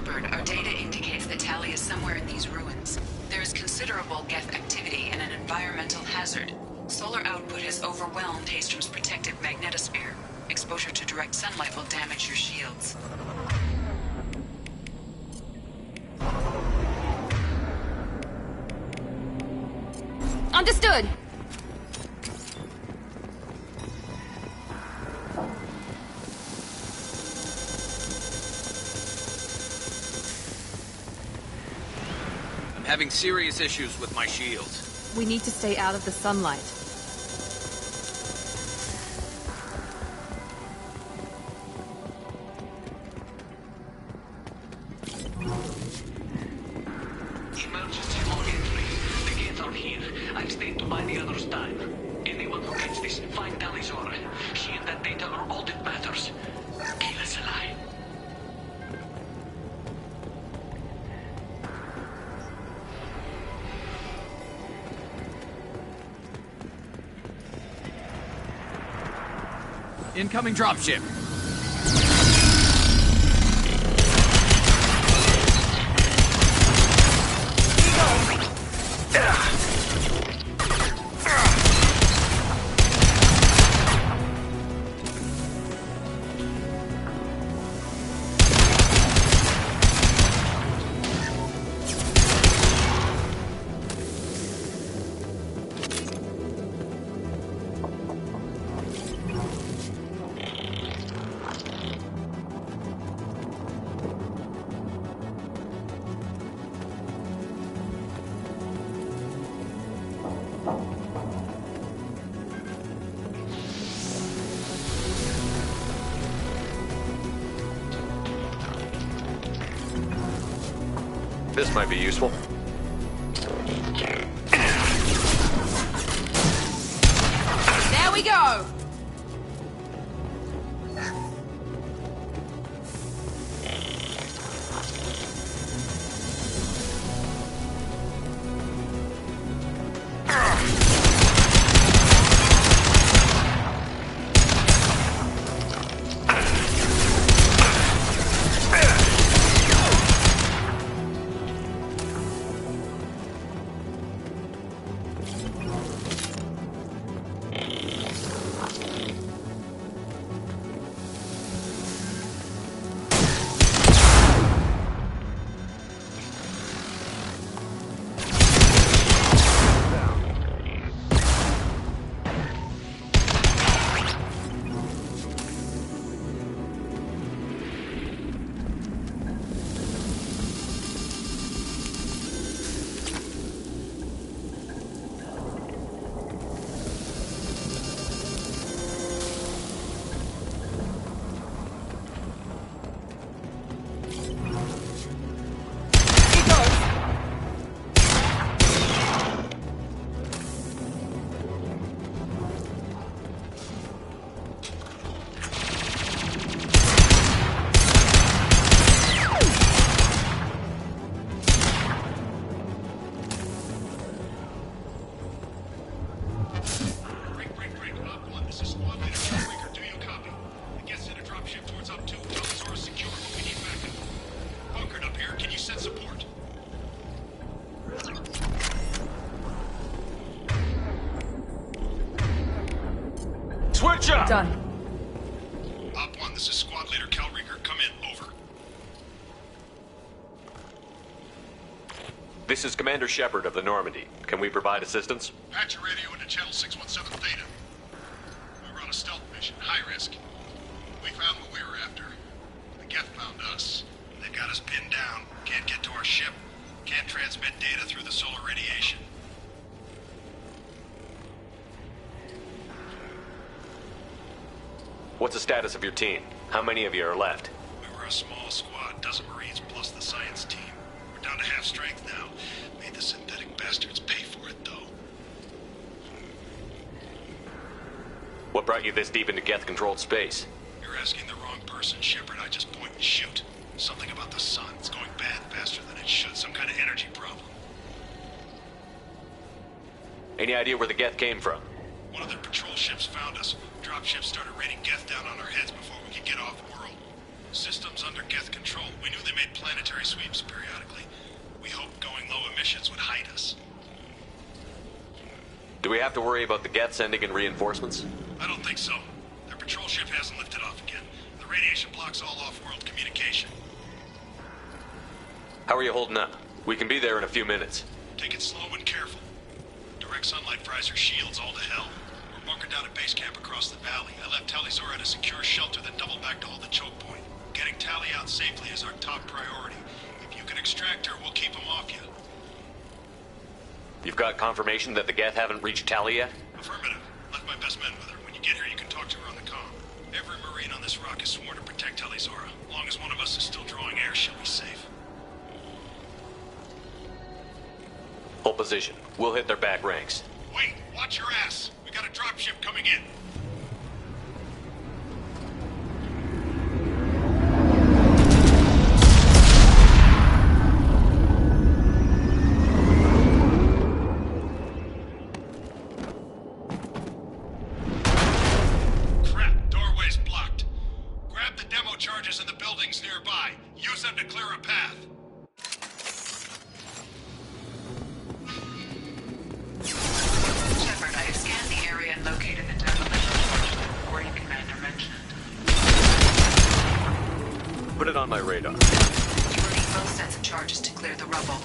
Shepard, our data indicates that Tali is somewhere in these ruins. There is considerable Geth activity and an environmental hazard. Solar output has overwhelmed Haystrom's protective magnetosphere. Exposure to direct sunlight will damage your shields. Understood! I'm having serious issues with my shields. We need to stay out of the sunlight. Emergency log entry. The gates are here. I've stayed to buy the others time. Anyone who gets this, find Tali's aura. She and that data are all that matters. Kill us alive. Incoming dropship. This might be useful. There we go! Switch up! Done. Op 1, this is Squad Leader Calringer. Come in, over. This is Commander Shepard of the Normandy. Can we provide assistance? Patch your radio into channel 617 Theta. We were on a stealth mission, high risk. We found what we were after. The Geth found us. They've got us pinned down. Can't get to our ship. Can't transmit data through the solar radiation. What's the status of your team? How many of you are left? We were a small squad, dozen Marines plus the science team. We're down to half strength now. Made the synthetic bastards pay for it, though. What brought you this deep into Geth-controlled space? You're asking the wrong person, Shepard. I just point and shoot. Something about the sun. It's going bad faster than it should. Some kind of energy problem. Any idea where the Geth came from? One of their patrol ships found us. Dropships started raining Geth down on our heads before we could get off-world. Systems under Geth control. We knew they made plans planetary sweeps periodically. We hoped going low emissions would hide us. Do we have to worry about the Geth sending in reinforcements? I don't think so. Their patrol ship hasn't lifted off again. The radiation blocks all off-world communication. How are you holding up? We can be there in a few minutes. Take it slow and careful. Direct sunlight fries our shields all to hell. We're bunkered down at base camp across the valley. I left Talizora at a secure shelter, then doubled back to hold the choke point. Getting Tali out safely is our top priority. If you can extract her, we'll keep them off you. You've got confirmation that the Geth haven't reached Tali yet? Affirmative. Left my best men with her. When you get here, you can talk to her on the comm. Every Marine on this rock is sworn to protect Talizora. As long as one of us is still drawing air, she'll be safe. Hold position. We'll hit their back ranks. Wait! Watch your ass! We got a dropship coming in. Crap! Doorway's blocked. Grab the demo charges in the buildings nearby. Use them to clear a path. Shepard, I have scanned the area and located the demolition charge that the Warrior Commander mentioned. Put it on my radar. You will need both sets of charges to clear the rubble.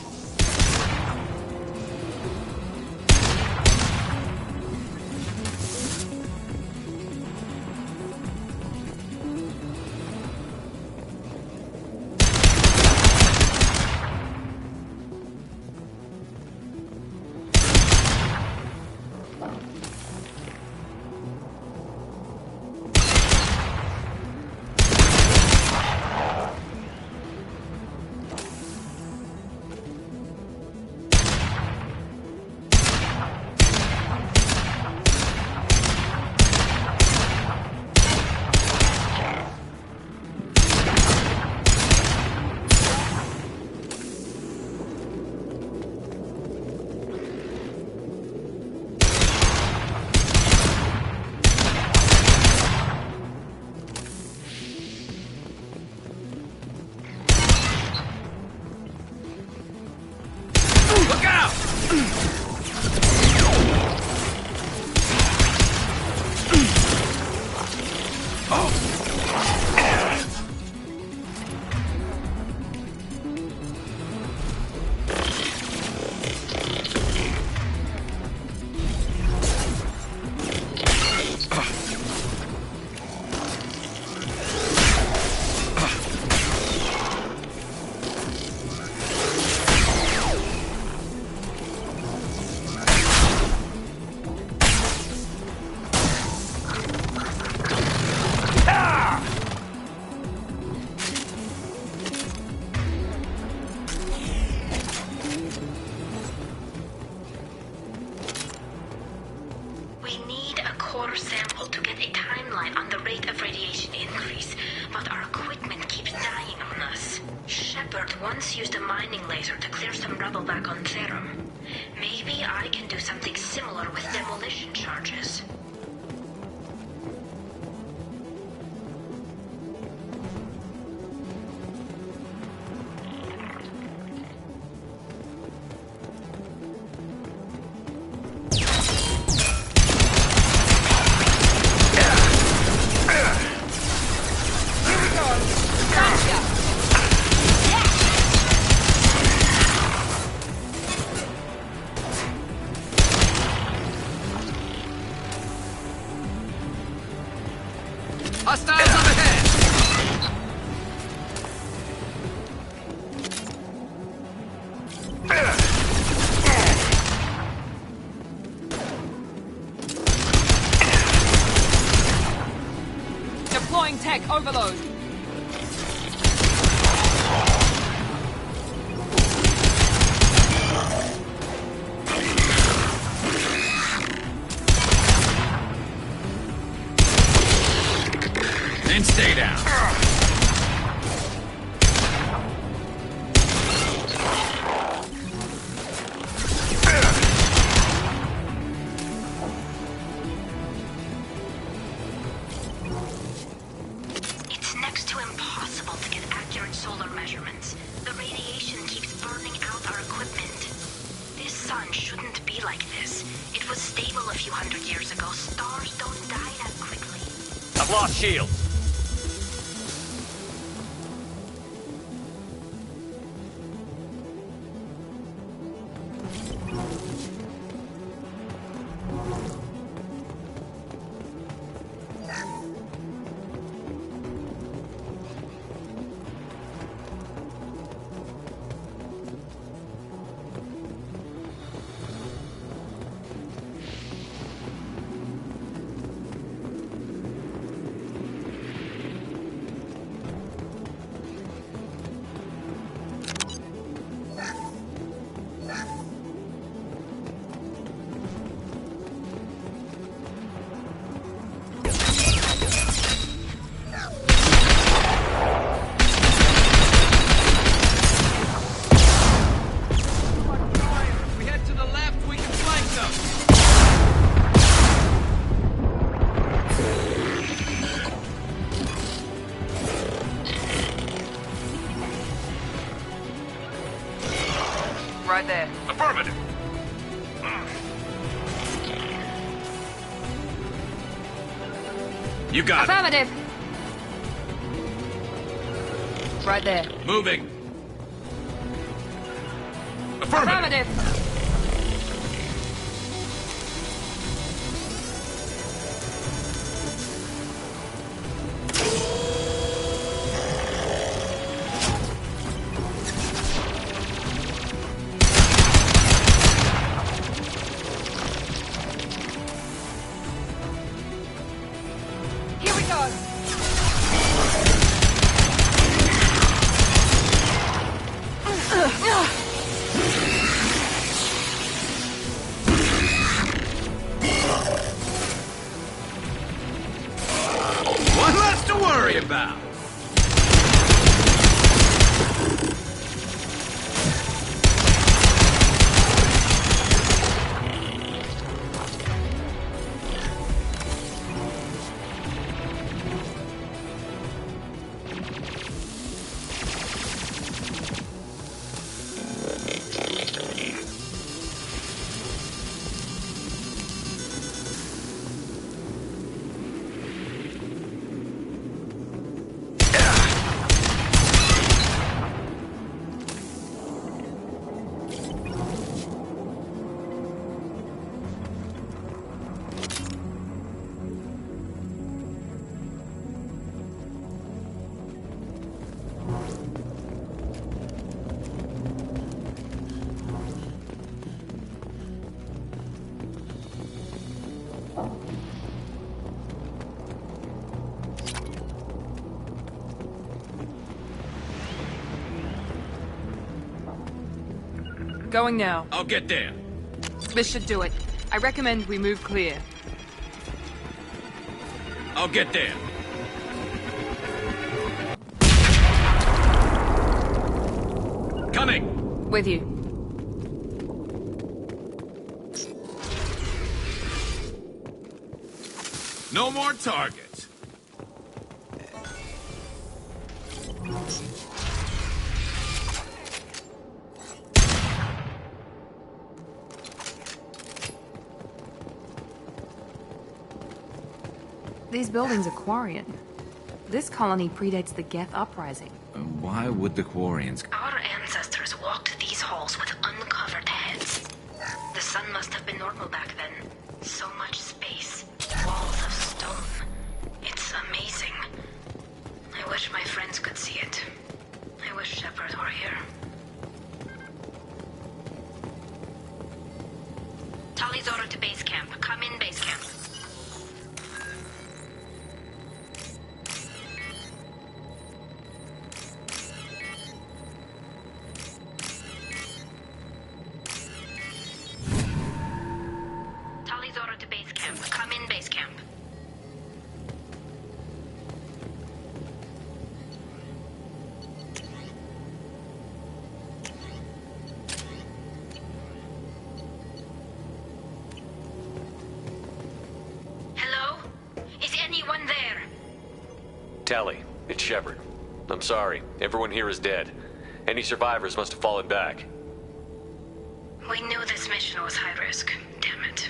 Look out! We need a core sample to get a timeline on the rate of radiation increase, but our equipment keeps dying on us. Shepard once used a mining laser to clear some rubble back on Therum. Maybe I can do something similar with demolition charges. Hostiles up ahead! Deploying tech overload. And stay down. It's never few hundred years ago. Stars don't die that quickly. I've lost shields. Right there. Affirmative. You got it. Affirmative. Right there. Moving. Affirmative. Affirmative. Here we go. One less to worry about. Going now. I'll get there. This should do it. I recommend we move clear. I'll get there. Coming. With you. No more targets. These buildings are Quarian. This colony predates the Geth uprising. Why would the Quarians... Our ancestors walked these halls with uncovered heads. The sun must have been normal back then. So much space. Walls of stone. It's amazing. I wish my friends could see it. I wish Shepard were here. Tali's order to base camp. Come in, base camp. Tali's order to base camp. Come in, base camp. Hello? Is anyone there? Tally, it's Shepard. I'm sorry. Everyone here is dead. Any survivors must have fallen back. We knew this mission was high risk. Damn it.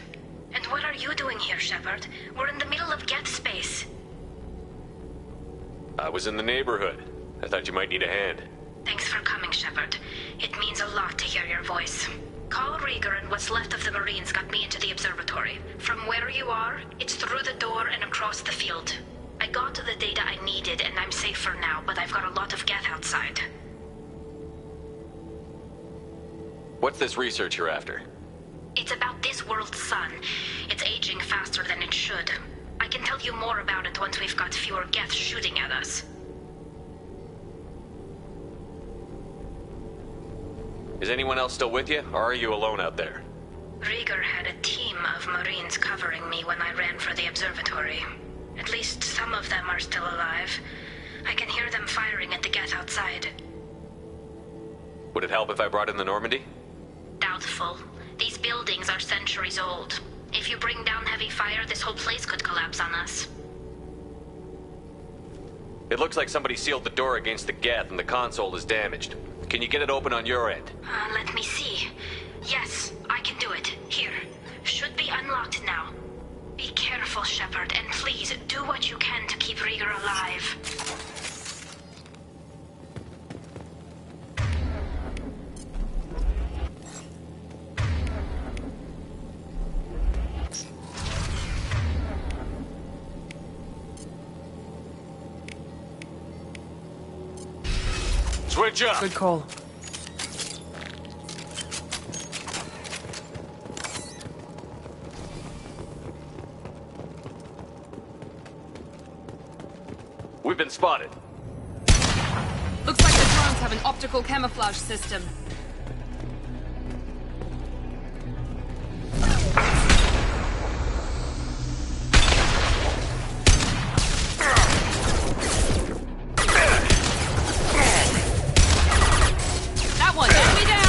And What are you doing here, Shepard? We're in the middle of Geth space. I was in the neighborhood. I thought you might need a hand. Thanks for coming, Shepard. It means a lot to hear your voice. Call Rieger and what's left of the Marines got me into the observatory. From where you are, it's through the door and across the field. I got to the data I needed and I'm safe for now, but I've got a lot of Geth outside. What's this research you're after? It's about this world's sun. It's aging faster than it should. I can tell you more about it once we've got fewer Geth shooting at us. Is anyone else still with you, or are you alone out there? Rieger had a team of Marines covering me when I ran for the observatory. At least some of them are still alive. I can hear them firing at the Geth outside. Would it help if I brought in the Normandy? Doubtful. These buildings are centuries old. If you bring down heavy fire, this whole place could collapse on us. It looks like somebody sealed the door against the Geth and the console is damaged. Can you get it open on your end? Let me see. Yes, I can do it. Here. Should be unlocked now. Be careful, Shepard, and please do what you can to keep Rieger alive. Switch up! Good call. We've been spotted. Looks like the drones have an optical camouflage system. That one, enemy down!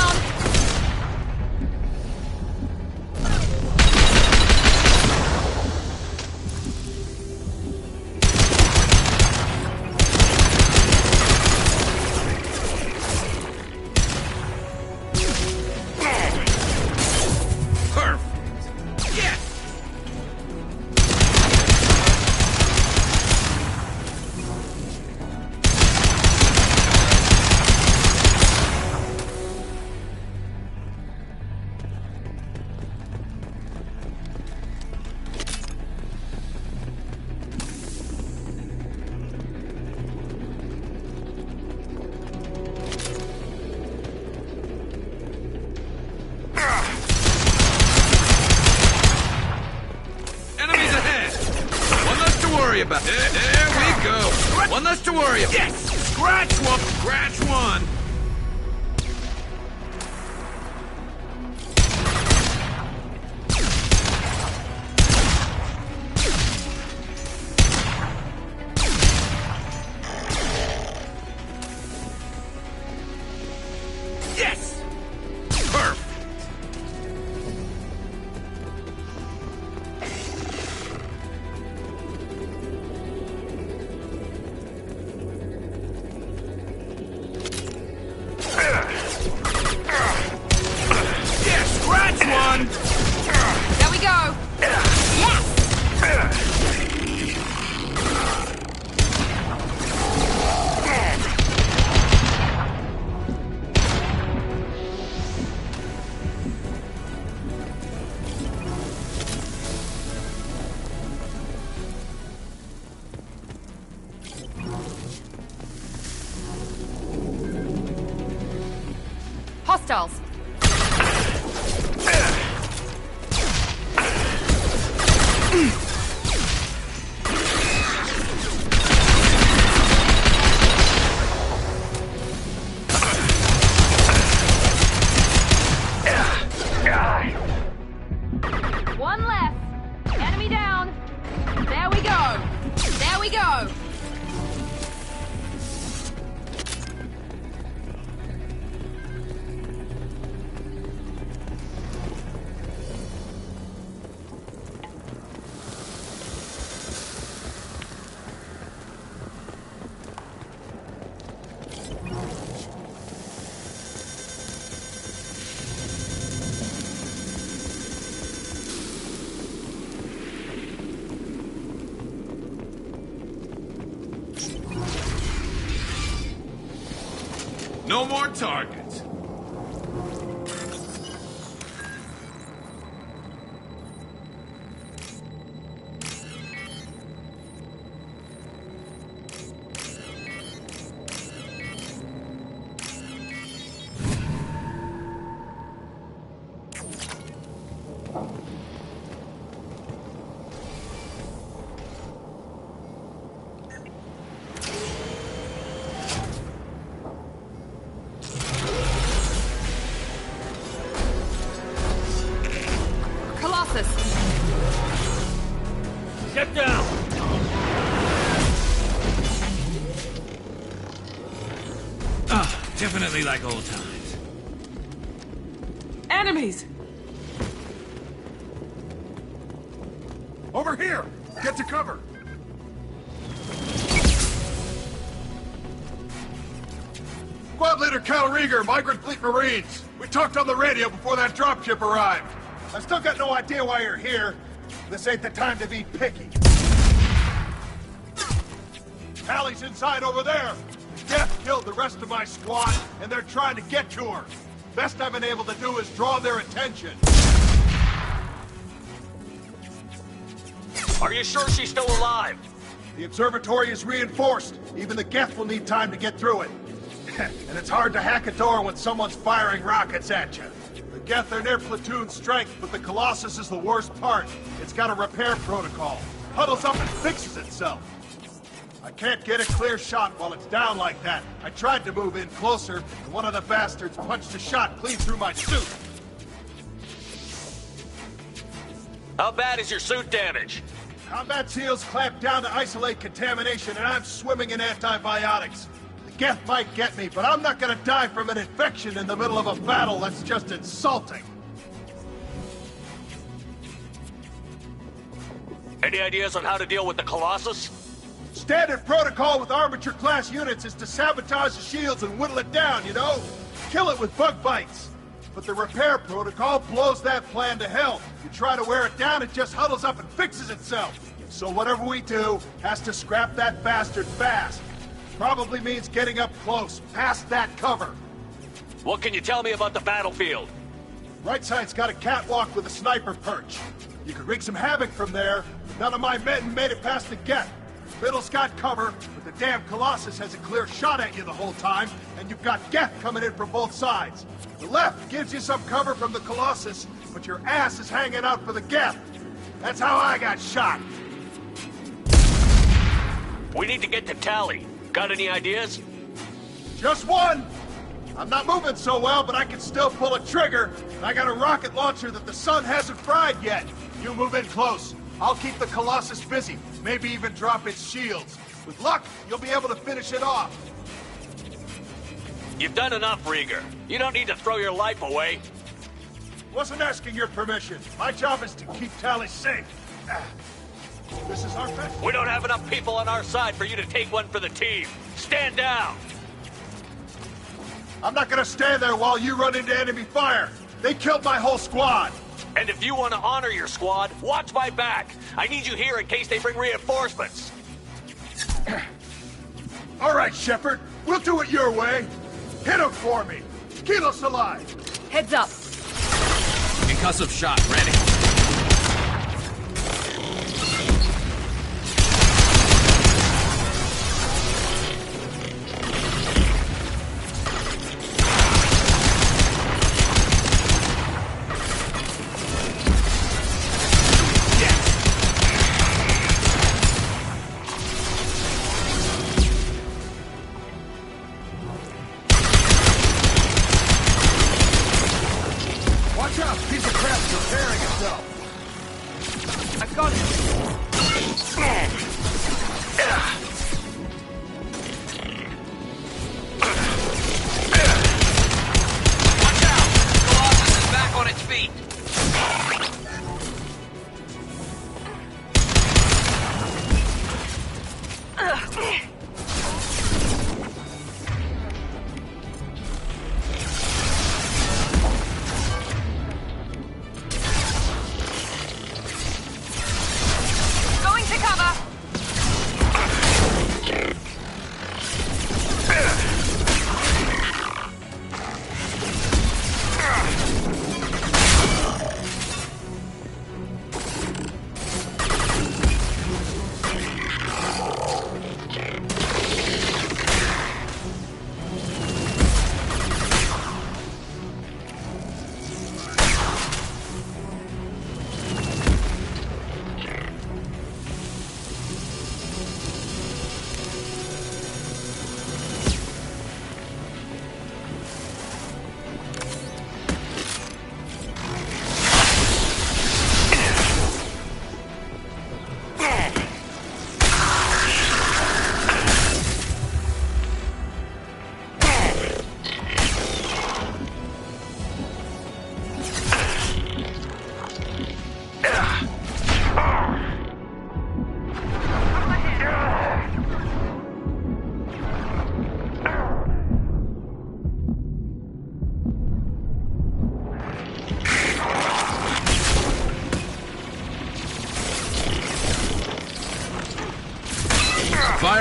About there we go. One less to worry about. Yes! Scratch one! Scratch one! Yes! Perfect! There we go! Yes! Hostiles! One left. Enemy down. There we go. There we go. more targets. Get down! Definitely like old times. Enemies! Over here! Get to cover! Squad Leader Cal Rieger, Migrant Fleet Marines. We talked on the radio before that dropship arrived. I've still got no idea why you're here. This ain't the time to be picky. Allie's inside over there. Death killed the rest of my squad, and they're trying to get to her. Best I've been able to do is draw their attention. Are you sure she's still alive? The observatory is reinforced. Even the Geth will need time to get through it. And it's hard to hack a door when someone's firing rockets at you. The Geth are near platoon strength, but the Colossus is the worst part. It's got a repair protocol. Huddles up and fixes itself. I can't get a clear shot while it's down like that. I tried to move in closer, and one of the bastards punched a shot clean through my suit. How bad is your suit damage? Combat SEALs clamped down to isolate contamination, and I'm swimming in antibiotics. The Geth might get me, but I'm not gonna die from an infection in the middle of a battle. That's just insulting. Any ideas on how to deal with the Colossus? Standard protocol with armature-class units is to sabotage the shields and whittle it down, you know? Kill it with bug bites. But the repair protocol blows that plan to hell. You try to wear it down, it just huddles up and fixes itself. So whatever we do has to scrap that bastard fast. Probably means getting up close, past that cover. What can you tell me about the battlefield? Right side's got a catwalk with a sniper perch. You could wreak some havoc from there, but none of my men made it past the Geth. Middle's got cover, but the damn Colossus has a clear shot at you the whole time, and you've got Geth coming in from both sides. The left gives you some cover from the Colossus, but your ass is hanging out for the Geth. That's how I got shot. We need to get to Tally. Got any ideas? Just one! I'm not moving so well, but I can still pull a trigger, and I got a rocket launcher that the sun hasn't fried yet. You move in close. I'll keep the Colossus busy, maybe even drop its shields. With luck, you'll be able to finish it off. You've done enough, Rieger. You don't need to throw your life away. Wasn't asking your permission. My job is to keep Tally safe. This is our best. We don't have enough people on our side for you to take one for the team. Stand down! I'm not gonna stand there while you run into enemy fire. They killed my whole squad. And if you want to honor your squad, watch my back. I need you here in case they bring reinforcements. All right, Shepard. We'll do it your way. Hit him for me. Kilos alive. Heads up. Concussive shot ready. Watch out. Piece of crap's repairing itself. I got it. Watch out! Colossus is back on its feet.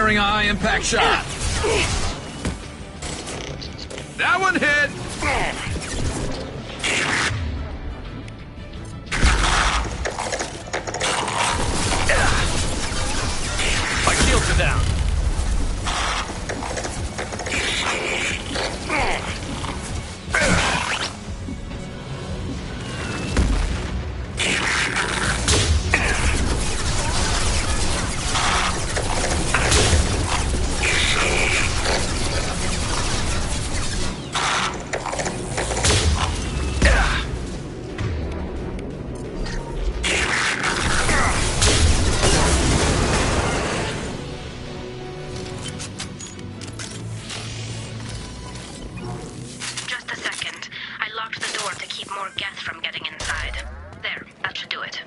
firing a high-impact shot. That one hit! My shields are down. Just a second. I locked the door to keep more Geth from getting inside. There, that should do it.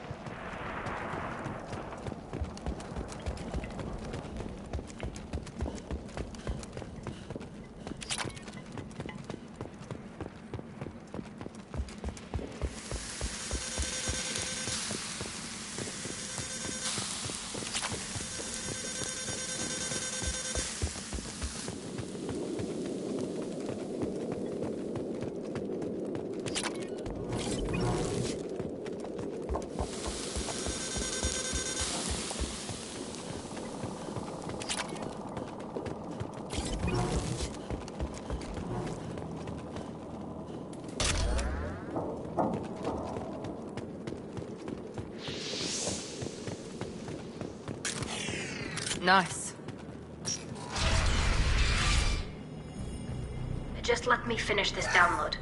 Nice. Just let me finish this download.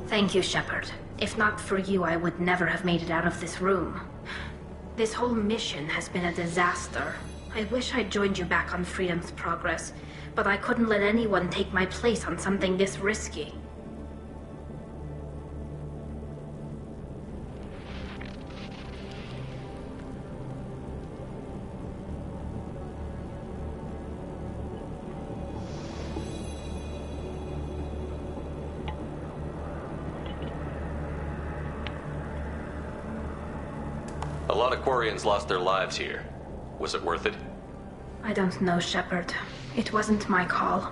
Thank you, Shepard. If not for you, I would never have made it out of this room. This whole mission has been a disaster. I wish I'd joined you back on Freedom's Progress, but I couldn't let anyone take my place on something this risky. A lot of Quarians lost their lives here. Was it worth it? I don't know, Shepard. It wasn't my call.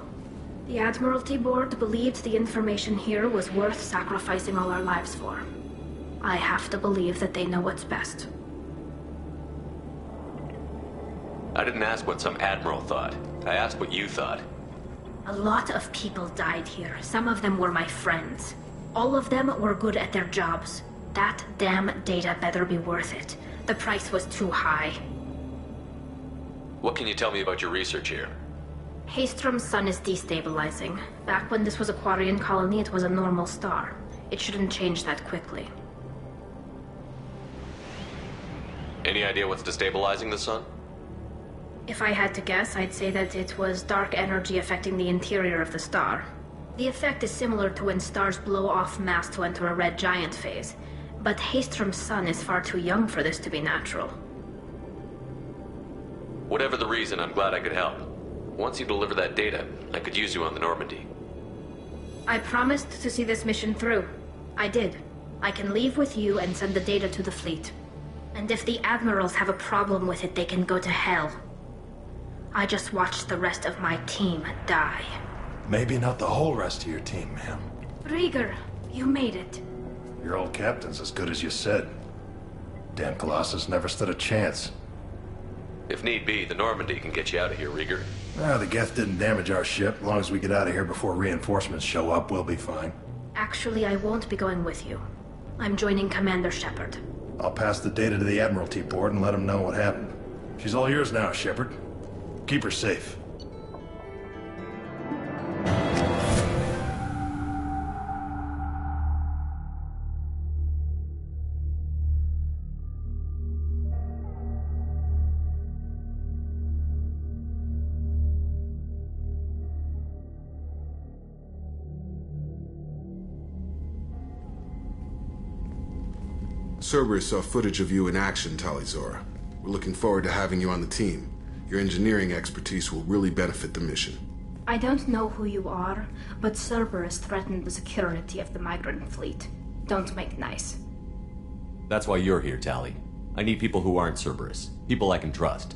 The Admiralty Board believed the information here was worth sacrificing all our lives for. I have to believe that they know what's best. I didn't ask what some admiral thought. I asked what you thought. A lot of people died here. Some of them were my friends. All of them were good at their jobs. That damn data better be worth it. The price was too high. What can you tell me about your research here? Haystrom's sun is destabilizing. Back when this was a Quarian colony, it was a normal star. It shouldn't change that quickly. Any idea what's destabilizing the sun? If I had to guess, I'd say that it was dark energy affecting the interior of the star. The effect is similar to when stars blow off mass to enter a red giant phase. But Haystrom's sun is far too young for this to be natural. Whatever the reason, I'm glad I could help. Once you deliver that data, I could use you on the Normandy. I promised to see this mission through. I did. I can leave with you and send the data to the fleet. And if the admirals have a problem with it, they can go to hell. I just watched the rest of my team die. Maybe not the whole rest of your team, ma'am. Rieger, you made it. Your old captain's as good as you said. Damn Colossus never stood a chance. If need be, the Normandy can get you out of here, Rieger. The Geth didn't damage our ship. As long as we get out of here before reinforcements show up, we'll be fine. Actually, I won't be going with you. I'm joining Commander Shepard. I'll pass the data to the Admiralty Board and let them know what happened. She's all yours now, Shepard. Keep her safe. Cerberus saw footage of you in action, Talizora. We're looking forward to having you on the team. Your engineering expertise will really benefit the mission. I don't know who you are, but Cerberus threatened the security of the migrant fleet. Don't make nice. That's why you're here, Tally. I need people who aren't Cerberus. People I can trust.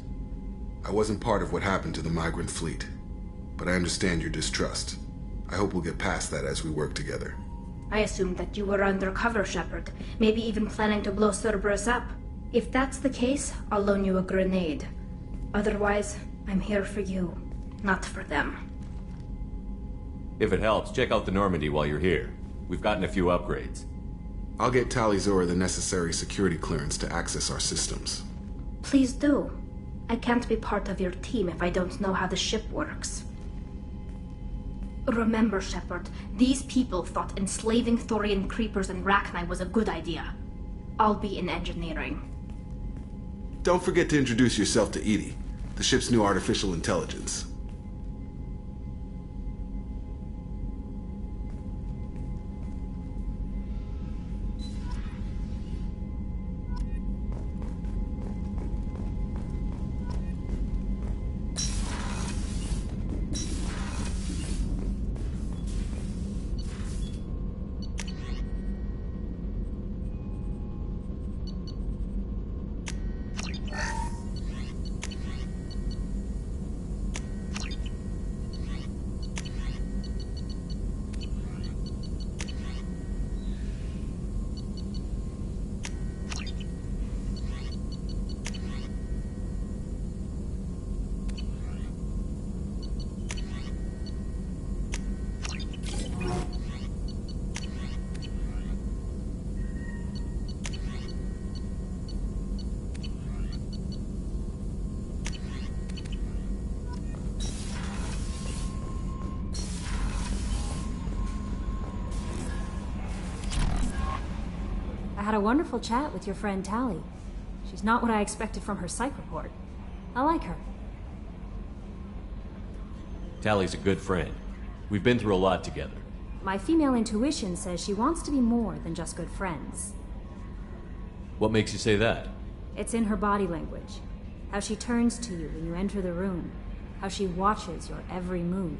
I wasn't part of what happened to the migrant fleet, but I understand your distrust. I hope we'll get past that as we work together. I assumed that you were undercover, Shepard, maybe even planning to blow Cerberus up. If that's the case, I'll loan you a grenade. Otherwise, I'm here for you, not for them. If it helps, check out the Normandy while you're here. We've gotten a few upgrades. I'll get Talizora the necessary security clearance to access our systems. Please do. I can't be part of your team if I don't know how the ship works. Remember, Shepard, these people thought enslaving Thorian creepers and Rachni was a good idea. I'll be in engineering. Don't forget to introduce yourself to Edie, the ship's new artificial intelligence. I had a wonderful chat with your friend Tally. She's not what I expected from her psych report. I like her. Tally's a good friend. We've been through a lot together. My female intuition says she wants to be more than just good friends. What makes you say that? It's in her body language. How she turns to you when you enter the room. How she watches your every move.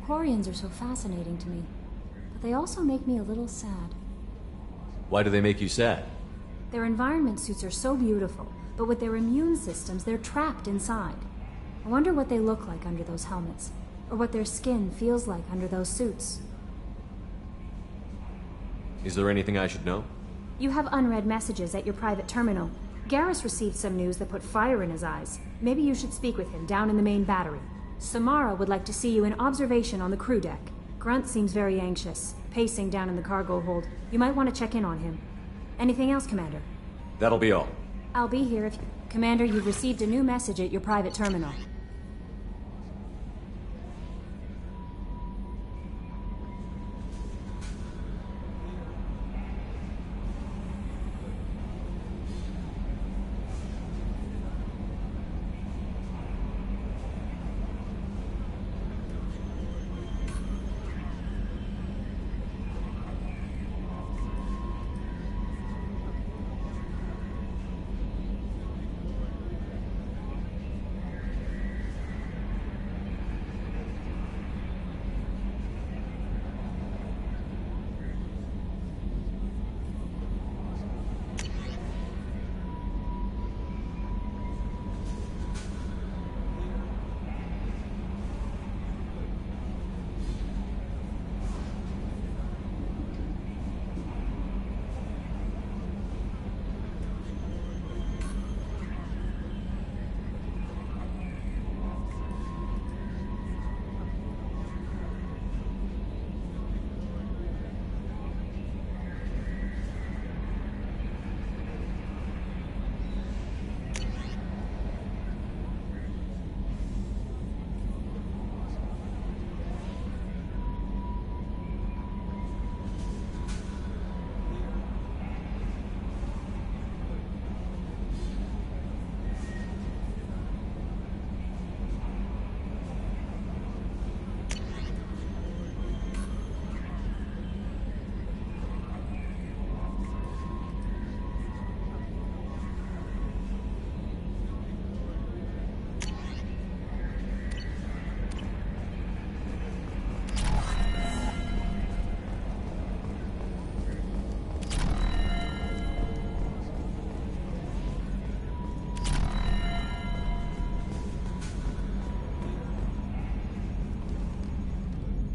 Quarians are so fascinating to me, but they also make me a little sad. Why do they make you sad? Their environment suits are so beautiful, but with their immune systems, they're trapped inside. I wonder what they look like under those helmets, or what their skin feels like under those suits. Is there anything I should know? You have unread messages at your private terminal. Garrus received some news that put fire in his eyes. Maybe you should speak with him down in the main battery. Samara would like to see you in observation on the crew deck. Grunt seems very anxious, pacing down in the cargo hold. You might want to check in on him. Anything else, Commander? That'll be all. I'll be here if... Commander, you've received a new message at your private terminal.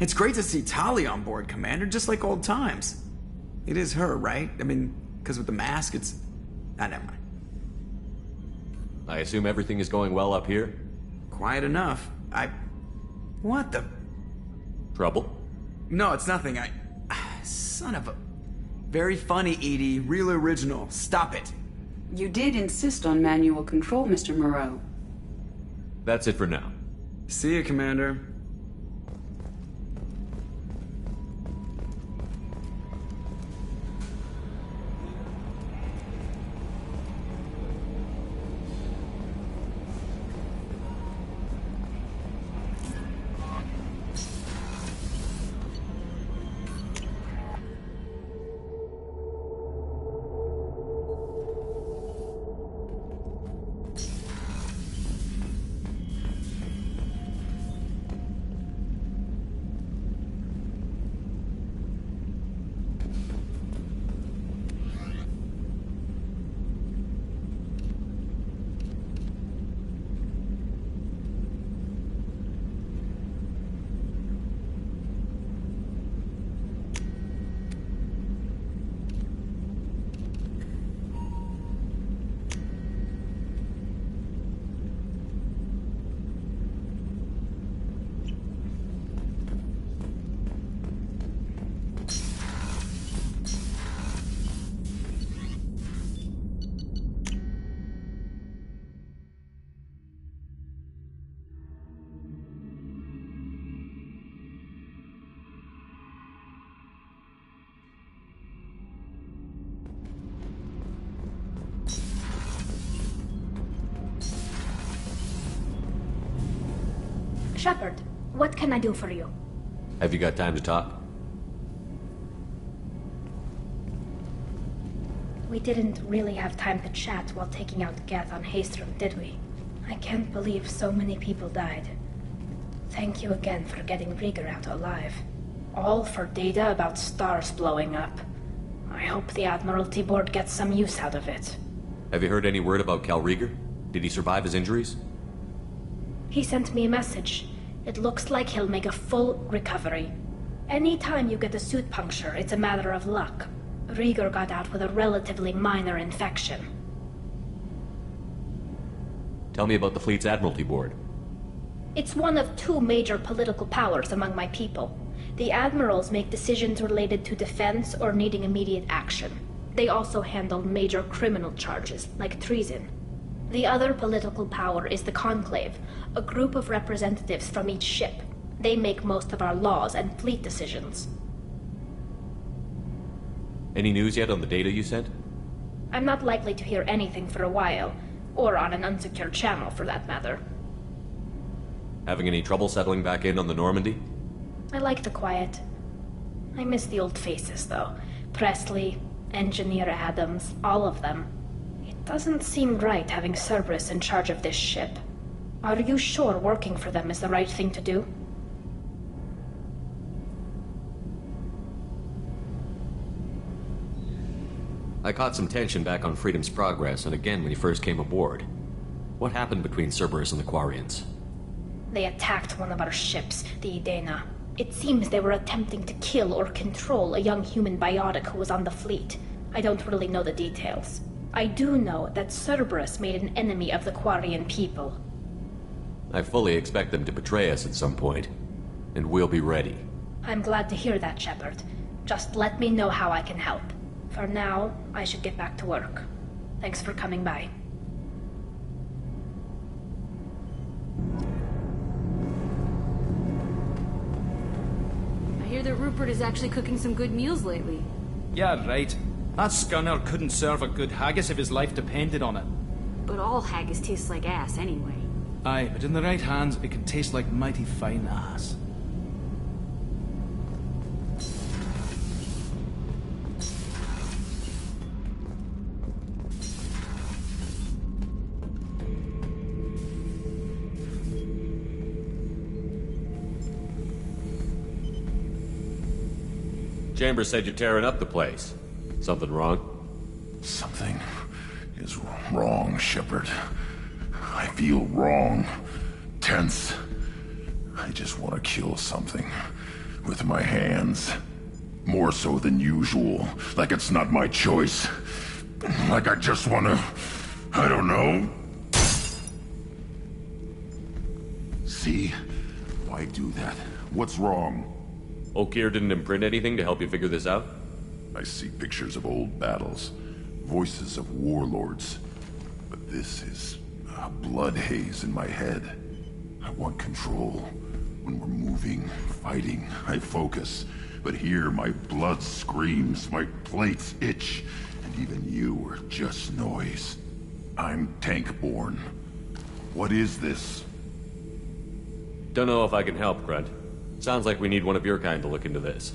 It's great to see Tali on board, Commander, just like old times. It is her, right? I mean, because with the mask, it's... Ah, never mind. I assume everything is going well up here? Quiet enough. What the... Trouble? No, it's nothing. Son of a... Very funny, Edie. Real original. Stop it. You did insist on manual control, Mr. Moreau. That's it for now. See you, Commander. Shepard, what can I do for you? Have you got time to talk? We didn't really have time to chat while taking out Geth on Haestrom, did we? I can't believe so many people died. Thank you again for getting Rieger out alive. All for data about stars blowing up. I hope the Admiralty Board gets some use out of it. Have you heard any word about Cal Rieger? Did he survive his injuries? He sent me a message. It looks like he'll make a full recovery. Anytime you get a suit puncture, it's a matter of luck. Rieger got out with a relatively minor infection. Tell me about the fleet's Admiralty Board. It's one of two major political powers among my people. The admirals make decisions related to defense or needing immediate action. They also handle major criminal charges, like treason. The other political power is the Conclave, a group of representatives from each ship. They make most of our laws and fleet decisions. Any news yet on the data you sent? I'm not likely to hear anything for a while, or on an unsecured channel for that matter. Having any trouble settling back in on the Normandy? I like the quiet. I miss the old faces, though. Presley, Engineer Adams, all of them. It doesn't seem right having Cerberus in charge of this ship. Are you sure working for them is the right thing to do? I caught some tension back on Freedom's Progress, and again when you first came aboard. What happened between Cerberus and the Quarians? They attacked one of our ships, the Idena. It seems they were attempting to kill or control a young human biotic who was on the fleet. I don't really know the details. I do know that Cerberus made an enemy of the Quarian people. I fully expect them to betray us at some point, and we'll be ready. I'm glad to hear that, Shepard. Just let me know how I can help. For now, I should get back to work. Thanks for coming by. I hear that Rupert is actually cooking some good meals lately. Yeah, right. That scunner couldn't serve a good haggis if his life depended on it. But all haggis tastes like ass anyway. Aye, but in the right hands, it can taste like mighty fine ass. Chambers said you're tearing up the place. Something wrong? Something is wrong, Shepard. I feel wrong. Tense. I just want to kill something. with my hands. More so than usual. Like it's not my choice. Like I just wanna... I don't know. See? Why do that? What's wrong? Okeer didn't imprint anything to help you figure this out? I see pictures of old battles. Voices of warlords. But this is a blood haze in my head. I want control. When we're moving, fighting, I focus. But here, my blood screams, my plates itch, and even you are just noise. I'm tank-born. What is this? Don't know if I can help, Grunt. Sounds like we need one of your kind to look into this.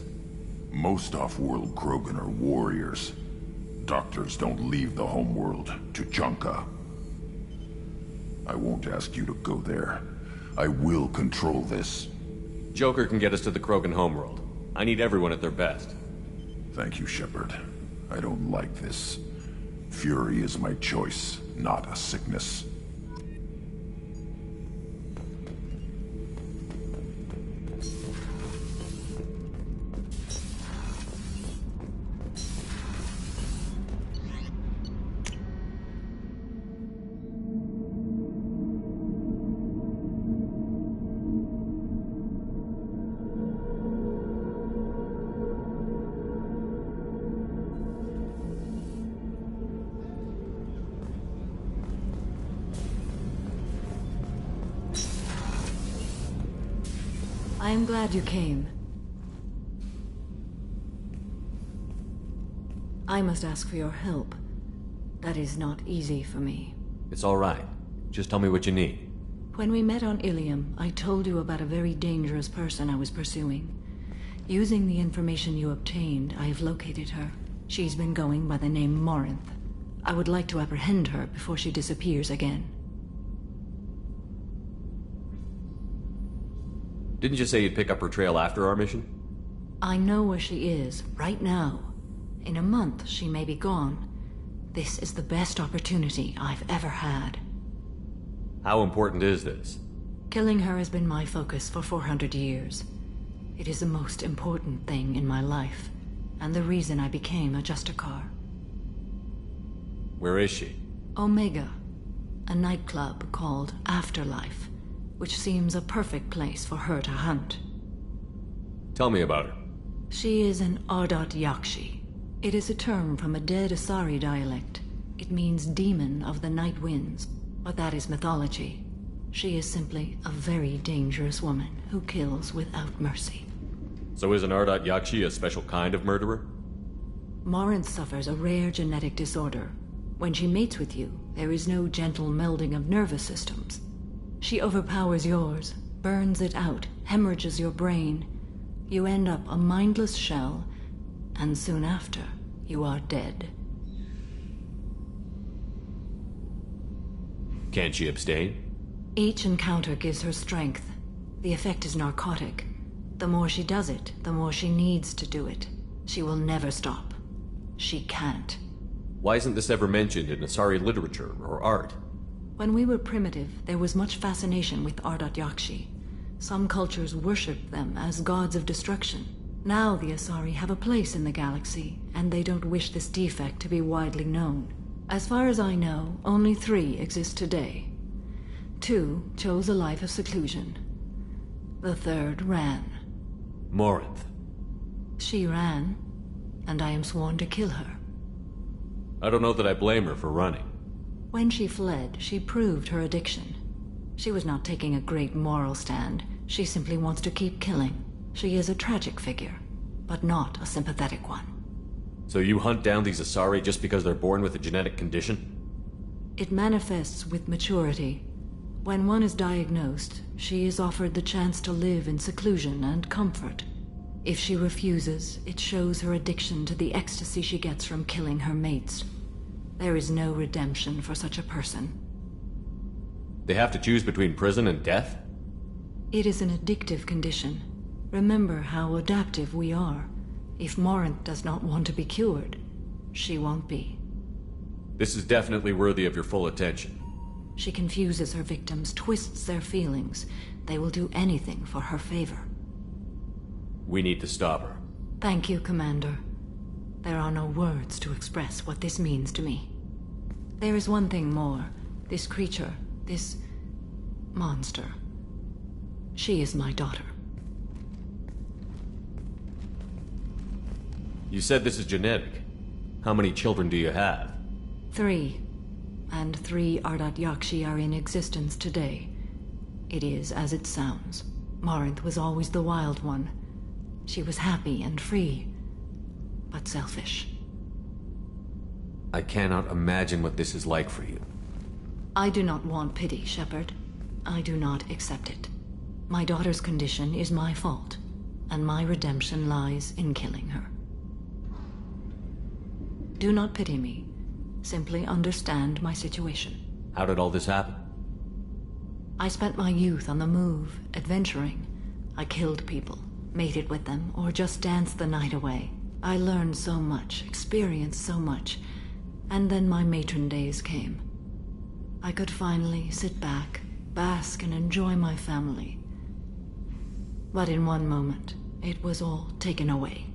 Most off-world Krogan are warriors. Doctors don't leave the homeworld to Junka. I won't ask you to go there. I will control this. Joker can get us to the Krogan homeworld. I need everyone at their best. Thank you, Shepard. I don't like this. Fury is my choice, not a sickness. I am glad you came. I must ask for your help. That is not easy for me. It's all right. Just tell me what you need. When we met on Ilium, I told you about a very dangerous person I was pursuing. Using the information you obtained, I have located her. She's been going by the name Morinth. I would like to apprehend her before she disappears again. Didn't you say you'd pick up her trail after our mission? I know where she is, right now. In a month, she may be gone. This is the best opportunity I've ever had. How important is this? Killing her has been my focus for 400 years. It is the most important thing in my life, and the reason I became a Justicar. Where is she? Omega, a nightclub called Afterlife, which seems a perfect place for her to hunt. Tell me about her. She is an Ardot Yakshi. It is a term from a dead Asari dialect. It means demon of the night winds, but that is mythology. She is simply a very dangerous woman who kills without mercy. So is an Ardot Yakshi a special kind of murderer? Morinth suffers a rare genetic disorder. When she mates with you, there is no gentle melding of nervous systems. She overpowers yours, burns it out, hemorrhages your brain. You end up a mindless shell, and soon after, you are dead. Can't she abstain? Each encounter gives her strength. The effect is narcotic. The more she does it, the more she needs to do it. She will never stop. She can't. Why isn't this ever mentioned in Asari literature or art? When we were primitive, there was much fascination with Ardot Yakshi. Some cultures worshipped them as gods of destruction. Now the Asari have a place in the galaxy, and they don't wish this defect to be widely known. As far as I know, only 3 exist today. 2 chose a life of seclusion. The 3rd ran. Morinth. She ran, and I am sworn to kill her. I don't know that I blame her for running. When she fled, she proved her addiction. She was not taking a great moral stand. She simply wants to keep killing. She is a tragic figure, but not a sympathetic one. So you hunt down these Asari just because they're born with a genetic condition? It manifests with maturity. When one is diagnosed, she is offered the chance to live in seclusion and comfort. If she refuses, it shows her addiction to the ecstasy she gets from killing her mates. There is no redemption for such a person. They have to choose between prison and death? It is an addictive condition. Remember how adaptive we are. If Morinth does not want to be cured, she won't be. This is definitely worthy of your full attention. She confuses her victims, twists their feelings. They will do anything for her favor. We need to stop her. Thank you, Commander. There are no words to express what this means to me. There is one thing more. This creature, this monster. She is my daughter. You said this is genetic. How many children do you have? 3. And 3 Ardat Yakshi are in existence today. It is as it sounds. Morinth was always the wild one. She was happy and free, but selfish. I cannot imagine what this is like for you. I do not want pity, Shepard. I do not accept it. My daughter's condition is my fault, and my redemption lies in killing her. Do not pity me. Simply understand my situation. How did all this happen? I spent my youth on the move, adventuring. I killed people, mated with them, or just danced the night away. I learned so much, experienced so much, and then my matron days came. I could finally sit back, bask, and enjoy my family. But in one moment, it was all taken away.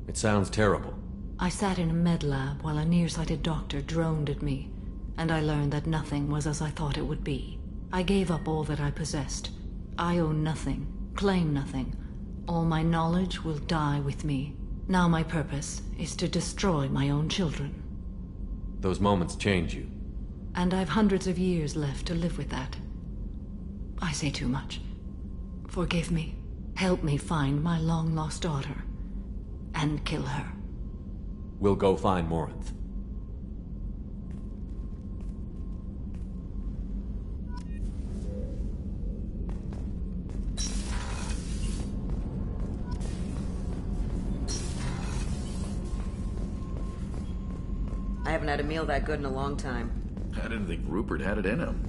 It sounds terrible. I sat in a med lab while a nearsighted doctor droned at me, and I learned that nothing was as I thought it would be. I gave up all that I possessed. I own nothing, claim nothing. All my knowledge will die with me. Now my purpose is to destroy my own children. Those moments change you. And I've hundreds of years left to live with that. I say too much. Forgive me. Help me find my long-lost daughter. And kill her. We'll go find Morinth. I haven't had a meal that good in a long time. I didn't think Rupert had it in him.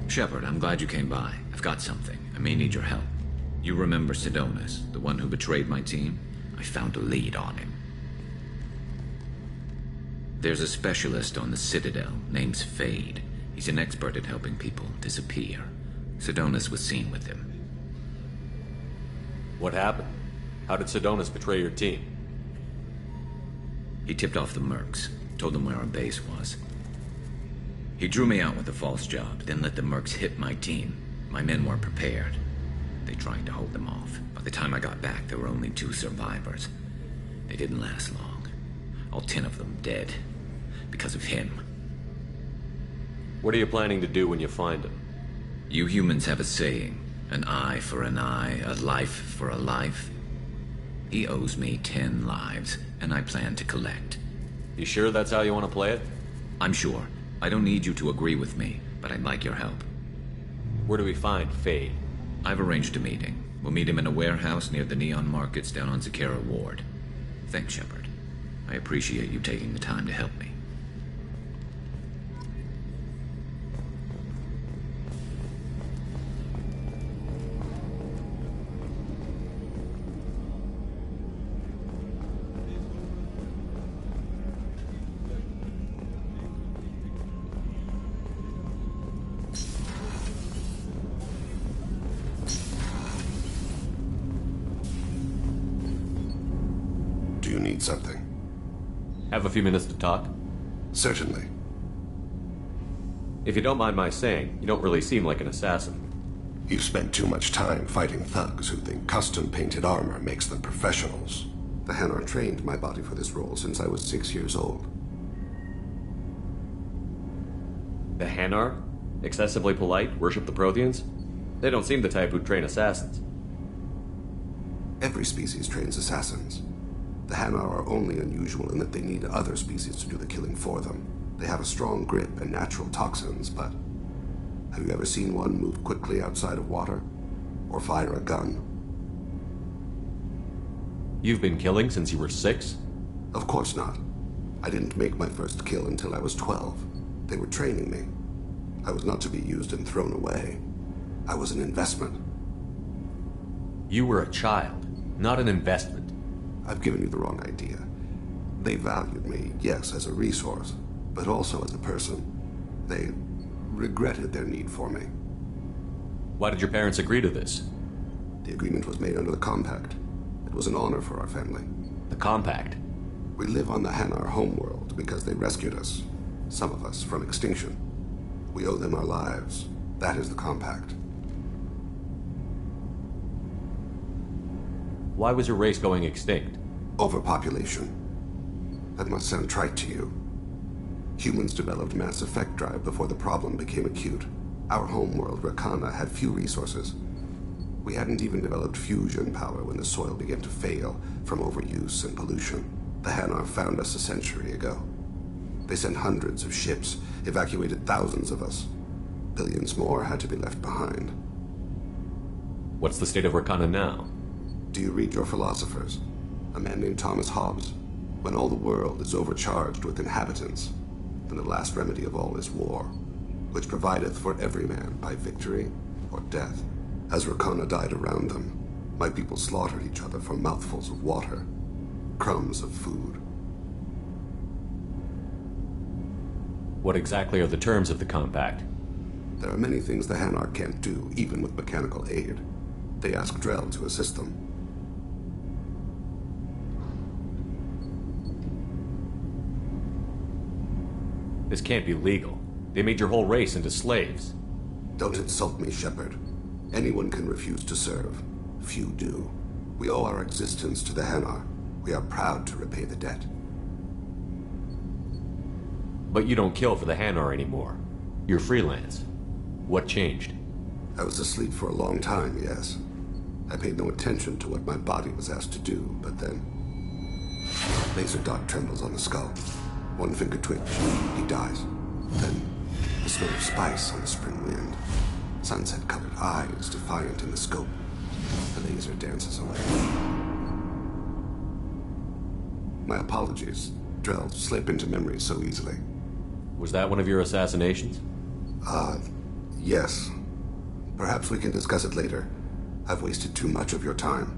Shepard, I'm glad you came by. I've got something. I may need your help. You remember Sidonis, the one who betrayed my team? I found a lead on him. There's a specialist on the Citadel named Fade. He's an expert at helping people disappear. Sidonis was seen with him. What happened? How did Sidonis betray your team? He tipped off the mercs, told them where our base was. He drew me out with a false job, then let the mercs hit my team. My men weren't prepared. They tried to hold them off. By the time I got back, there were only 2 survivors. They didn't last long. All 10 of them dead. Because of him. What are you planning to do when you find him? You humans have a saying. An eye for an eye, a life for a life. He owes me 10 lives, and I plan to collect. You sure that's how you want to play it? I'm sure. I don't need you to agree with me, but I'd like your help. Where do we find Fade? I've arranged a meeting. We'll meet him in a warehouse near the Neon Markets down on Zakera Ward. Thanks, Shepard. I appreciate you taking the time to help me. Do you need something? Have a few minutes to talk? Certainly. If you don't mind my saying, you don't really seem like an assassin. You've spent too much time fighting thugs who think custom-painted armor makes them professionals. The Hanar trained my body for this role since I was 6 years old. The Hanar? Excessively polite, worship the Protheans? They don't seem the type who'd train assassins. Every species trains assassins. The Hanar are only unusual in that they need other species to do the killing for them. They have a strong grip and natural toxins, but have you ever seen one move quickly outside of water? Or fire a gun? You've been killing since you were 6? Of course not. I didn't make my first kill until I was 12. They were training me. I was not to be used and thrown away. I was an investment. You were a child, not an investment. I've given you the wrong idea. They valued me, yes, as a resource, but also as a person. They regretted their need for me. Why did your parents agree to this? The agreement was made under the Compact. It was an honor for our family. The Compact? We live on the Hanar homeworld because they rescued us, some of us, from extinction. We owe them our lives. That is the Compact. Why was your race going extinct? Overpopulation. That must sound trite to you. Humans developed mass effect drive before the problem became acute. Our homeworld, Rakana, had few resources. We hadn't even developed fusion power when the soil began to fail from overuse and pollution. The Hanar found us a century ago. They sent hundreds of ships, evacuated thousands of us. Billions more had to be left behind. What's the state of Rakana now? Do you read your philosophers? A man named Thomas Hobbes. When all the world is overcharged with inhabitants, then the last remedy of all is war, which provideth for every man by victory or death. As Rakana died around them, my people slaughtered each other for mouthfuls of water, crumbs of food. What exactly are the terms of the Compact? There are many things the Hanar can't do, even with mechanical aid. They ask Drell to assist them. This can't be legal. They made your whole race into slaves. Don't insult me, Shepard. Anyone can refuse to serve. Few do. We owe our existence to the Hanar. We are proud to repay the debt. But you don't kill for the Hanar anymore. You're freelance. What changed? I was asleep for a long time, yes. I paid no attention to what my body was asked to do, but then... Laser dot trembles on the skull. One finger twitch, he dies. Then, the smell of spice on the spring wind. Sunset-colored eyes defiant in the scope. The laser dances away. My apologies. Drell slip into memory so easily. Was that one of your assassinations? Yes. Perhaps we can discuss it later. I've wasted too much of your time.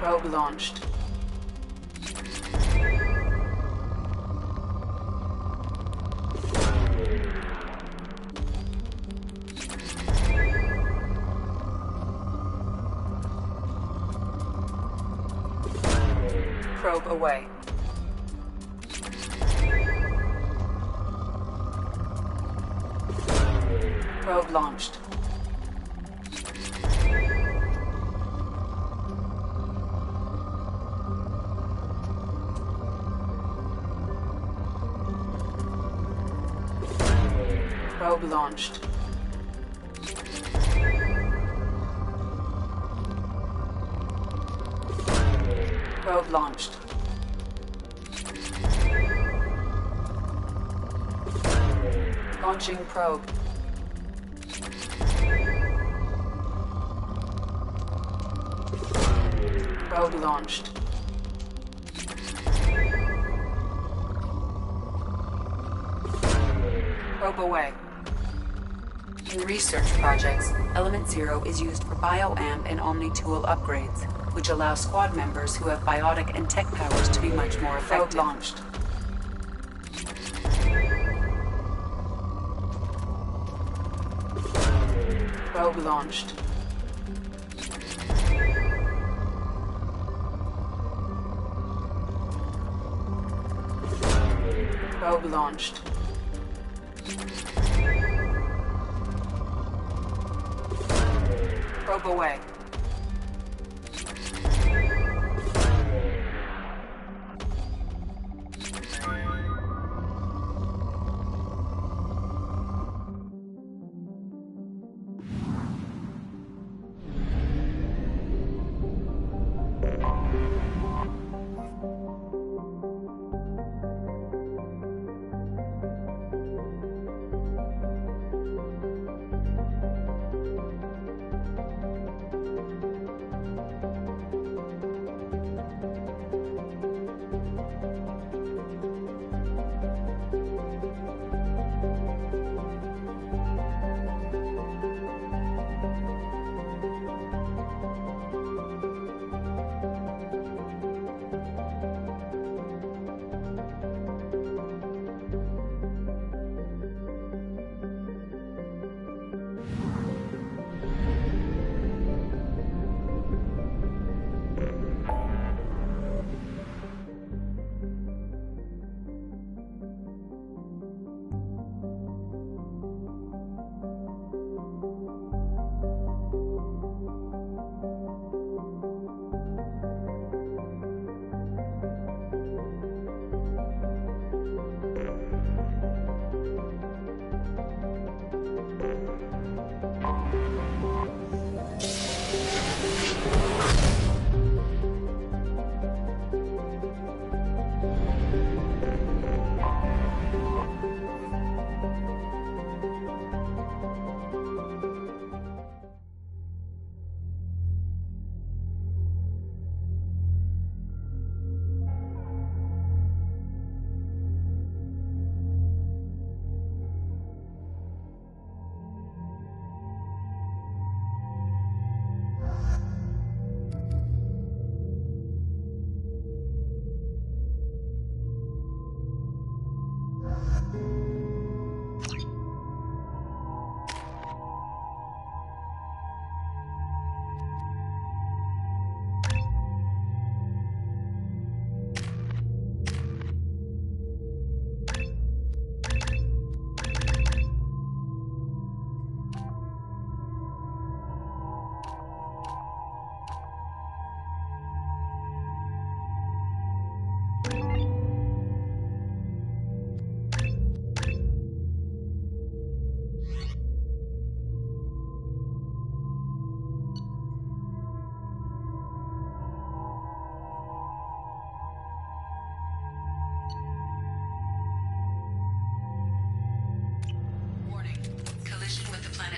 Probe launched. Probe away. Probe launched. Probe launched. Probe launched. Launching probe. Probe launched. Probe away. In research projects, Element Zero is used for bioamp and Omni-tool upgrades, which allow squad members who have biotic and tech powers to be much more effective. Probe launched. Probe launched. Probe launched. Probe away.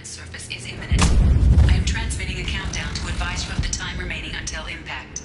Surface is imminent. I am transmitting a countdown to advise you of the time remaining until impact.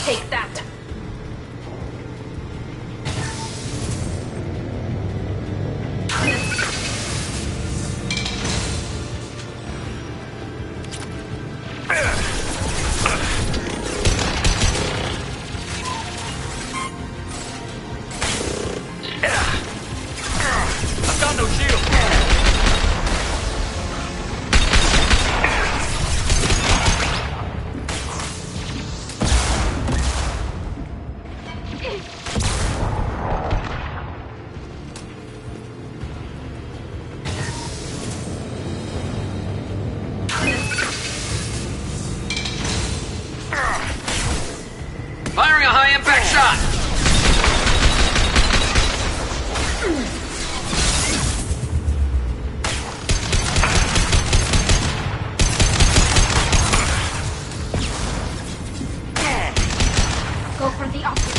Take that! I've got no shield! Firing a high-impact shot! Go for the opposite.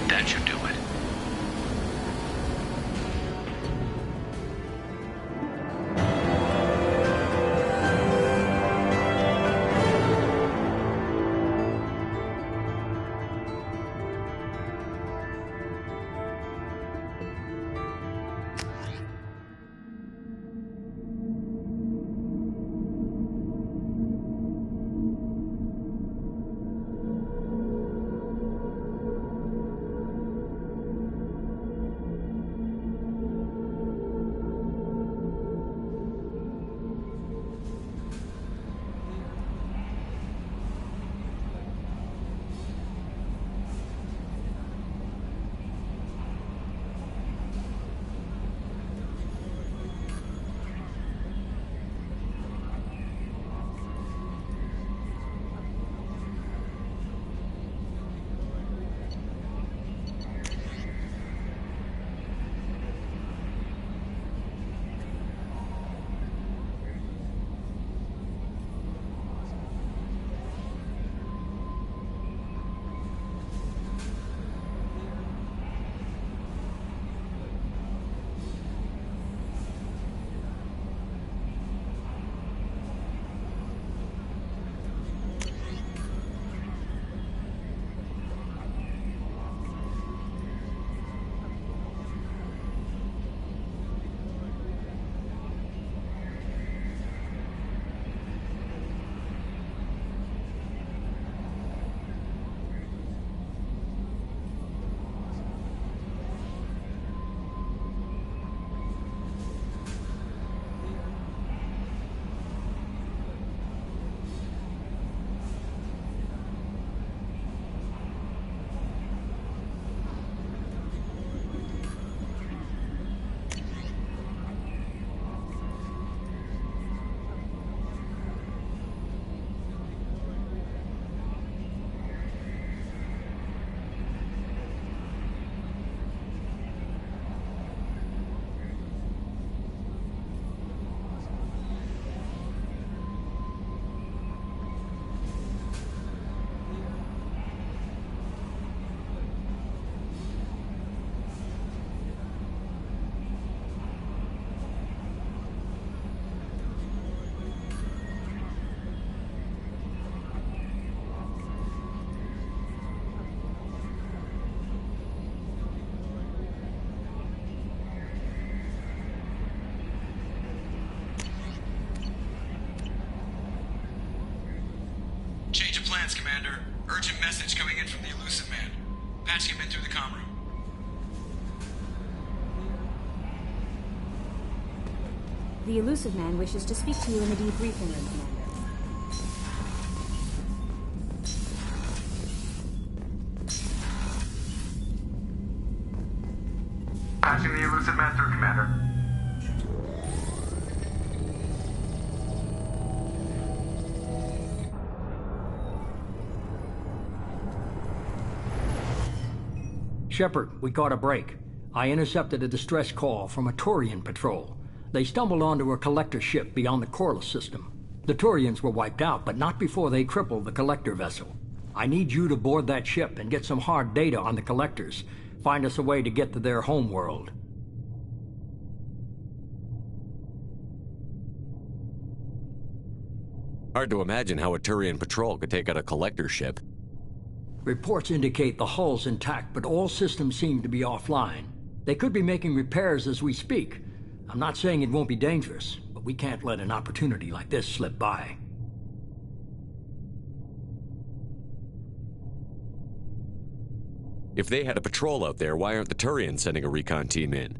That should do it. Change of plans, Commander. Urgent message coming in from the Elusive Man. Patching him in through the comm room. The Elusive Man wishes to speak to you in the debriefing room, Commander. Patching the elusive man through, Commander. Shepard, we caught a break. I intercepted a distress call from a Turian patrol. They stumbled onto a collector ship beyond the Corliss system. The Turians were wiped out, but not before they crippled the collector vessel. I need you to board that ship and get some hard data on the collectors. Find us a way to get to their homeworld. Hard to imagine how a Turian patrol could take out a collector ship. Reports indicate the hull's intact, but all systems seem to be offline. They could be making repairs as we speak. I'm not saying it won't be dangerous, but we can't let an opportunity like this slip by. If they had a patrol out there, why aren't the Turians sending a recon team in?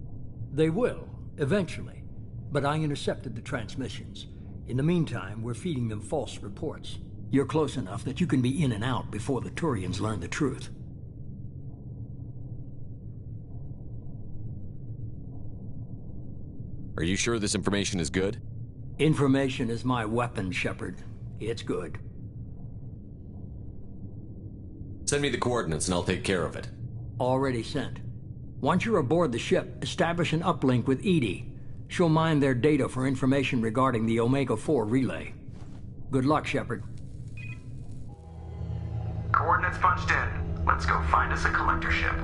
They will, eventually. But I intercepted the transmissions. In the meantime, we're feeding them false reports. You're close enough that you can be in and out before the Turians learn the truth. Are you sure this information is good? Information is my weapon, Shepard. It's good. Send me the coordinates and I'll take care of it. Already sent. Once you're aboard the ship, establish an uplink with Edie. She'll mine their data for information regarding the Omega-4 relay. Good luck, Shepard. Coordinates punched in. Let's go find us a collector ship.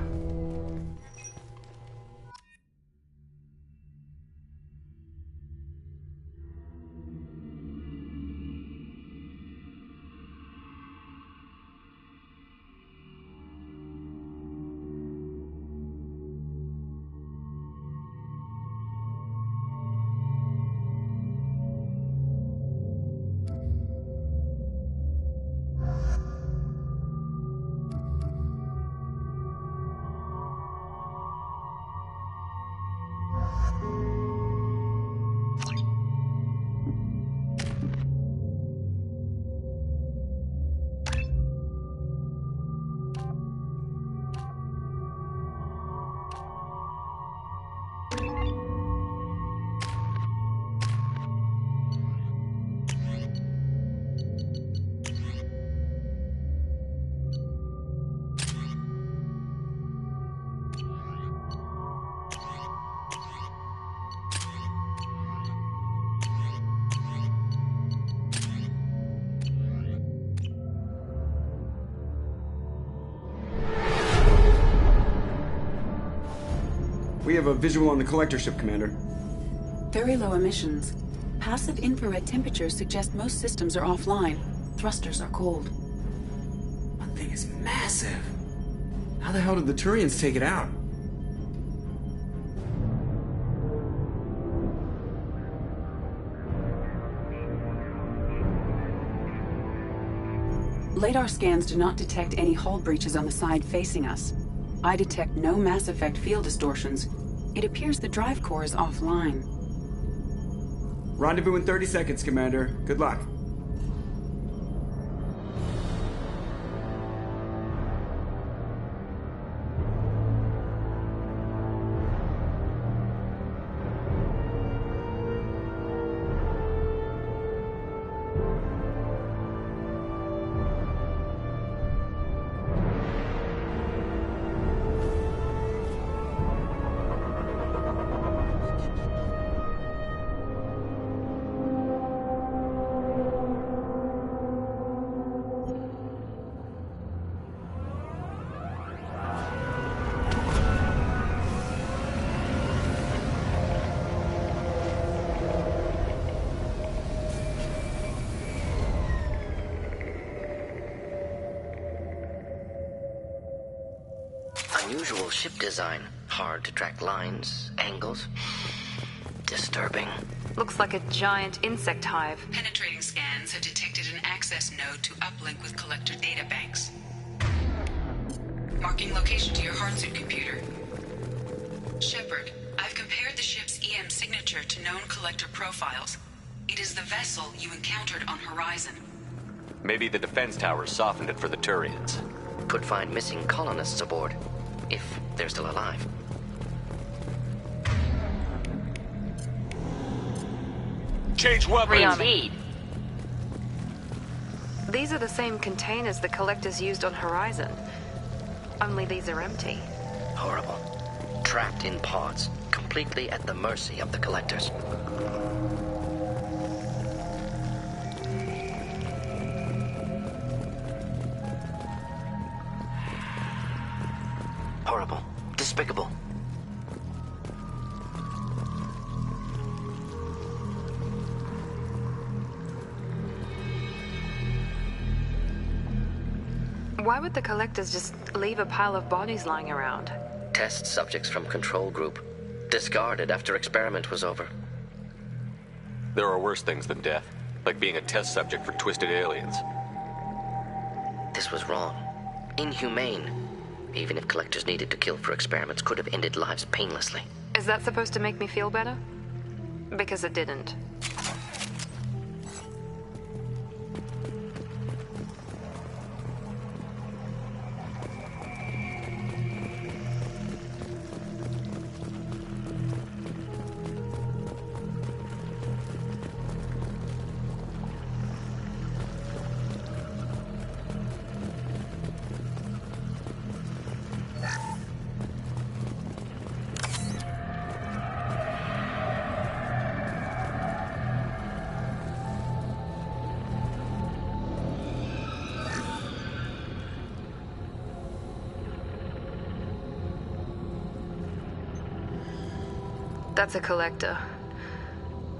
We have a visual on the collector ship, Commander. Very low emissions. Passive infrared temperatures suggest most systems are offline. Thrusters are cold. That thing is massive. How the hell did the Turians take it out? LADAR scans do not detect any hull breaches on the side facing us. I detect no Mass Effect field distortions. It appears the drive core is offline. Rendezvous in 30 seconds, Commander. Good luck. Unusual ship design. Hard to track lines, angles. Disturbing. Looks like a giant insect hive. Penetrating scans have detected an access node to uplink with collector databanks. Marking location to your hardsuit computer. Shepard, I've compared the ship's EM signature to known collector profiles. It is the vessel you encountered on Horizon. Maybe the defense towers softened it for the Turians. Could find missing colonists aboard. If they're still alive. change weapons. Indeed. These are the same containers the collectors used on Horizon. Only these are empty. Horrible. Trapped in pods, completely at the mercy of the collectors. Horrible. Despicable. Why would the collectors just leave a pile of bodies lying around? Test subjects from control group. Discarded after experiment was over. There are worse things than death, like being a test subject for twisted aliens. This was wrong. Inhumane. Even if collectors needed to kill for experiments, could have ended lives painlessly. Is that supposed to make me feel better? Because it didn't. That's a collector.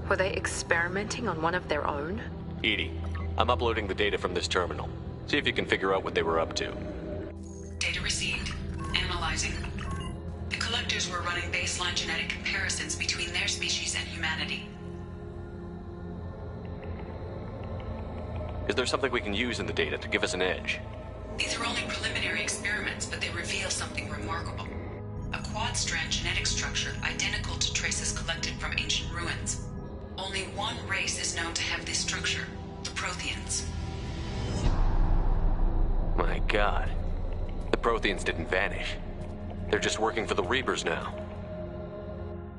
Were they experimenting on one of their own? Edie, I'm uploading the data from this terminal. See if you can figure out what they were up to. Data received. Analyzing. The collectors were running baseline genetic comparisons between their species and humanity. Is there something we can use in the data to give us an edge? These are only preliminary experiments, but they reveal something remarkable. A quad-strand genetic structure identical to traces collected from ancient ruins. Only one race is known to have this structure, the Protheans. My God. The Protheans didn't vanish. They're just working for the Reapers now.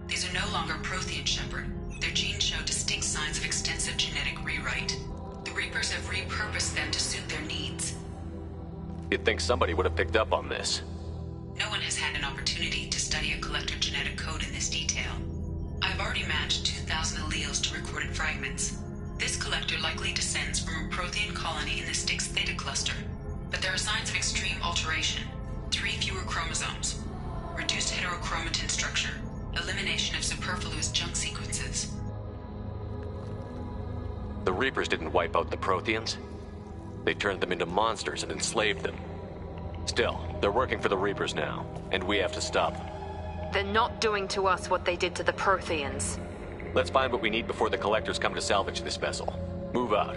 These are no longer Prothean, Shepard. Their genes show distinct signs of extensive genetic rewrite. The Reapers have repurposed them to suit their needs. You'd think somebody would have picked up on this. No one has had an opportunity to study a collector genetic code in this detail. I've already matched 2,000 alleles to recorded fragments. This collector likely descends from a Prothean colony in the Styx Theta cluster. But there are signs of extreme alteration. 3 fewer chromosomes. Reduced heterochromatin structure. Elimination of superfluous junk sequences. The Reapers didn't wipe out the Protheans. They turned them into monsters and enslaved them. Still, they're working for the Reapers now, and we have to stop them. They're not doing to us what they did to the Protheans. Let's find what we need before the collectors come to salvage this vessel. Move out.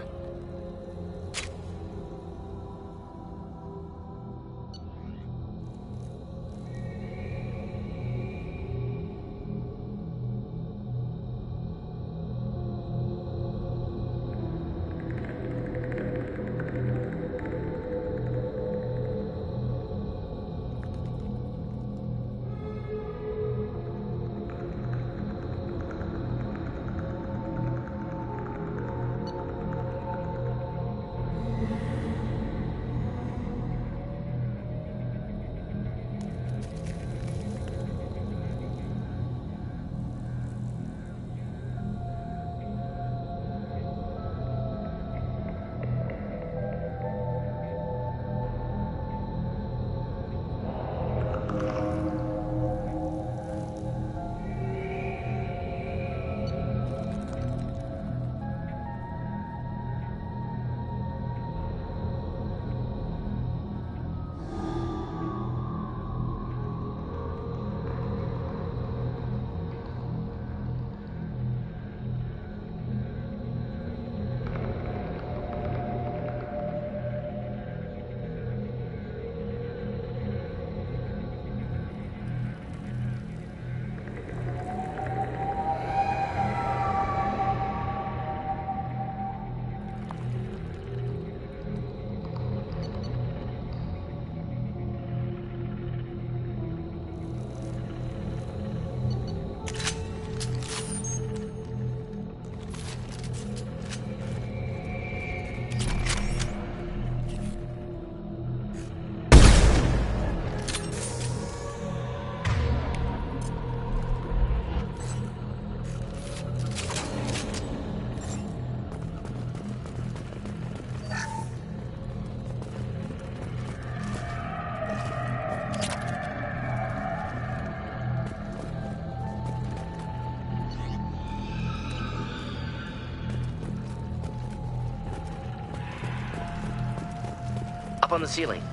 Up on the ceiling.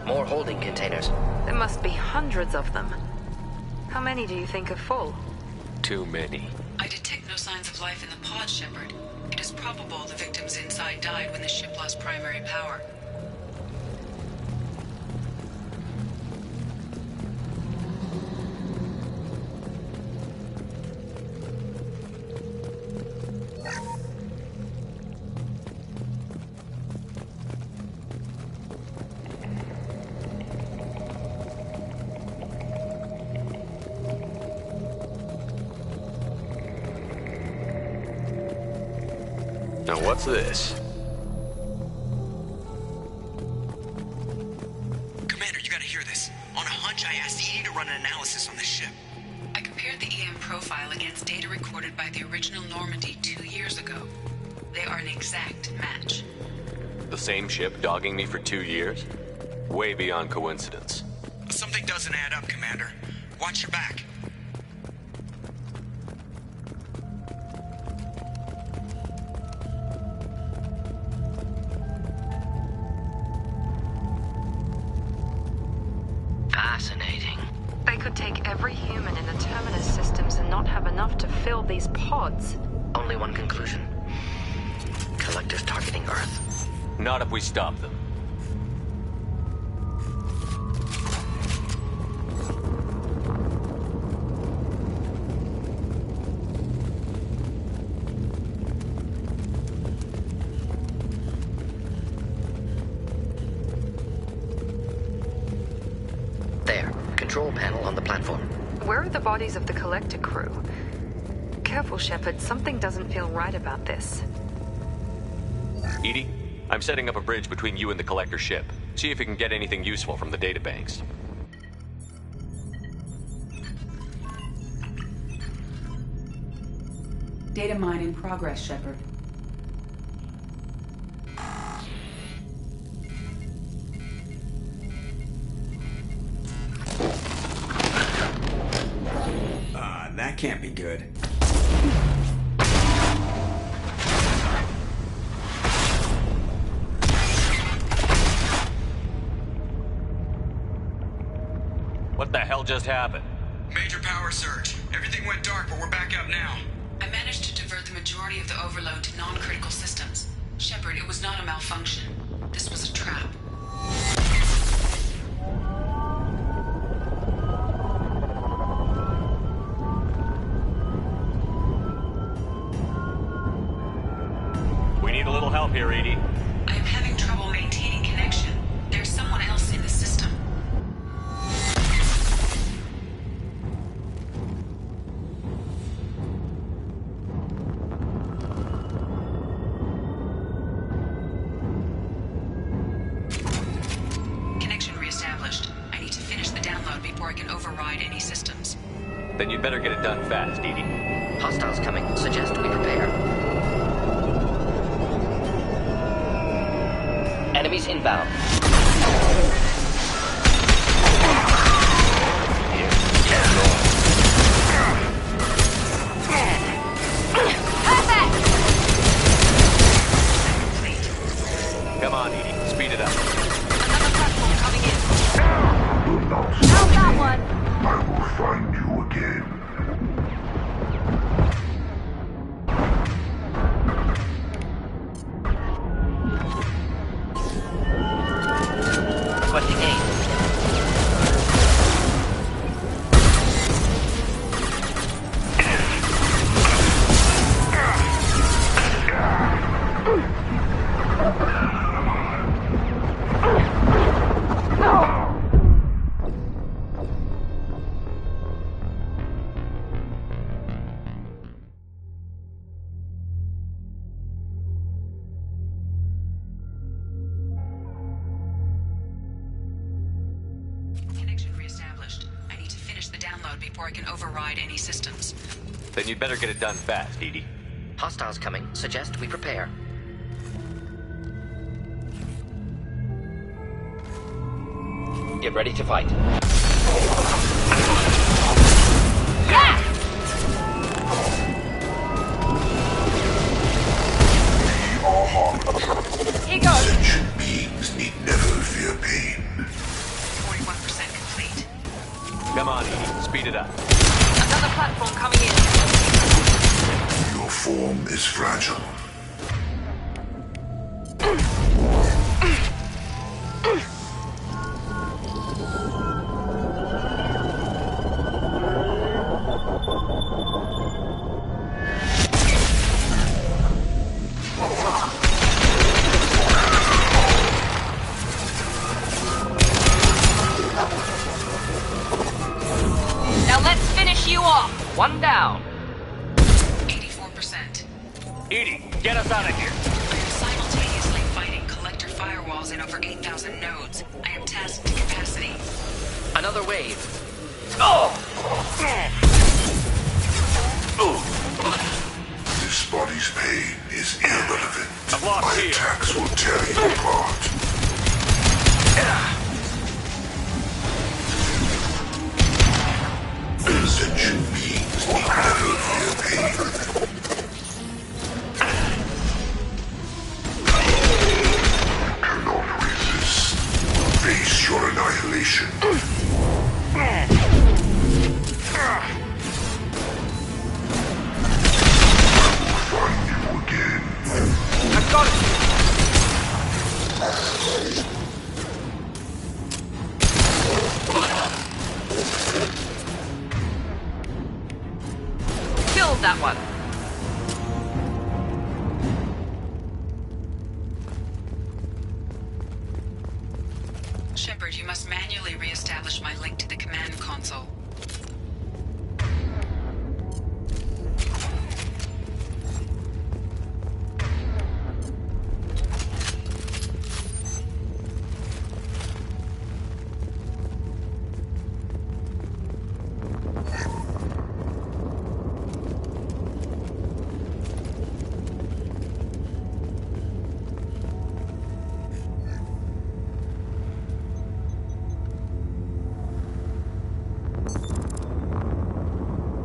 More holding containers. There must be hundreds of them. How many do you think are full? Too many. I detect no signs of life in the pod, Shepard. It is probable the victims inside died when the ship lost primary power. Now what's this? Commander, you gotta hear this. On a hunch, I asked Edie to run an analysis on this ship. I compared the EM profile against data recorded by the original Normandy 2 years ago. They are an exact match. The same ship dogging me for 2 years? Way beyond coincidence. Something doesn't add up, Commander. Watch your back. Fascinating. They could take every human in the Terminus systems and not have enough to fill these pods. Only one conclusion. Collectors targeting Earth. Not if we stop them. There. Control panel on the platform. Where are the bodies of the Collector crew? Careful, Shepard. Something doesn't feel right about this. Edie, I'm setting up a bridge between you and the Collector ship. See if you can get anything useful from the databanks. Data mine in progress, Shepard. That can't be good. What the hell just happened? Major power surge. Everything went dark, but we're back up now. I managed to divert the majority of the overload to non-critical systems. Shepard, it was not a malfunction. This was a trap. We need a little help here, Edie. I am having trouble maintaining connection. There's someone else in the system. Connection reestablished. I need to finish the download before I can override any systems. Then you'd better get it done fast, Edie. Hostiles coming. Suggest we prepare. Enemies inbound. Come on, Edie. Speed it up. Another platform coming in. How's that one? I will find you again. Requesting aid. Connection reestablished. I need to finish the download before I can override any systems. Then you'd better get it done fast, Edie. Hostiles coming. Suggest we prepare. Get ready to fight. Here goes. Sentient beings need never fear platform coming in. Your form is fragile. Now let's finish you off. One down. 84%. Edie, get us out of here. I am simultaneously fighting collector firewalls in over 8,000 nodes. I am tasked to capacity. Another wave. This body's pain is irrelevant. I've lost My here. attacks will tear you apart. Sentient beings need never fear pain. You cannot resist. Face your annihilation. Find you again. I've got it. Killed that one. Shepard, you must manually re-establish my link to the command console.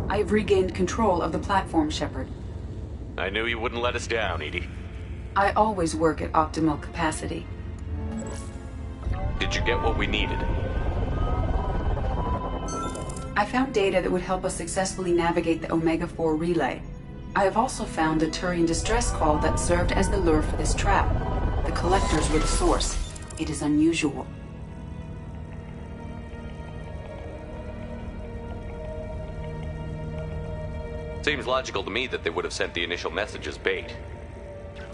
I have regained control of the platform, Shepard. I knew you wouldn't let us down, Edie. I always work at optimal capacity. Did you get what we needed? I found data that would help us successfully navigate the Omega-4 relay. I have also found a Turian distress call that served as the lure for this trap. The collectors were the source. It is unusual. Seems logical to me that they would have sent the initial message as bait.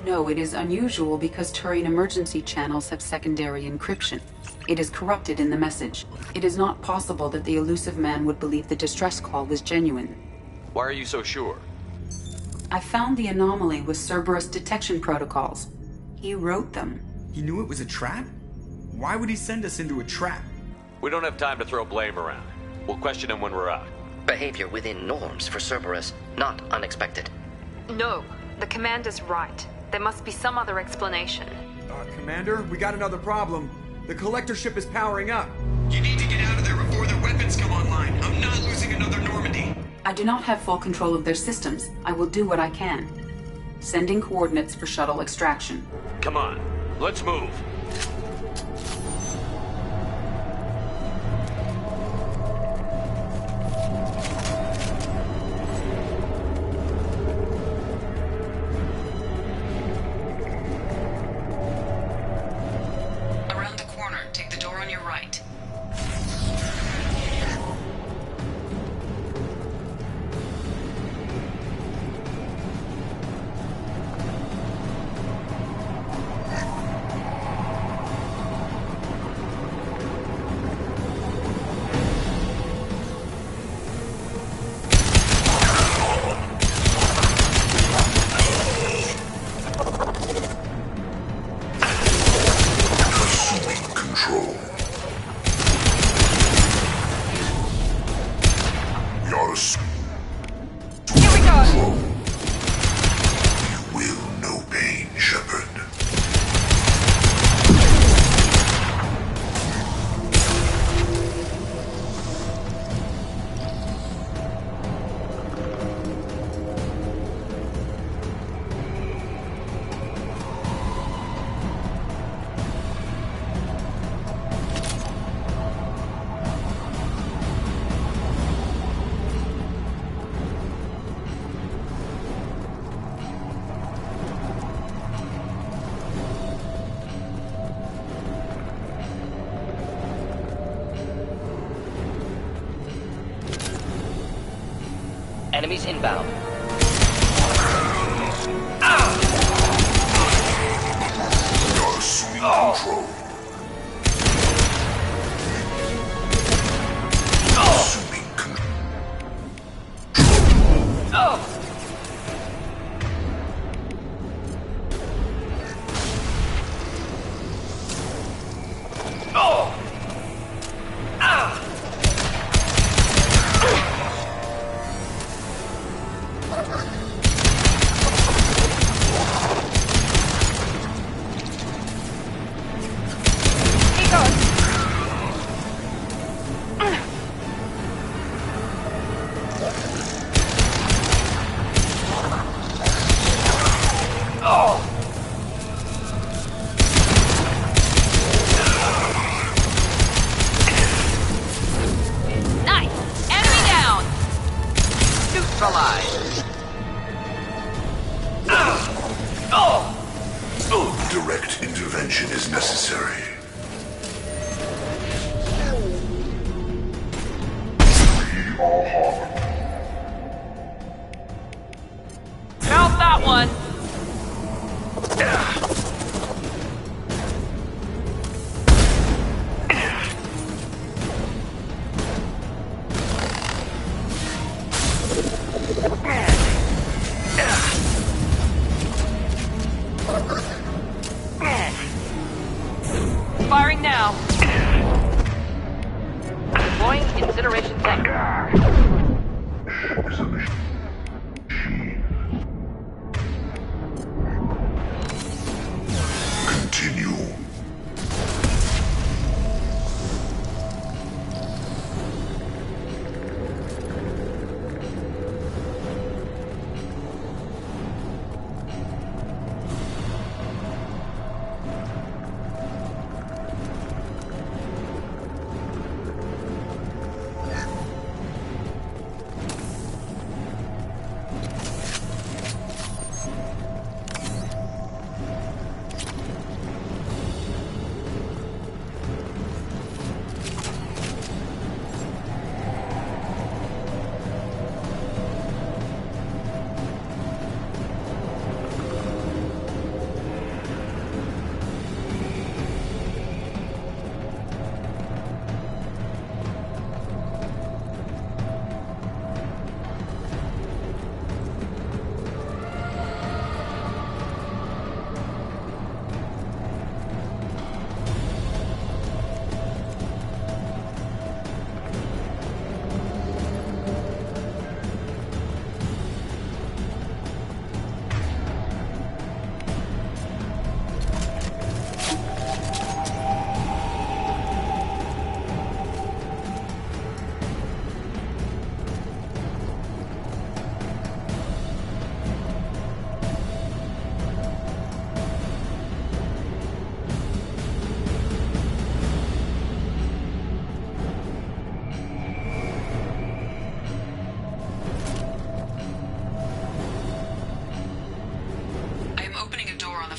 No, it is unusual because Turian emergency channels have secondary encryption. It is corrupted in the message. It is not possible that the elusive man would believe the distress call was genuine. Why are you so sure? I found the anomaly with Cerberus detection protocols. He wrote them. He knew it was a trap? Why would he send us into a trap? We don't have time to throw blame around. We'll question him when we're out. Behavior within norms for Cerberus, not unexpected. No, the commander's right. There must be some other explanation. Commander, we got another problem. The collector ship is powering up. You need to get out of there before their weapons come online. I'm not losing another Normandy. I do not have full control of their systems. I will do what I can. Sending coordinates for shuttle extraction. Come on, let's move. Around the corner, take the door on your right. Assuming control. We are Here we go. control. You will know pain, Shepard. Enemies inbound. You're assuming control. Assuming control. Direct intervention is necessary. We all harm. Count that one! Firing now. Deploying incineration tank. Is a machine. Continue.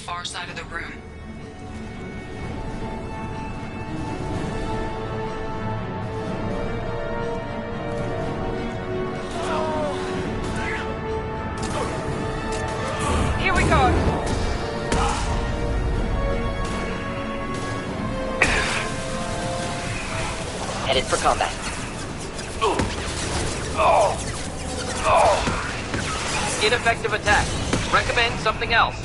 Far side of the room. Here we go. Headed for combat. Ineffective attack. Recommend something else.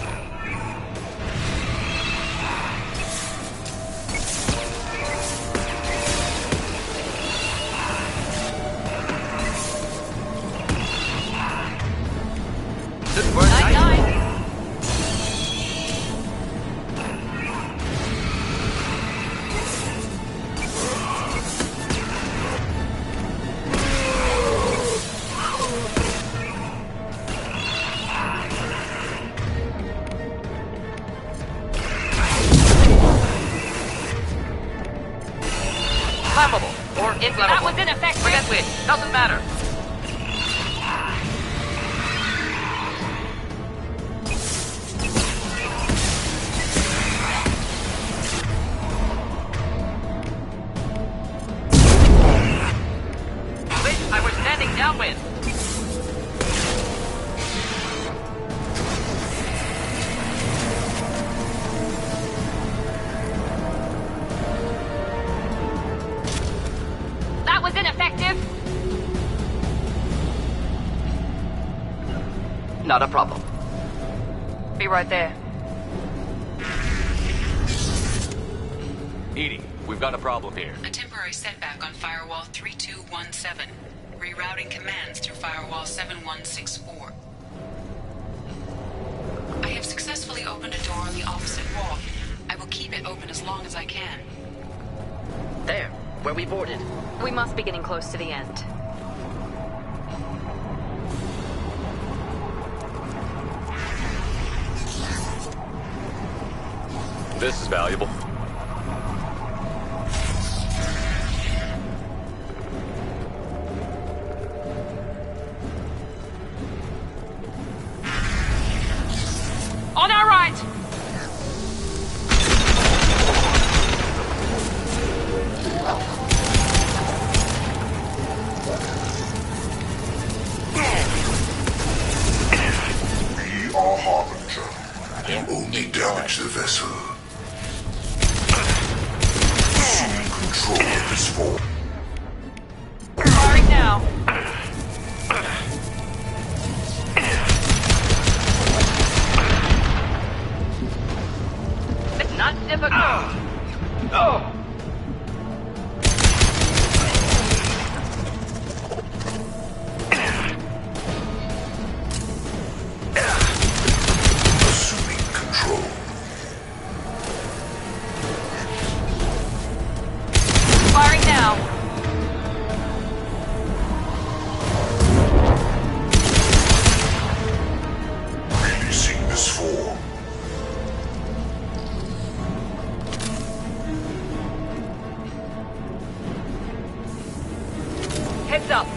Flammable or inflammable. That was ineffective. Forget which. Doesn't matter. Wish I were standing downwind. Not a problem. Be right there. Edie, we've got a problem here. A temporary setback on Firewall 3217. Rerouting commands through Firewall 7164. I have successfully opened a door on the opposite wall. I will keep it open as long as I can. There, where we boarded. We must be getting close to the end. This is valuable. On our right! We are Harbinger. You only damage the vessel. Assume control of this form. Firing now. It's not difficult. Assuming control. Firing now. Releasing this form. Heads up.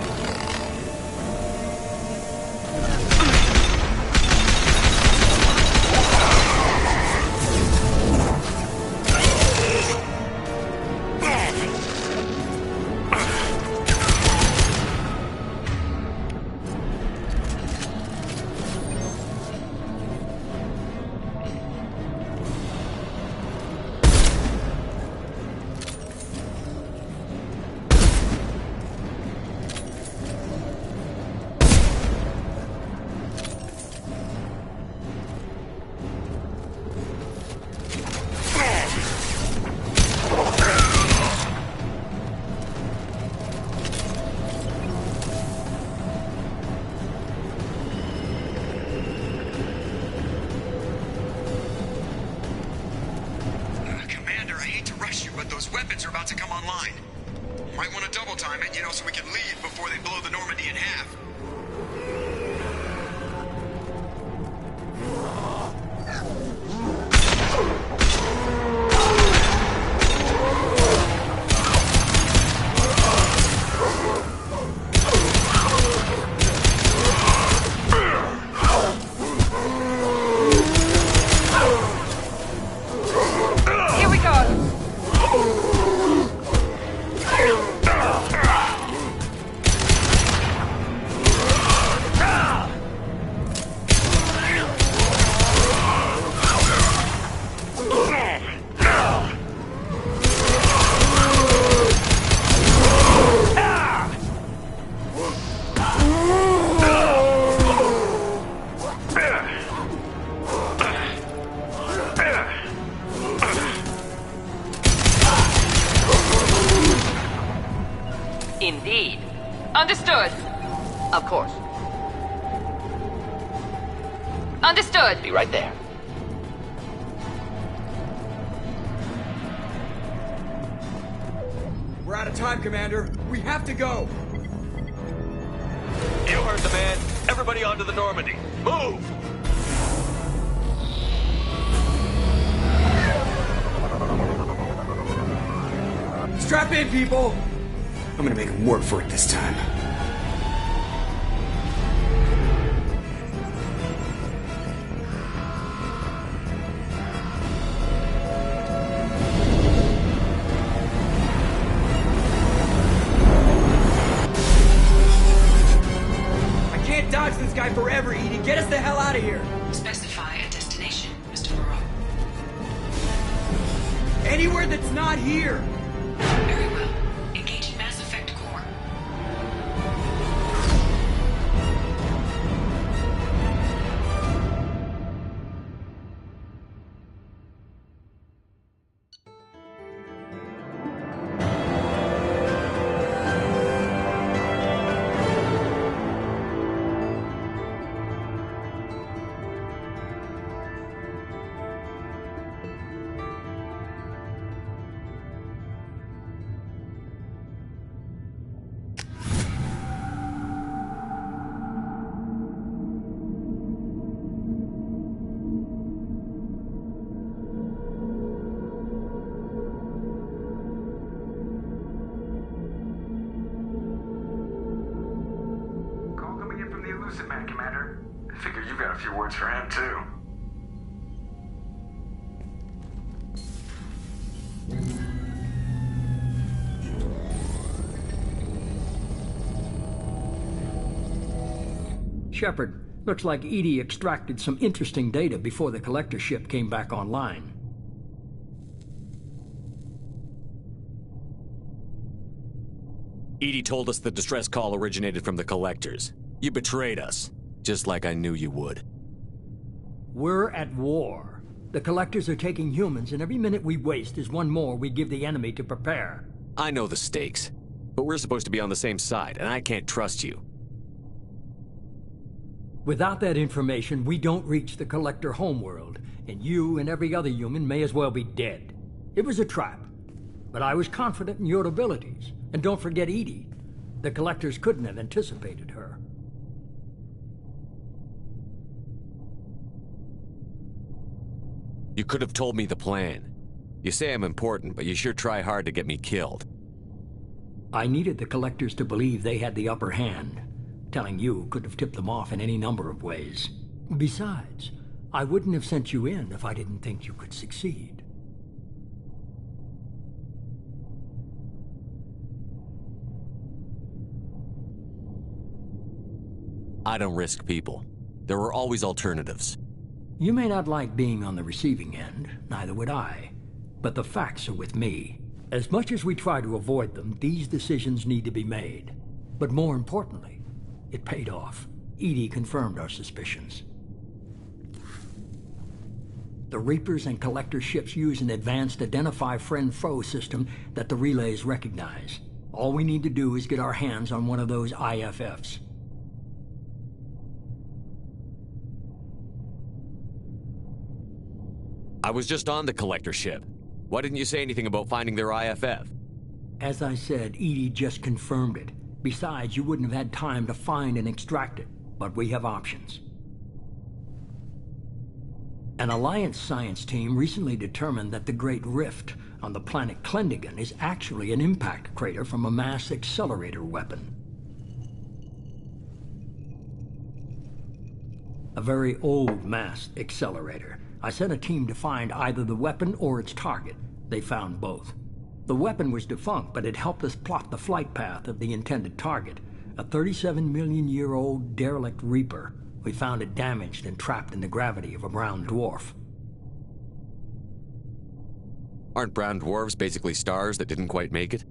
Commander, I hate to rush you, but those weapons are about to come online. Might want to double time it, so we can leave before they blow the Normandy in half. Here we go. Indeed. Understood. Of course. Understood. Be right there. We're out of time, Commander. We have to go. You heard the man. Everybody onto the Normandy. Move! Strap in, people. I'm gonna make them work for it this time. I can't dodge this guy forever, Edie. Get us the hell out of here. Specify a destination, Mr. Moreau. Anywhere that's not here. Very well. Engaging Mass Effect Core. elusive man, Commander? I figure you got a few words for him, too. Shepard, looks like Edie extracted some interesting data before the collector ship came back online. Edie told us the distress call originated from the collectors. You betrayed us, just like I knew you would. We're at war. The collectors are taking humans, and every minute we waste is one more we give the enemy to prepare. I know the stakes, but we're supposed to be on the same side, and I can't trust you. Without that information, we don't reach the collector homeworld, and you and every other human may as well be dead. It was a trap, but I was confident in your abilities. And don't forget Edie. The collectors couldn't have anticipated her. You could have told me the plan. You say I'm important, but you sure try hard to get me killed. I needed the collectors to believe they had the upper hand. Telling you could have tipped them off in any number of ways. Besides, I wouldn't have sent you in if I didn't think you could succeed. I don't risk people. There are always alternatives. You may not like being on the receiving end, neither would I. But the facts are with me. As much as we try to avoid them, these decisions need to be made. But more importantly, it paid off. Edie confirmed our suspicions. The Reapers and Collector ships use an advanced identify friend-foe system that the relays recognize. All we need to do is get our hands on one of those IFFs. I was just on the Collector ship. Why didn't you say anything about finding their IFF? As I said, Edie just confirmed it. Besides, you wouldn't have had time to find and extract it. But we have options. An Alliance science team recently determined that the Great Rift on the planet Klendigan is actually an impact crater from a mass accelerator weapon. A very old mass accelerator. I sent a team to find either the weapon or its target. They found both. The weapon was defunct, but it helped us plot the flight path of the intended target, a 37-million-year-old derelict Reaper. We found it damaged and trapped in the gravity of a brown dwarf. Aren't brown dwarves basically stars that didn't quite make it?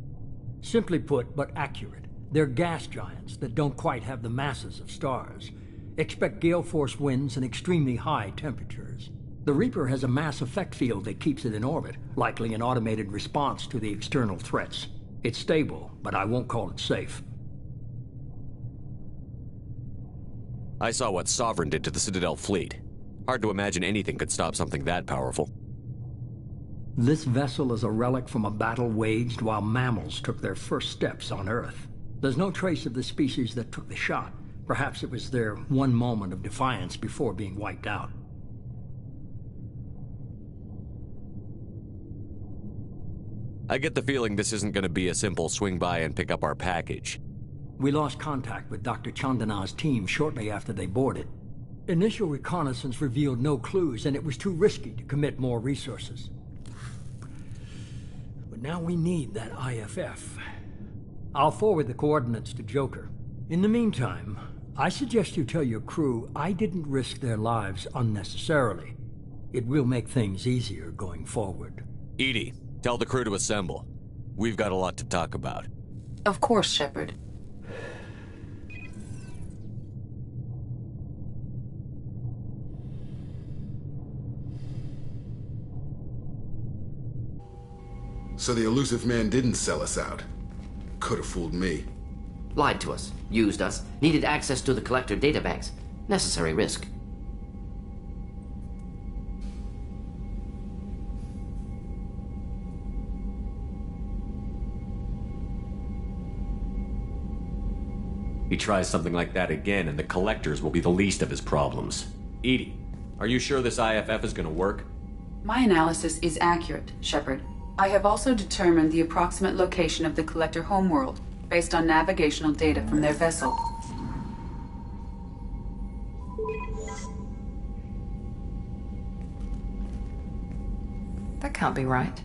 Simply put, but accurate. They're gas giants that don't quite have the masses of stars. Expect gale force winds and extremely high temperatures. The Reaper has a mass effect field that keeps it in orbit, likely an automated response to the external threats. It's stable, but I won't call it safe. I saw what Sovereign did to the Citadel fleet. Hard to imagine anything could stop something that powerful. This vessel is a relic from a battle waged while mammals took their first steps on Earth. There's no trace of the species that took the shot. Perhaps it was their one moment of defiance before being wiped out. I get the feeling this isn't going to be a simple swing by and pick up our package. We lost contact with Dr. Chandana's team shortly after they boarded. Initial reconnaissance revealed no clues, and it was too risky to commit more resources. But now we need that IFF. I'll forward the coordinates to Joker. In the meantime, I suggest you tell your crew I didn't risk their lives unnecessarily. It will make things easier going forward. Edie, tell the crew to assemble. We've got a lot to talk about. Of course, Shepard. So the elusive man didn't sell us out. Could have fooled me. Lied to us, used us, needed access to the Collector databanks. Necessary risk. He tries something like that again, and the Collectors will be the least of his problems. Edie, are you sure this IFF is going to work? My analysis is accurate, Shepard. I have also determined the approximate location of the Collector homeworld, based on navigational data from their vessel. That can't be right.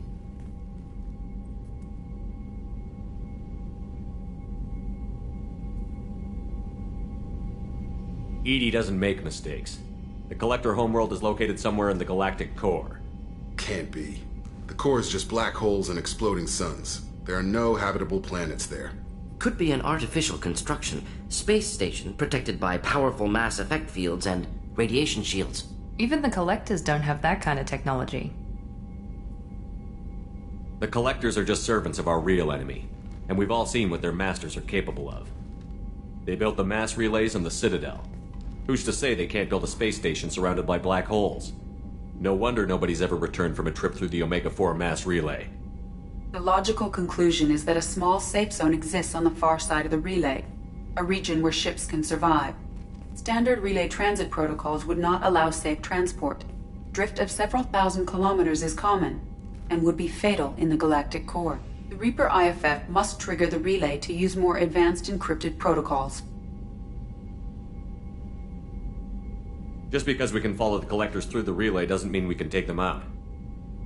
EDI doesn't make mistakes. The Collector homeworld is located somewhere in the galactic core. Can't be. The core is just black holes and exploding suns. There are no habitable planets there. Could be an artificial construction, space station protected by powerful mass effect fields and radiation shields. Even the Collectors don't have that kind of technology. The Collectors are just servants of our real enemy, and we've all seen what their masters are capable of. They built the mass relays in the Citadel. Who's to say they can't build a space station surrounded by black holes? No wonder nobody's ever returned from a trip through the Omega-4 mass relay. The logical conclusion is that a small safe zone exists on the far side of the relay, a region where ships can survive. Standard relay transit protocols would not allow safe transport. Drift of several thousand kilometers is common, and would be fatal in the galactic core. The Reaper IFF must trigger the relay to use more advanced encrypted protocols. Just because we can follow the Collectors through the relay doesn't mean we can take them out.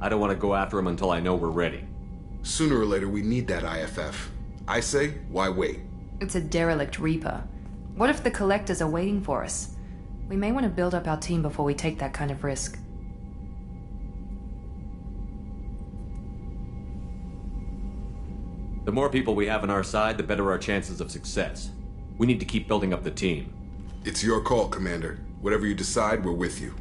I don't want to go after them until I know we're ready. Sooner or later, we need that IFF. I say, why wait? It's a derelict Reaper. What if the Collectors are waiting for us? We may want to build up our team before we take that kind of risk. The more people we have on our side, the better our chances of success. We need to keep building up the team. It's your call, Commander. Whatever you decide, we're with you.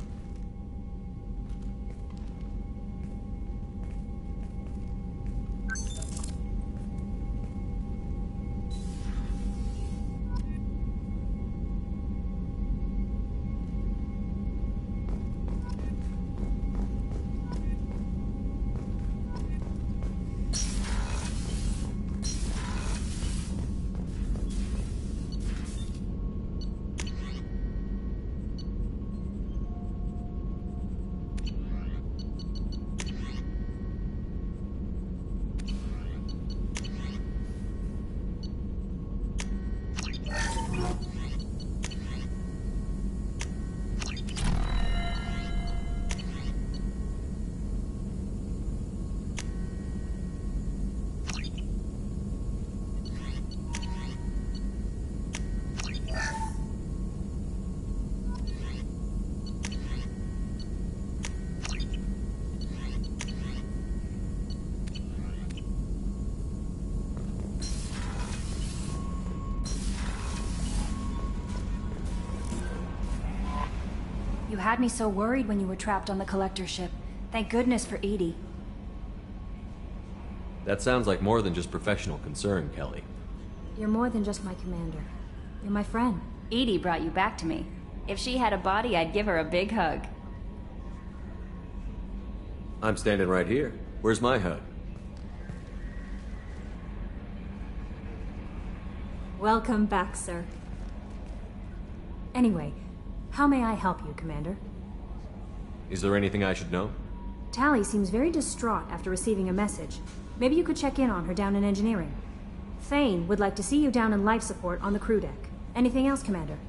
You had me so worried when you were trapped on the Collector ship. Thank goodness for EDI. That sounds like more than just professional concern, Kelly. You're more than just my commander. You're my friend. EDI brought you back to me. If she had a body, I'd give her a big hug. I'm standing right here. Where's my hug? Welcome back, sir. Anyway, how may I help you, Commander? Is there anything I should know? Tally seems very distraught after receiving a message. Maybe you could check in on her down in engineering. Thane would like to see you down in life support on the crew deck. Anything else, Commander?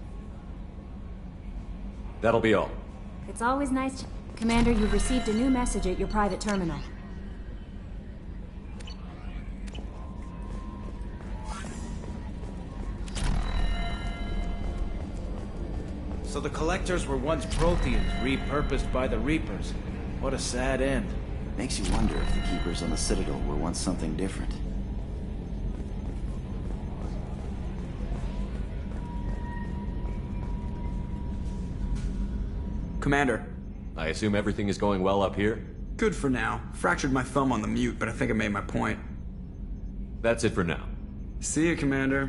That'll be all. It's always nice to... Commander, you've received a new message at your private terminal. So the Collectors were once Protheans, repurposed by the Reapers. What a sad end. Makes you wonder if the Keepers on the Citadel were once something different. Commander. I assume everything is going well up here? Good for now. Fractured my thumb on the mute, but I think I made my point. That's it for now. See you, Commander.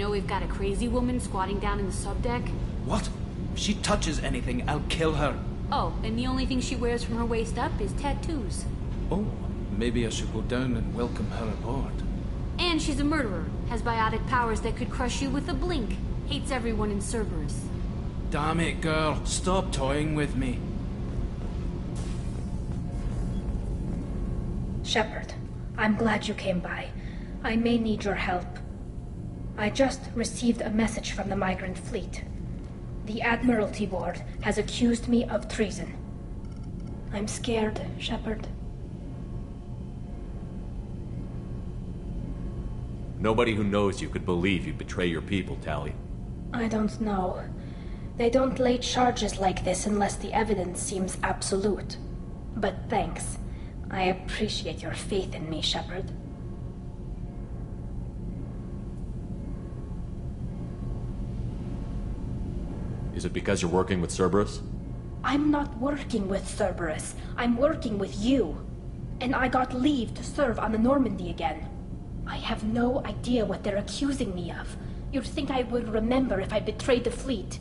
know we've got a crazy woman squatting down in the subdeck? What? If she touches anything, I'll kill her. Oh, and the only thing she wears from her waist up is tattoos. Oh, maybe I should go down and welcome her aboard. And she's a murderer, has biotic powers that could crush you with a blink. Hates everyone in Cerberus. Damn it, girl. Stop toying with me. Shepard, I'm glad you came by. I may need your help. I just received a message from the migrant fleet. The Admiralty Board has accused me of treason. I'm scared, Shepard. Nobody who knows you could believe you betray your people, Tali. I don't know. They don't lay charges like this unless the evidence seems absolute. But thanks. I appreciate your faith in me, Shepard. Is it because you're working with Cerberus? I'm not working with Cerberus. I'm working with you. And I got leave to serve on the Normandy again. I have no idea what they're accusing me of. You'd think I would remember if I betrayed the fleet.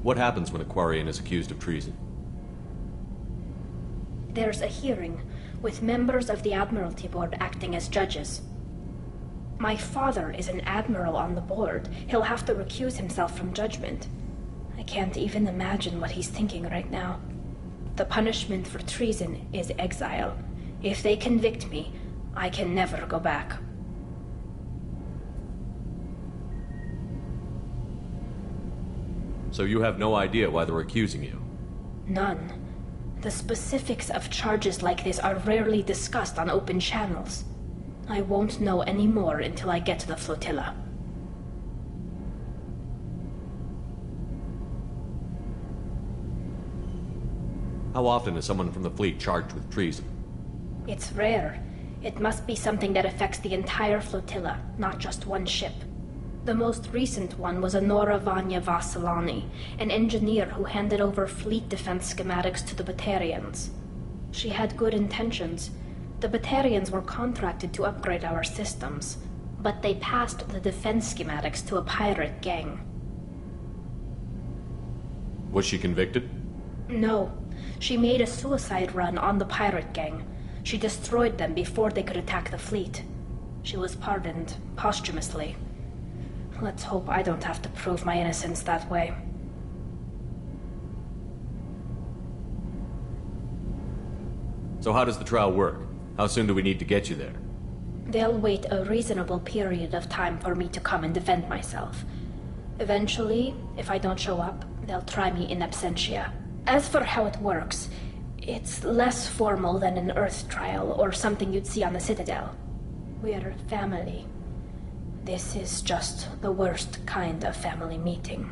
What happens when a Quarian is accused of treason? There's a hearing, with members of the Admiralty Board acting as judges. My father is an admiral on the board. He'll have to recuse himself from judgment. I can't even imagine what he's thinking right now. The punishment for treason is exile. If they convict me, I can never go back. So you have no idea why they're accusing you? None. The specifics of charges like this are rarely discussed on open channels. I won't know any more until I get to the flotilla. How often is someone from the fleet charged with treason? It's rare. It must be something that affects the entire flotilla, not just one ship. The most recent one was Honora Vanya Vasilani, an engineer who handed over fleet defense schematics to the Batarians. She had good intentions. The Batarians were contracted to upgrade our systems, but they passed the defense schematics to a pirate gang. Was she convicted? No. She made a suicide run on the pirate gang. She destroyed them before they could attack the fleet. She was pardoned posthumously. Let's hope I don't have to prove my innocence that way. So how does the trial work? How soon do we need to get you there? They'll wait a reasonable period of time for me to come and defend myself. Eventually, if I don't show up, they'll try me in absentia. As for how it works, it's less formal than an Earth trial or something you'd see on the Citadel. We're family. This is just the worst kind of family meeting.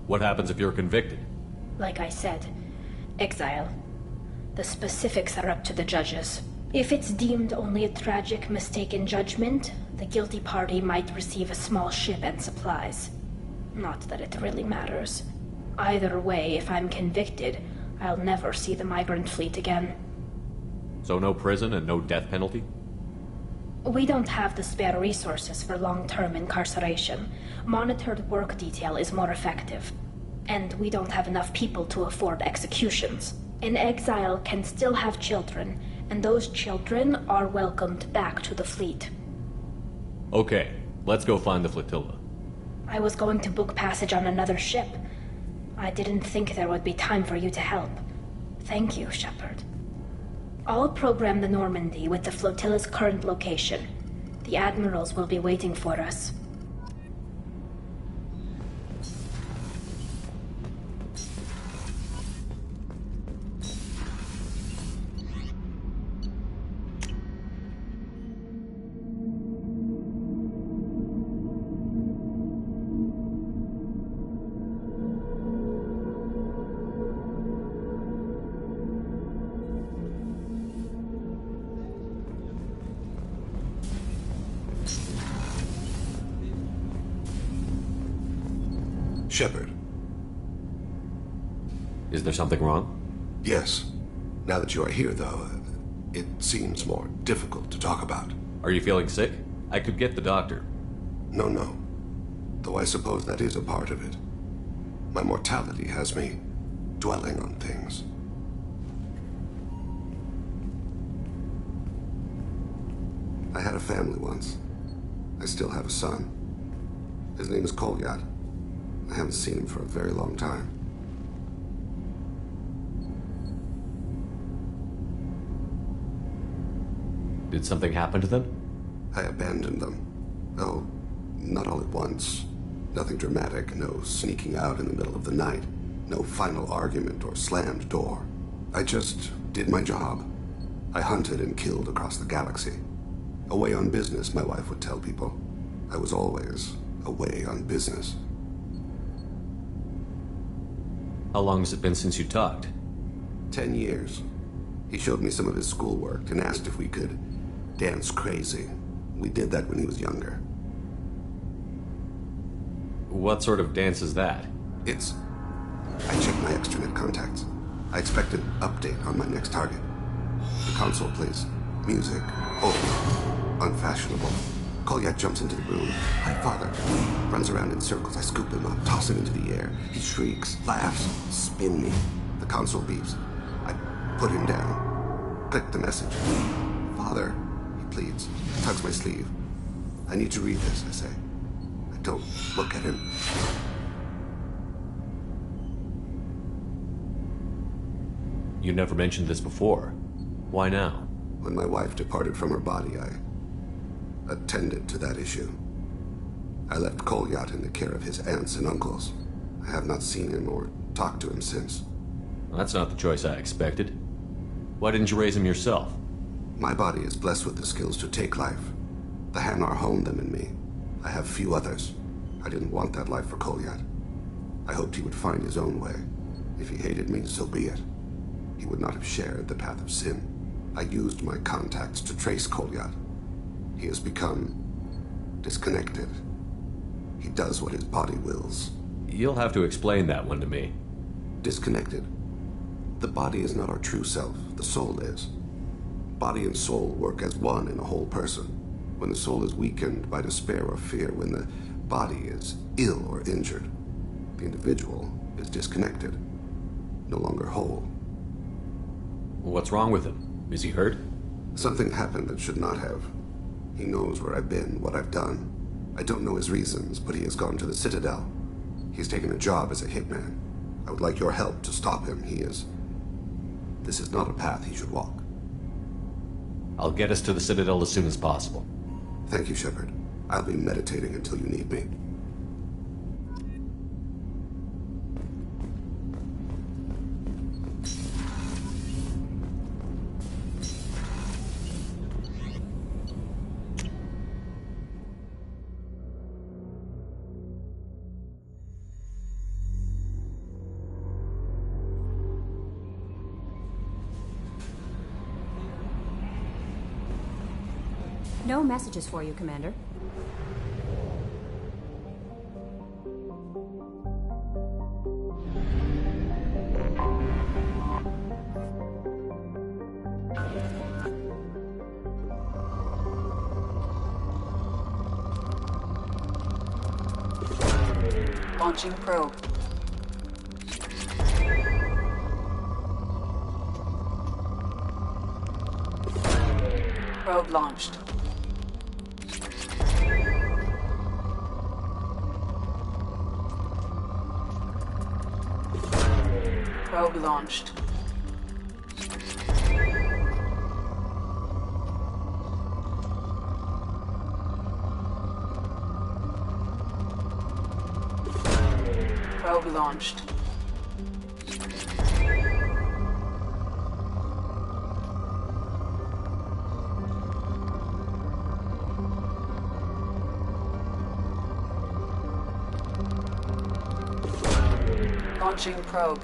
What happens if you're convicted? Like I said, exile. The specifics are up to the judges. If it's deemed only a tragic mistake in judgment, the guilty party might receive a small ship and supplies. Not that it really matters. Either way, if I'm convicted, I'll never see the migrant fleet again. So no prison and no death penalty? We don't have the spare resources for long-term incarceration. Monitored work detail is more effective. And we don't have enough people to afford executions. An exile can still have children, and those children are welcomed back to the fleet. Okay, let's go find the flotilla. I was going to book passage on another ship. I didn't think there would be time for you to help. Thank you, Shepard. I'll program the Normandy with the flotilla's current location. The admirals will be waiting for us. Shepard. Is there something wrong? Yes. Now that you are here, though, It seems more difficult to talk about. Are you feeling sick? I could get the doctor. No. Though I suppose that is a part of it. My mortality has me dwelling on things. I had a family once. I still have a son. His name is Kolyat. I haven't seen him for a very long time. Did something happen to them? I abandoned them. Oh, not all at once. Nothing dramatic, no sneaking out in the middle of the night, no final argument or slammed door. I just did my job. I hunted and killed across the galaxy. Away on business, my wife would tell people. I was always away on business. How long has it been since you talked? 10 years. He showed me some of his schoolwork and asked if we could dance crazy. We did that when he was younger. What sort of dance is that? I checked my extranet contacts. I expect an update on my next target. The console plays music, old, unfashionable. Kolyat jumps into the room. Hi, father. Runs around in circles. I scoop him up, toss him into the air. He shrieks, laughs, spin me. The console beeps. I put him down. Click the message. Father, he pleads. Tugs my sleeve. I need to read this, I say. I don't look at him. You never mentioned this before. Why now? When my wife departed from her body, I attended to that issue. I left Kolyat in the care of his aunts and uncles. I have not seen him or talked to him since. Well, that's not the choice I expected. Why didn't you raise him yourself? My body is blessed with the skills to take life. The Hanar honed them in me. I have few others. I didn't want that life for Kolyat. I hoped he would find his own way. If he hated me, so be it. He would not have shared the path of sin. I used my contacts to trace Kolyat. He has become disconnected. He does what his body wills. You'll have to explain that one to me. Disconnected. The body is not our true self. The soul is. Body and soul work as one in a whole person. When the soul is weakened by despair or fear, when the body is ill or injured, the individual is disconnected, no longer whole. What's wrong with him? Is he hurt? Something happened that should not have. He knows where I've been, what I've done. I don't know his reasons, but he has gone to the Citadel. He's taken a job as a hitman. I would like your help to stop him. This is not a path he should walk. I'll get us to the Citadel as soon as possible. Thank you, Shepard. I'll be meditating until you need me. No messages for you, Commander. Launching probe. Probe launched. Probe launched. Probe launched. Launching probe.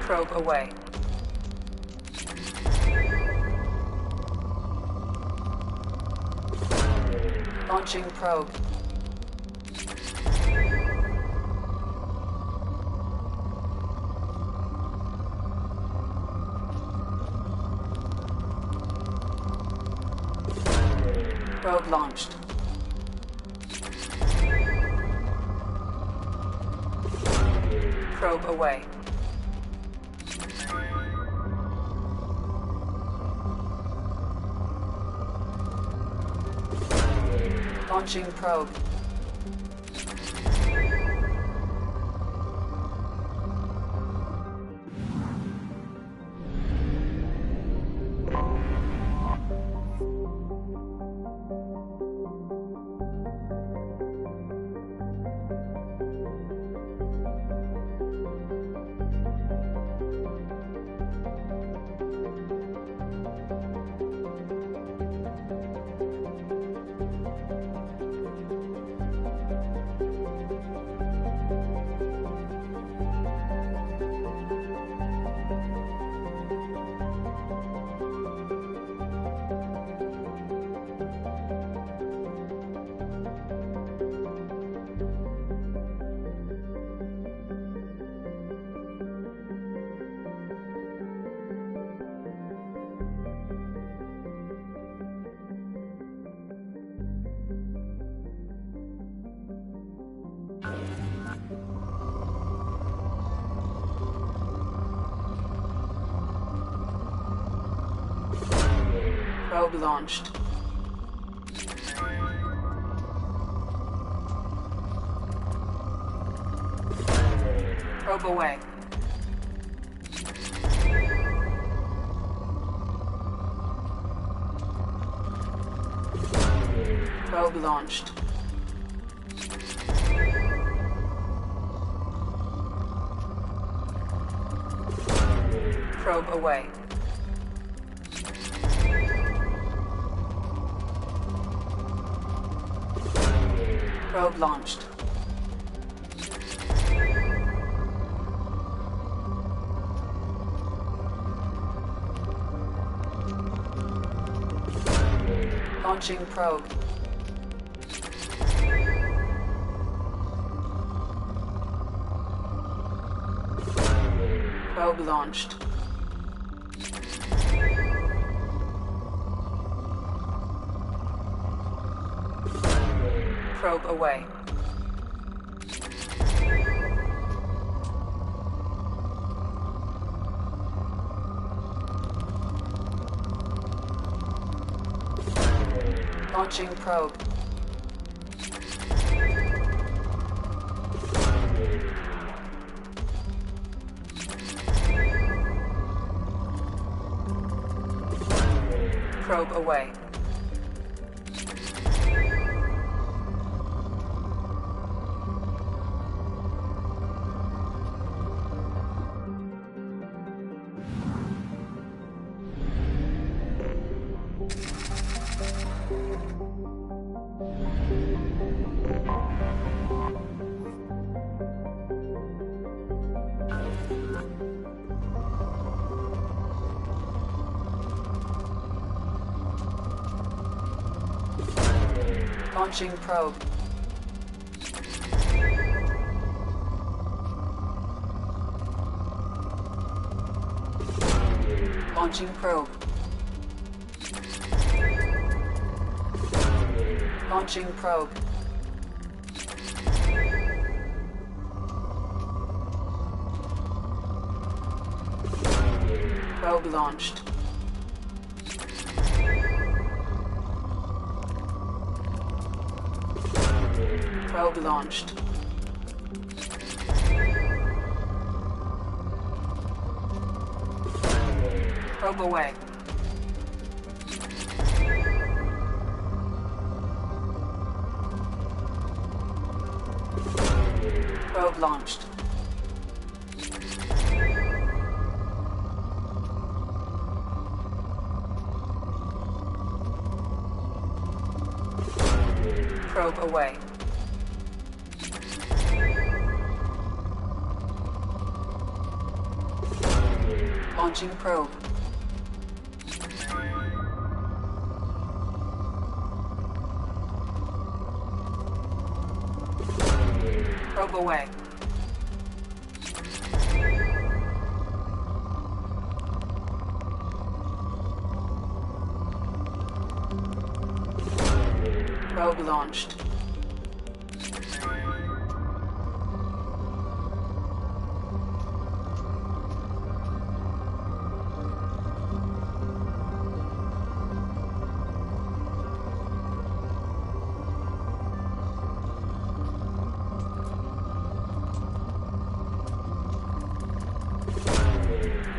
Probe away. Launching probe. Probe launched. Probe away. Launching probe. Probe launched. Probe away. Probe launched. Probe away. Probe launched. Launching probe. Probe launched. Probe away. Launching probe. Probe away. Launching probe. Launching probe. Launching probe. Probe launched. Probe launched. Probe away. Probe launched. Probe away. Launching probe. Probe away. Probe launched.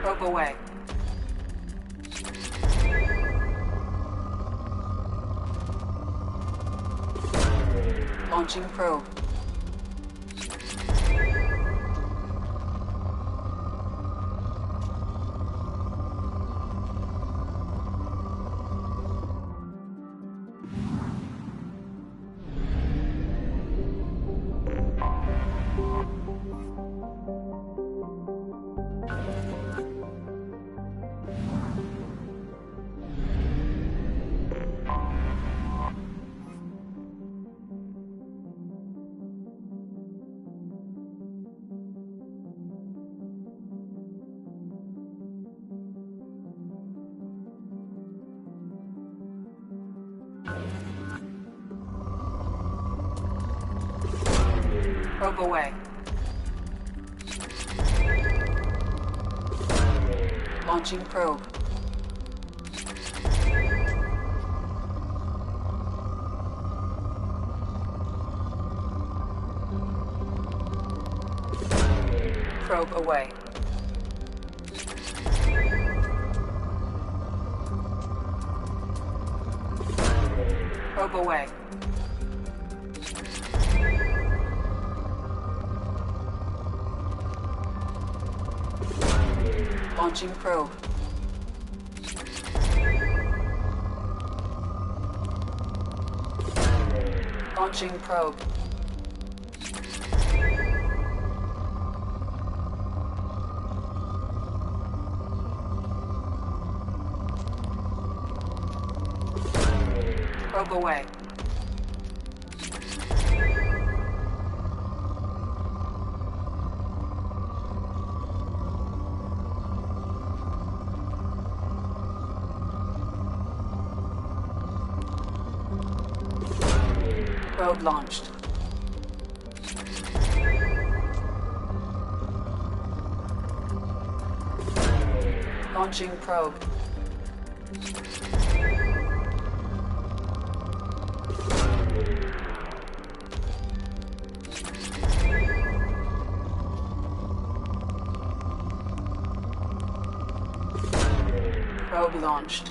Probe away. Launching probe. Probe away. Launching probe. Probe away. Probe away. Launching probe. Launching probe. Probe away. Probe launched. Launching probe. Probe launched.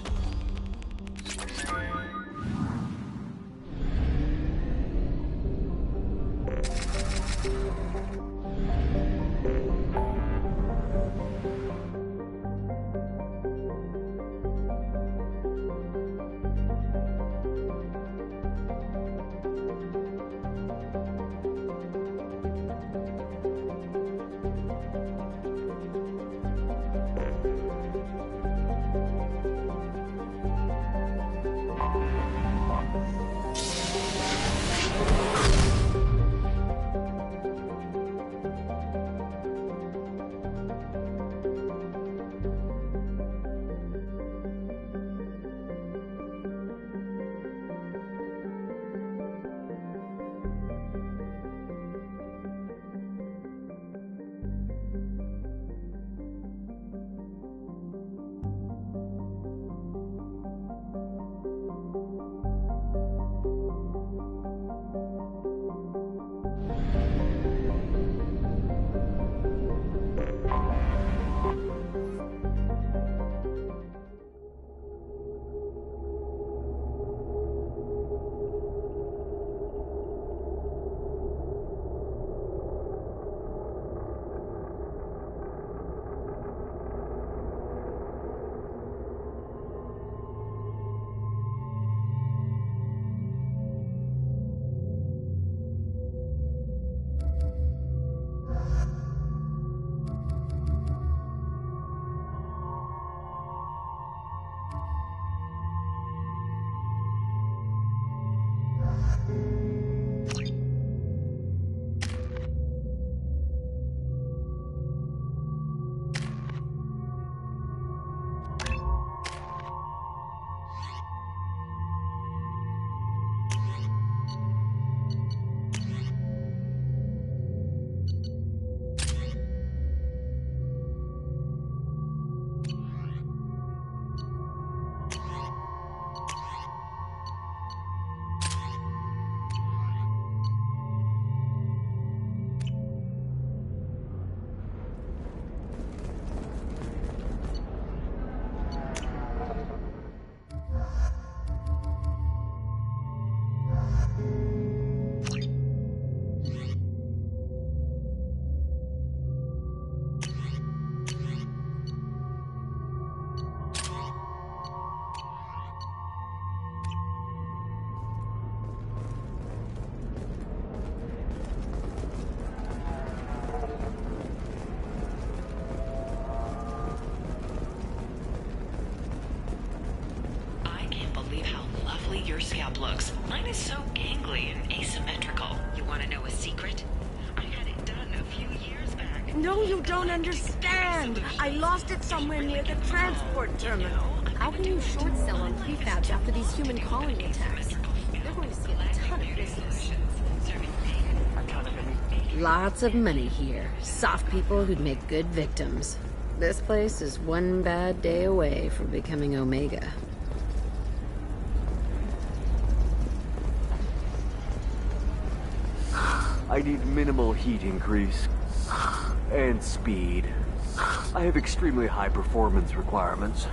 scalp looks. Mine is so gangly and asymmetrical. You want to know a secret? I had it done a few years back. No, you don't understand. I lost it somewhere near the transport terminal. How can you short sell on prefabs after these human colony attacks? They're going to see a ton of business. Lots of money here. Soft people who'd make good victims. This place is one bad day away from becoming Omega. I need minimal heat increase. And speed. I have extremely high performance requirements.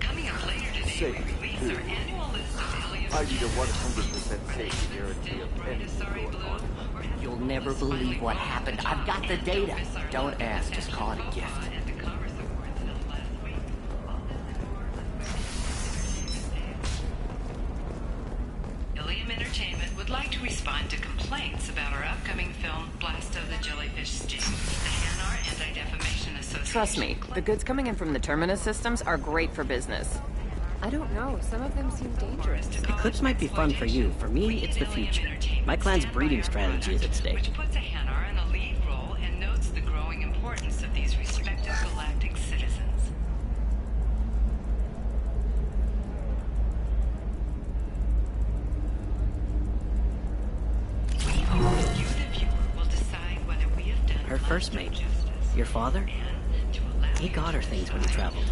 Coming up later today, we release our annual list of aliens. I need a 100% safety guarantee of anything going on. You'll never believe what happened. I've got the data. Don't ask, just call it a gift. Ilium Entertainment would like to respond to complaints about our upcoming film, Blast of the Jellyfish Sting. The Hanar Anti-Defamation Association. Trust me, the goods coming in from the Terminus systems are great for business. I don't know. Some of them seem dangerous. Eclipse might be fun for you. For me, it's the future. My clan's breeding strategy is at stake. Which puts a Hanar in the lead role and notes the growing importance of these respected galactic citizens. We hope that you, the viewer, will decide whether we have done Her first mate, your father, he got her things when he traveled.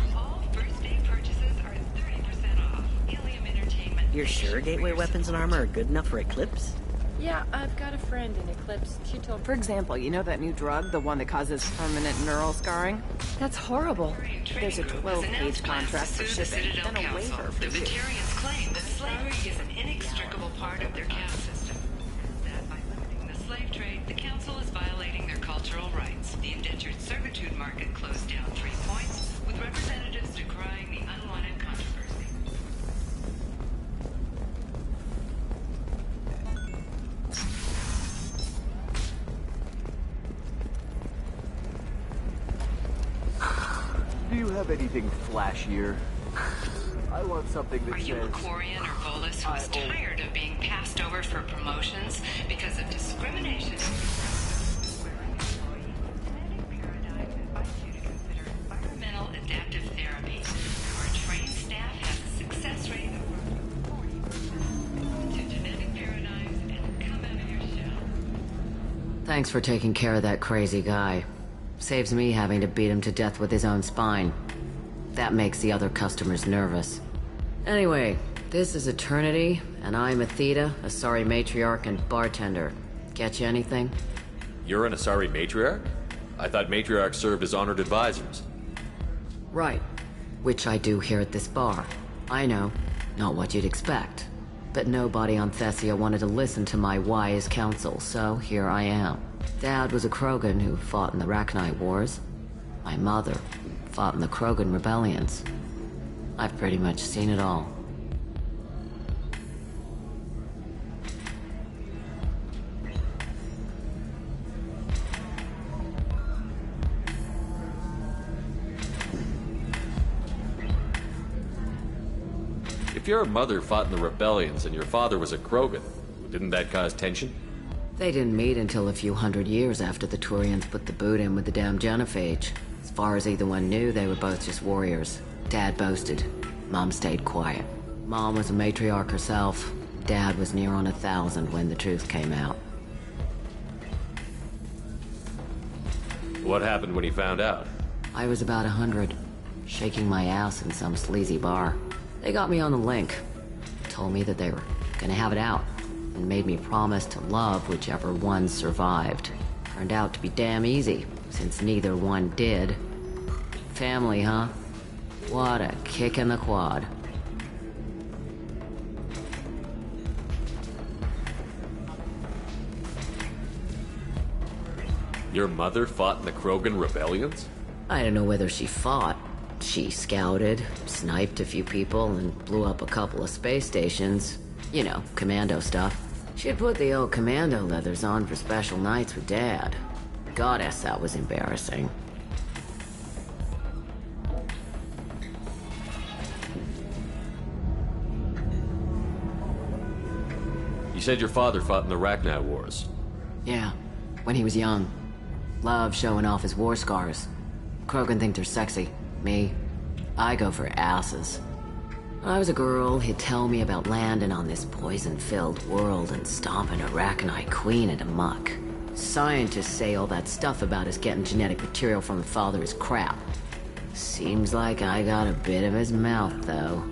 You're sure gateway weapons and armor are good enough for Eclipse? Yeah, I've got a friend in Eclipse. She told me. For example, you know that new drug, the one that causes permanent neural scarring? That's horrible. There's a 12-page contract for shipping, and a waiver for The you. Batarians claim that slavery is an inextricable part of their caste system. That by limiting the slave trade, the council is violating their cultural rights. The indentured servitude market closed down 3 points, with representatives decrying the unwanted controversy. Do you have anything flashier? I want something that Are you a says... Quarian or Volus who is tired of being passed over for promotions because of discrimination? Environmental adaptive therapy. Our trained staff has a success rate of over 40% to genetic paradigms and come out of your shell. Thanks for taking care of that crazy guy. Saves me having to beat him to death with his own spine. That makes the other customers nervous. Anyway, this is Eternity, and I'm Athena, Asari matriarch and bartender. Get you anything? You're an Asari matriarch? I thought matriarchs served as honored advisors. Right. Which I do here at this bar. I know, not what you'd expect. But nobody on Thessia wanted to listen to my wise counsel, so here I am. Dad was a Krogan who fought in the Rachni Wars. My mother fought in the Krogan rebellions. I've pretty much seen it all. If your mother fought in the rebellions and your father was a Krogan, didn't that cause tension? They didn't meet until a few hundred years after the Turians put the boot in with the damn genophage. As far as either one knew, they were both just warriors. Dad boasted. Mom stayed quiet. Mom was a matriarch herself. Dad was near on 1,000 when the truth came out. What happened when he found out? I was about 100, shaking my ass in some sleazy bar. They got me on the link. Told me that they were gonna have it out, and made me promise to love whichever one survived. Turned out to be damn easy, since neither one did. Family, huh? What a kick in the quad. Your mother fought in the Krogan rebellions? I don't know whether she fought, she scouted, sniped a few people, and blew up a couple of space stations. You know, commando stuff. She'd put the old commando leathers on for special nights with Dad. Goddess, that was embarrassing. You said your father fought in the Rachni Wars. Yeah, when he was young. Loved showing off his war scars. Krogan think they're sexy. Me, I go for asses. When I was a girl, he'd tell me about landing on this poison-filled world and stomping a Rachni queen into muck. Scientists say all that stuff about us getting genetic material from the father is crap. Seems like I got a bit of his mouth, though.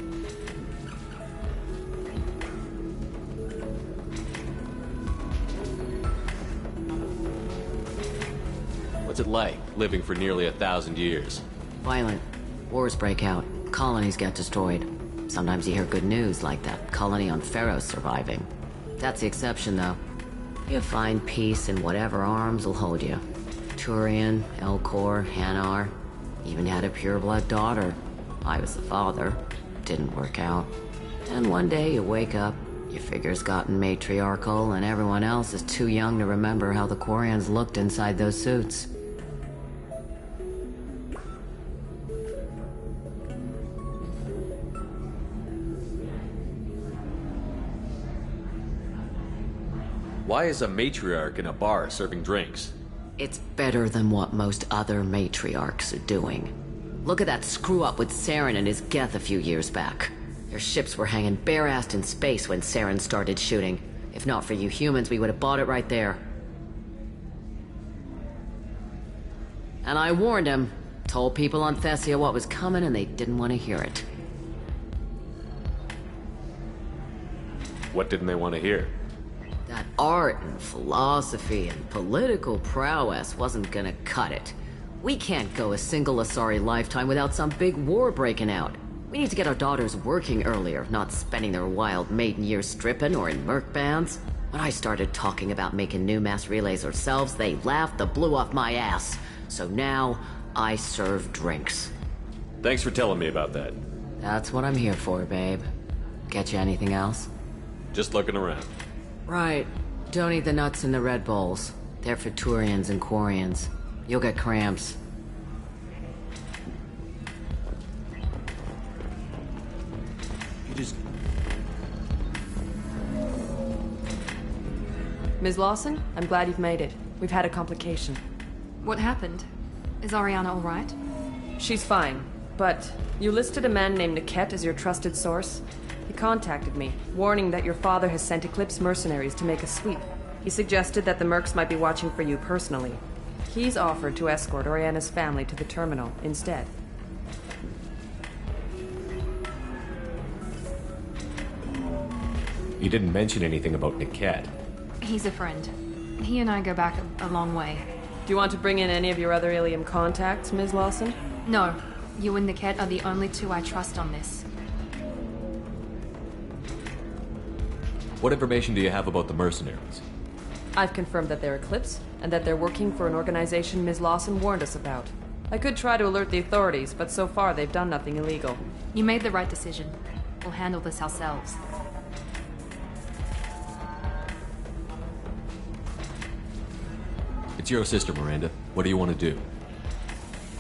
What's it like, living for nearly 1,000 years? Violent. Wars break out. Colonies get destroyed. Sometimes you hear good news, like that colony on Pharaoh surviving. That's the exception, though. You find peace in whatever arms will hold you. Turian, Elcor, Hanar. Even had a pure-blood daughter. I was the father. Didn't work out. And one day you wake up, your figure's gotten matriarchal, and everyone else is too young to remember how the Quarians looked inside those suits. Why is a matriarch in a bar serving drinks? It's better than what most other matriarchs are doing. Look at that screw-up with Saren and his Geth a few years back. Their ships were hanging bare-assed in space when Saren started shooting. If not for you humans, we would have bought it right there. And I warned him. Told people on Thessia what was coming and they didn't want to hear it. What didn't they want to hear? That art and philosophy and political prowess wasn't gonna cut it. We can't go a single Asari lifetime without some big war breaking out. We need to get our daughters working earlier, not spending their wild maiden years stripping or in merc bands. When I started talking about making new mass relays ourselves, they laughed the blue off my ass. So now, I serve drinks. Thanks for telling me about that. That's what I'm here for, babe. Get you anything else? Just looking around. Right. Don't eat the nuts in the Red Bowls. They're for Turians and Quarians. You'll get cramps. You just... Ms. Lawson, I'm glad you've made it. We've had a complication. What happened? Is Ariana all right? She's fine, but you listed a man named Niket as your trusted source. He contacted me, warning that your father has sent Eclipse mercenaries to make a sweep. He suggested that the mercs might be watching for you personally. He's offered to escort Oriana's family to the terminal instead. You didn't mention anything about Niket. He's a friend. He and I go back a long way. Do you want to bring in any of your other Ilium contacts, Ms. Lawson? No. You and Niket are the only two I trust on this. What information do you have about the mercenaries? I've confirmed that they're Eclipse, and that they're working for an organization Ms. Lawson warned us about. I could try to alert the authorities, but so far they've done nothing illegal. You made the right decision. We'll handle this ourselves. It's your sister, Miranda. What do you want to do?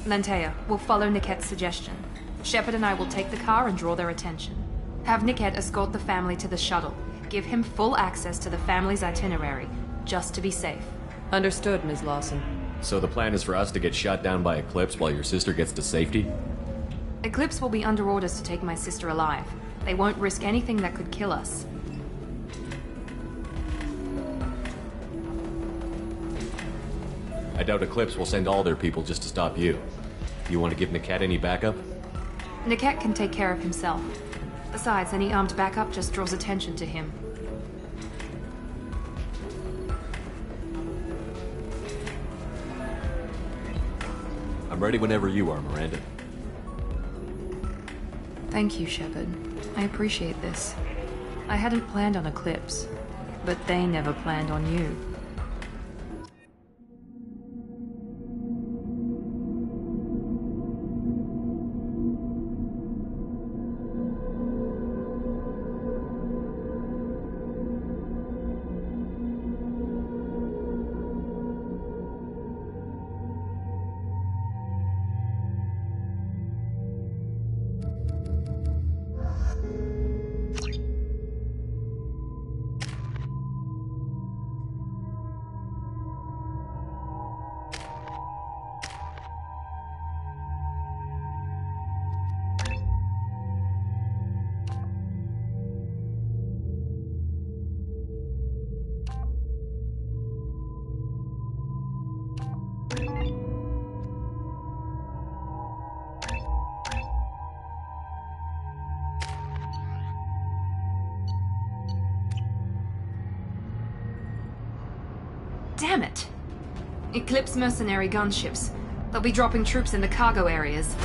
Lantea, we'll follow Niket's suggestion. Shepard and I will take the car and draw their attention. Have Niket escort the family to the shuttle. Give him full access to the family's itinerary, just to be safe. Understood, Ms. Lawson. So the plan is for us to get shot down by Eclipse while your sister gets to safety? Eclipse will be under orders to take my sister alive. They won't risk anything that could kill us. I doubt Eclipse will send all their people just to stop you. You want to give Niket any backup? Niket can take care of himself. Besides, any armed backup just draws attention to him. I'm ready whenever you are, Miranda. Thank you, Shepard. I appreciate this. I hadn't planned on Eclipse, but they never planned on you. Damn it! Eclipse mercenary gunships. They'll be dropping troops in the cargo areas.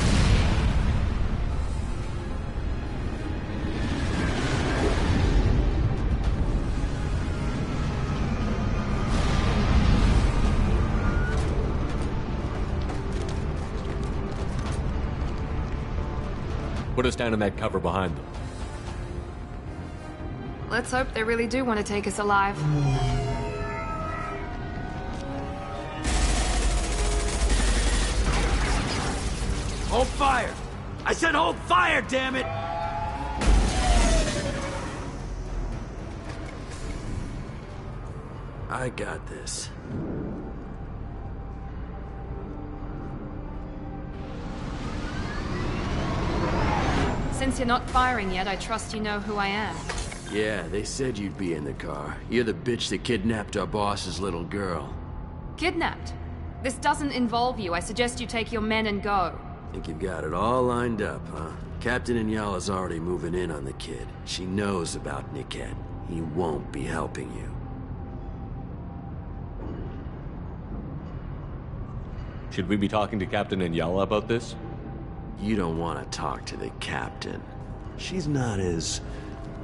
Put us down in that cover behind them. Let's hope they really do want to take us alive. Hold fire! I said hold fire, damn it! I got this. Since you're not firing yet, I trust you know who I am. Yeah, they said you'd be in the car. You're the bitch that kidnapped our boss's little girl. Kidnapped? This doesn't involve you. I suggest you take your men and go. Think you've got it all lined up, huh? Captain Inyala's already moving in on the kid. She knows about Niket. He won't be helping you. Should we be talking to Captain Inyala about this? You don't want to talk to the captain. She's not as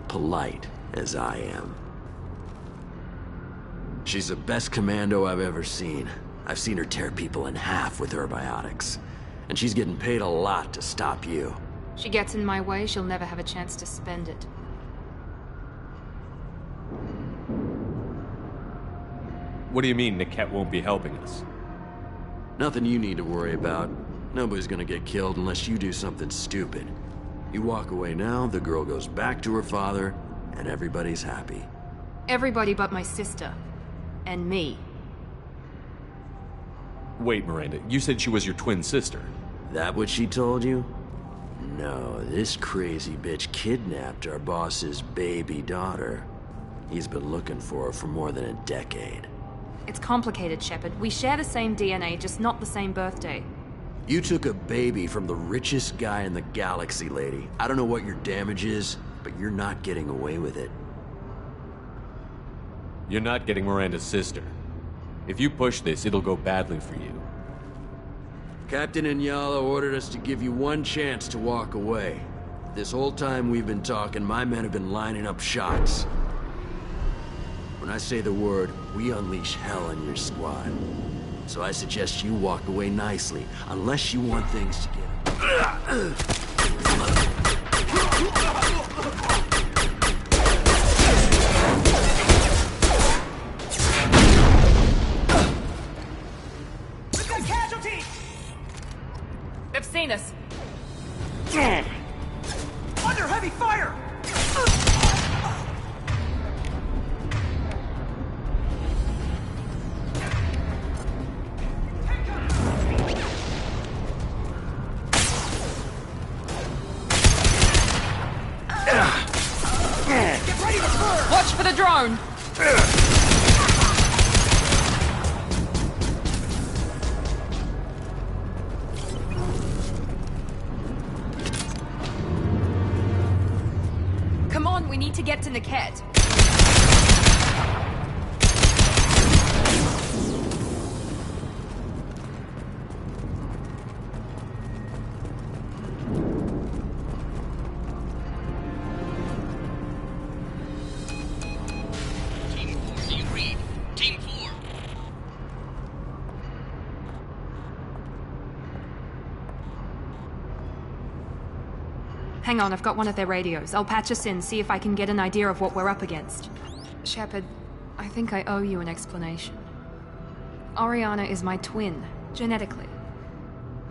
polite as I am. She's the best commando I've ever seen. I've seen her tear people in half with her biotics. And she's getting paid a lot to stop you. She gets in my way, she'll never have a chance to spend it. What do you mean Niket won't be helping us? Nothing you need to worry about. Nobody's gonna get killed unless you do something stupid. You walk away now, the girl goes back to her father, and everybody's happy. Everybody but my sister. And me. Wait, Miranda, you said she was your twin sister. That what she told you? No, this crazy bitch kidnapped our boss's baby daughter. He's been looking for her for more than a decade. It's complicated, Shepard. We share the same DNA, just not the same birthday. You took a baby from the richest guy in the galaxy, lady. I don't know what your damage is, but you're not getting away with it. You're not getting Miranda's sister. If you push this, it'll go badly for you. Captain Inyala ordered us to give you one chance to walk away. This whole time we've been talking, my men have been lining up shots. When I say the word, we unleash hell on your squad. So I suggest you walk away nicely, unless you want things to get... We've got casualties! They've seen us. Under heavy fire! Watch for the drone! Come on, we need to get to Niket. Hang on, I've got one of their radios. I'll patch us in, see if I can get an idea of what we're up against. Shepard, I think I owe you an explanation. Oriana is my twin, genetically.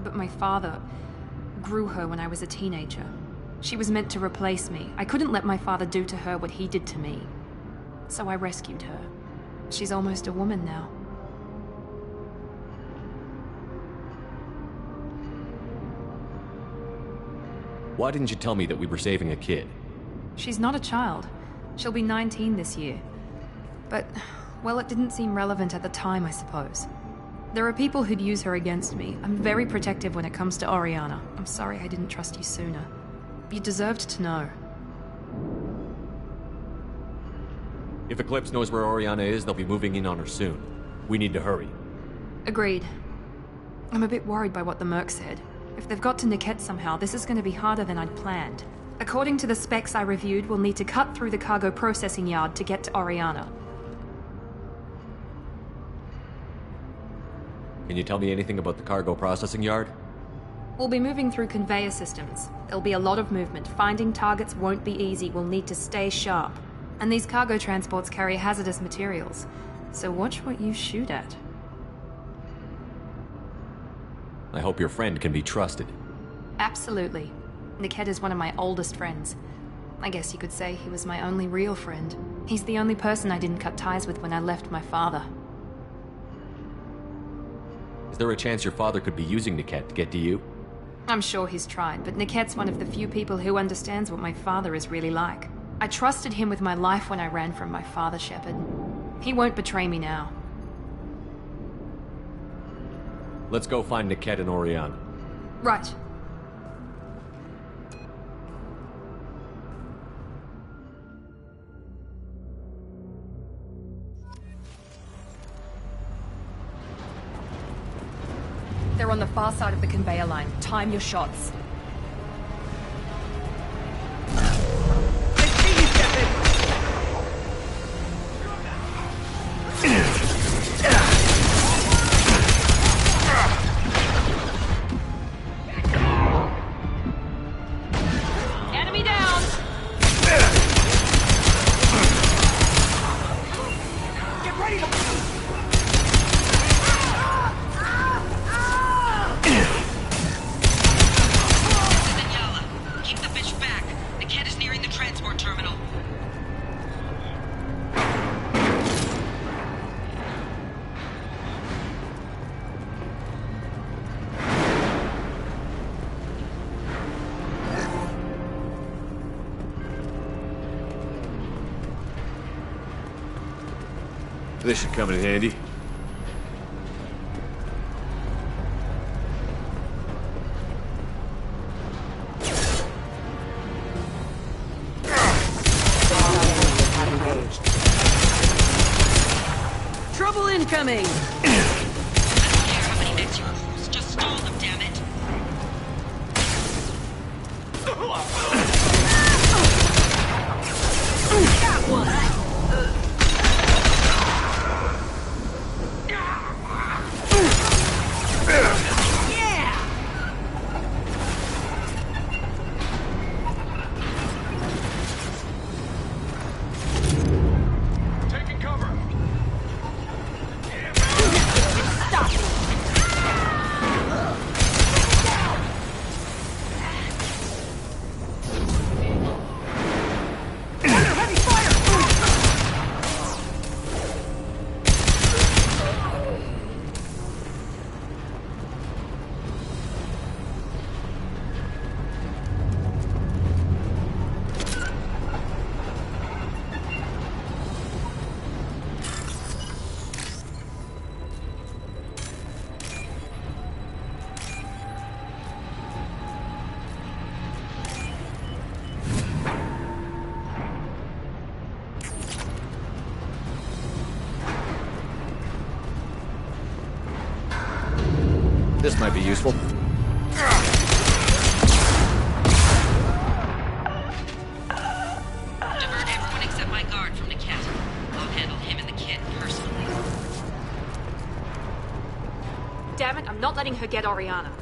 But my father grew her when I was a teenager. She was meant to replace me. I couldn't let my father do to her what he did to me. So I rescued her. She's almost a woman now. Why didn't you tell me that we were saving a kid? She's not a child. She'll be 19 this year. But, well, it didn't seem relevant at the time, I suppose. There are people who'd use her against me. I'm very protective when it comes to Oriana. I'm sorry I didn't trust you sooner. You deserved to know. If Eclipse knows where Oriana is, they'll be moving in on her soon. We need to hurry. Agreed. I'm a bit worried by what the Merc said. If they've got to Niket somehow, this is going to be harder than I'd planned. According to the specs I reviewed, we'll need to cut through the cargo processing yard to get to Oriana. Can you tell me anything about the cargo processing yard? We'll be moving through conveyor systems. There'll be a lot of movement. Finding targets won't be easy. We'll need to stay sharp. And these cargo transports carry hazardous materials. So watch what you shoot at. I hope your friend can be trusted. Absolutely. Niket is one of my oldest friends. I guess you could say he was my only real friend. He's the only person I didn't cut ties with when I left my father. Is there a chance your father could be using Niket to get to you? I'm sure he's tried, but Niket's one of the few people who understands what my father is really like. I trusted him with my life when I ran from my father, Shepard. He won't betray me now. Let's go find Niket and Oriana. Right. They're on the far side of the conveyor line. Time your shots. Enemy down! Get ready to... Keep the bitch back. The cat is nearing the transport terminal. This should come in handy. Trouble incoming! I don't care how many mechs you use. Just stall them, damn it. Got one! This might be useful. Divert everyone except my guard from the cat. I'll handle him and the kid personally. Damn it, I'm not letting her get Oriana.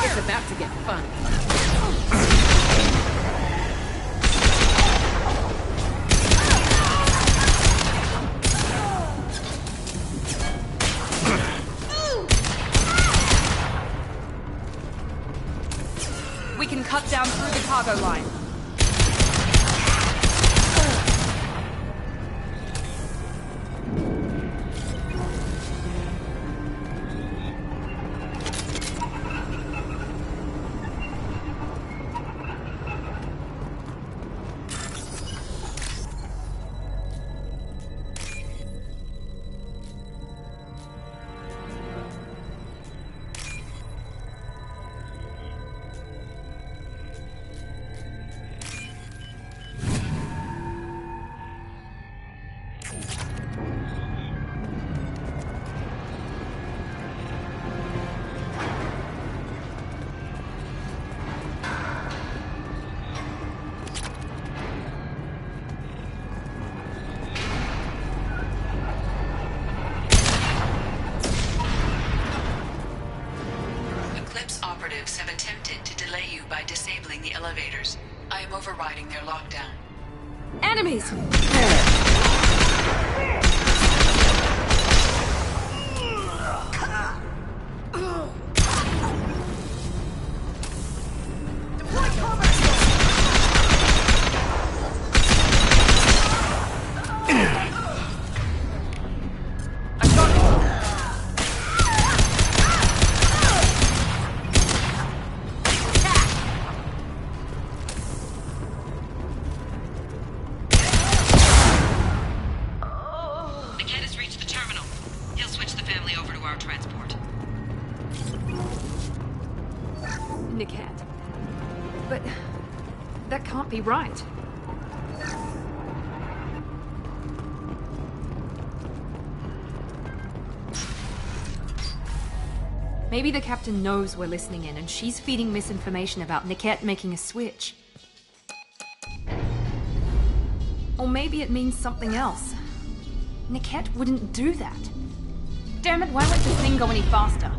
It's about to get fun. can cut down through the cargo line. Operatives have attempted to delay you by disabling the elevators. I am overriding their lockdown. Enemies! Niket. But that can't be right. Maybe the captain knows we're listening in and she's feeding misinformation about Niket making a switch. Or maybe it means something else. Niket wouldn't do that. Damn it, why won't this thing go any faster?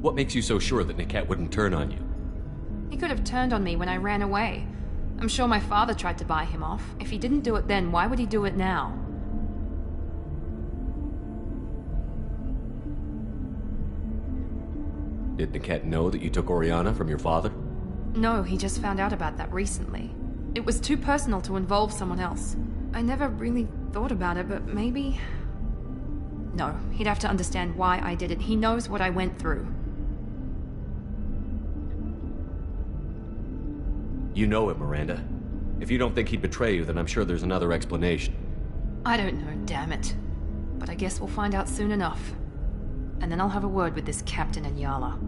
What makes you so sure that Niket wouldn't turn on you? He could have turned on me when I ran away. I'm sure my father tried to buy him off. If he didn't do it then, why would he do it now? Did Niket know that you took Oriana from your father? No, he just found out about that recently. It was too personal to involve someone else. I never really thought about it, but maybe... No, he'd have to understand why I did it. He knows what I went through. You know it, Miranda. If you don't think he'd betray you, then I'm sure there's another explanation. I don't know, damn it. But I guess we'll find out soon enough. And then I'll have a word with this captain and Yala.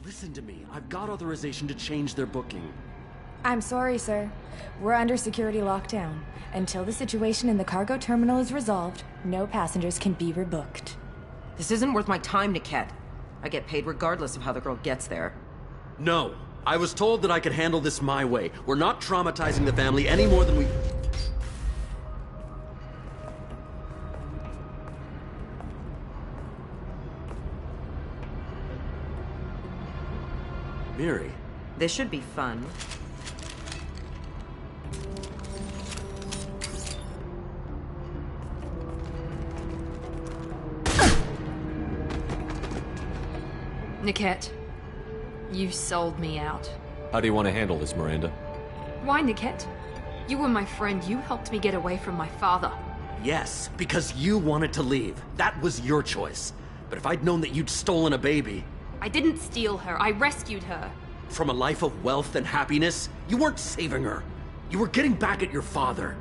Listen to me. I've got authorization to change their booking. I'm sorry, sir. We're under security lockdown. Until the situation in the cargo terminal is resolved, no passengers can be rebooked. This isn't worth my time, Niket. I get paid regardless of how the girl gets there. No. I was told that I could handle this my way. We're not traumatizing the family any more than we... Miri. This should be fun. Niket, you sold me out. How do you want to handle this, Miranda? Why, Niket? You were my friend. You helped me get away from my father. Yes, because you wanted to leave. That was your choice. But if I'd known that you'd stolen a baby... I didn't steal her. I rescued her. From a life of wealth and happiness, you weren't saving her. You were getting back at your father.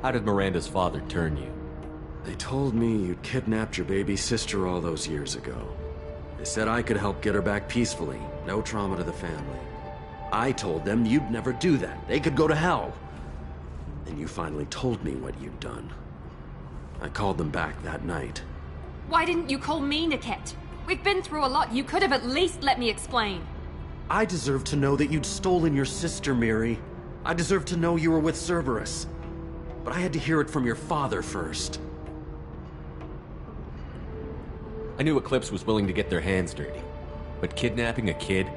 How did Miranda's father turn you? They told me you'd kidnapped your baby sister all those years ago. They said I could help get her back peacefully. No trauma to the family. I told them you'd never do that. They could go to hell. Then you finally told me what you'd done. I called them back that night. Why didn't you call me, Niket? We've been through a lot. You could have at least let me explain. I deserve to know that you'd stolen your sister, Miri. I deserve to know you were with Cerberus. But I had to hear it from your father first. I knew Eclipse was willing to get their hands dirty. But kidnapping a kid?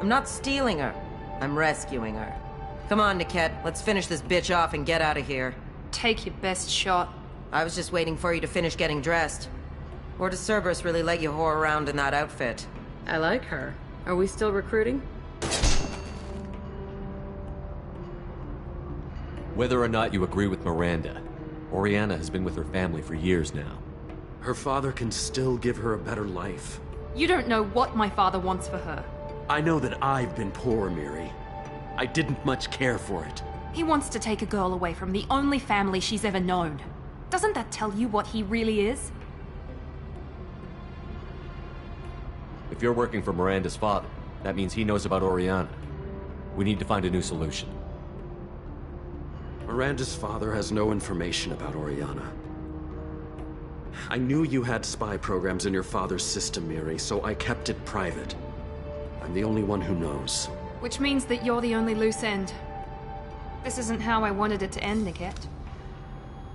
I'm not stealing her. I'm rescuing her. Come on, Niket. Let's finish this bitch off and get out of here. Take your best shot. I was just waiting for you to finish getting dressed. Or does Cerberus really let you whore around in that outfit? I like her. Are we still recruiting? Whether or not you agree with Miranda, Oriana has been with her family for years now. Her father can still give her a better life. You don't know what my father wants for her. I know that I've been poor, Miri. I didn't much care for it. He wants to take a girl away from the only family she's ever known. Doesn't that tell you what he really is? If you're working for Miranda's father, that means he knows about Oriana. We need to find a new solution. Miranda's father has no information about Oriana. I knew you had spy programs in your father's system, Miri, so I kept it private. I'm the only one who knows. Which means that you're the only loose end. This isn't how I wanted it to end, Niket.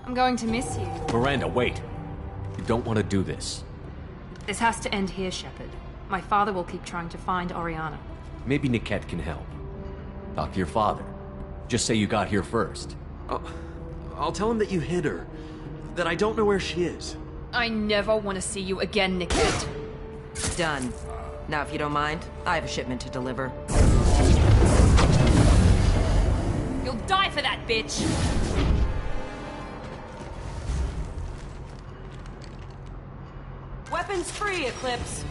I'm going to miss you. Miranda, wait! You don't want to do this. This has to end here, Shepard. My father will keep trying to find Oriana. Maybe Niket can help. Talk to your father. Just say you got here first. I'll tell him that you hid her. That I don't know where she is. I never want to see you again, Niket. Done. Now, if you don't mind, I have a shipment to deliver. You'll die for that, bitch! Weapons free, Eclipse!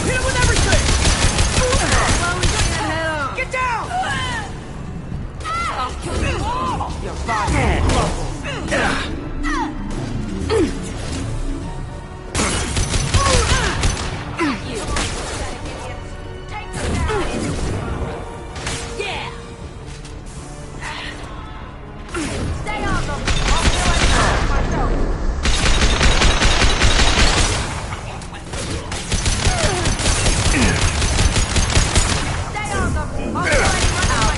Hit him with everything! Get down! Your body Yeah! Stay on them! I'll kill myself! Stay on them! I'll kill myself!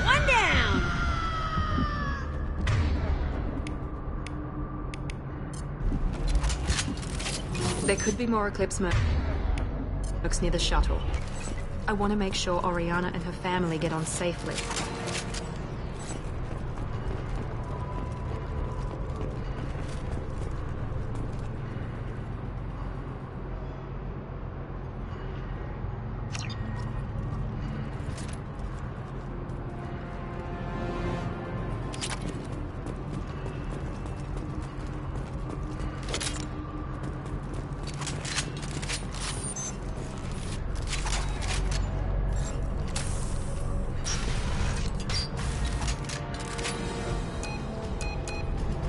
One down! There could be more Eclipse mercs near the shuttle. I want to make sure Oriana and her family get on safely.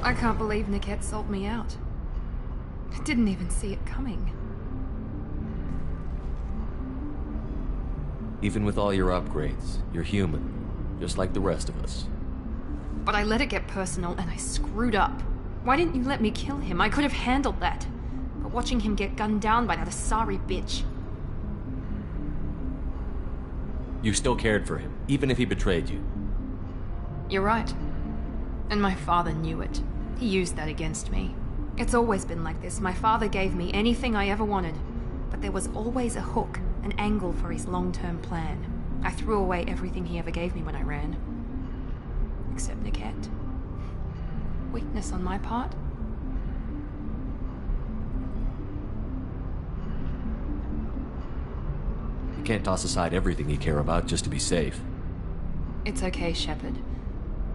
I can't believe Niket sold me out. I didn't even see it coming. Even with all your upgrades, you're human, just like the rest of us. But I let it get personal and I screwed up. Why didn't you let me kill him? I could have handled that. But watching him get gunned down by that Asari bitch. You still cared for him, even if he betrayed you. You're right. And my father knew it. He used that against me. It's always been like this. My father gave me anything I ever wanted. But there was always a hook, an angle for his long-term plan. I threw away everything he ever gave me when I ran. Except Niket. Weakness on my part? You can't toss aside everything you care about just to be safe. It's okay, Shepard.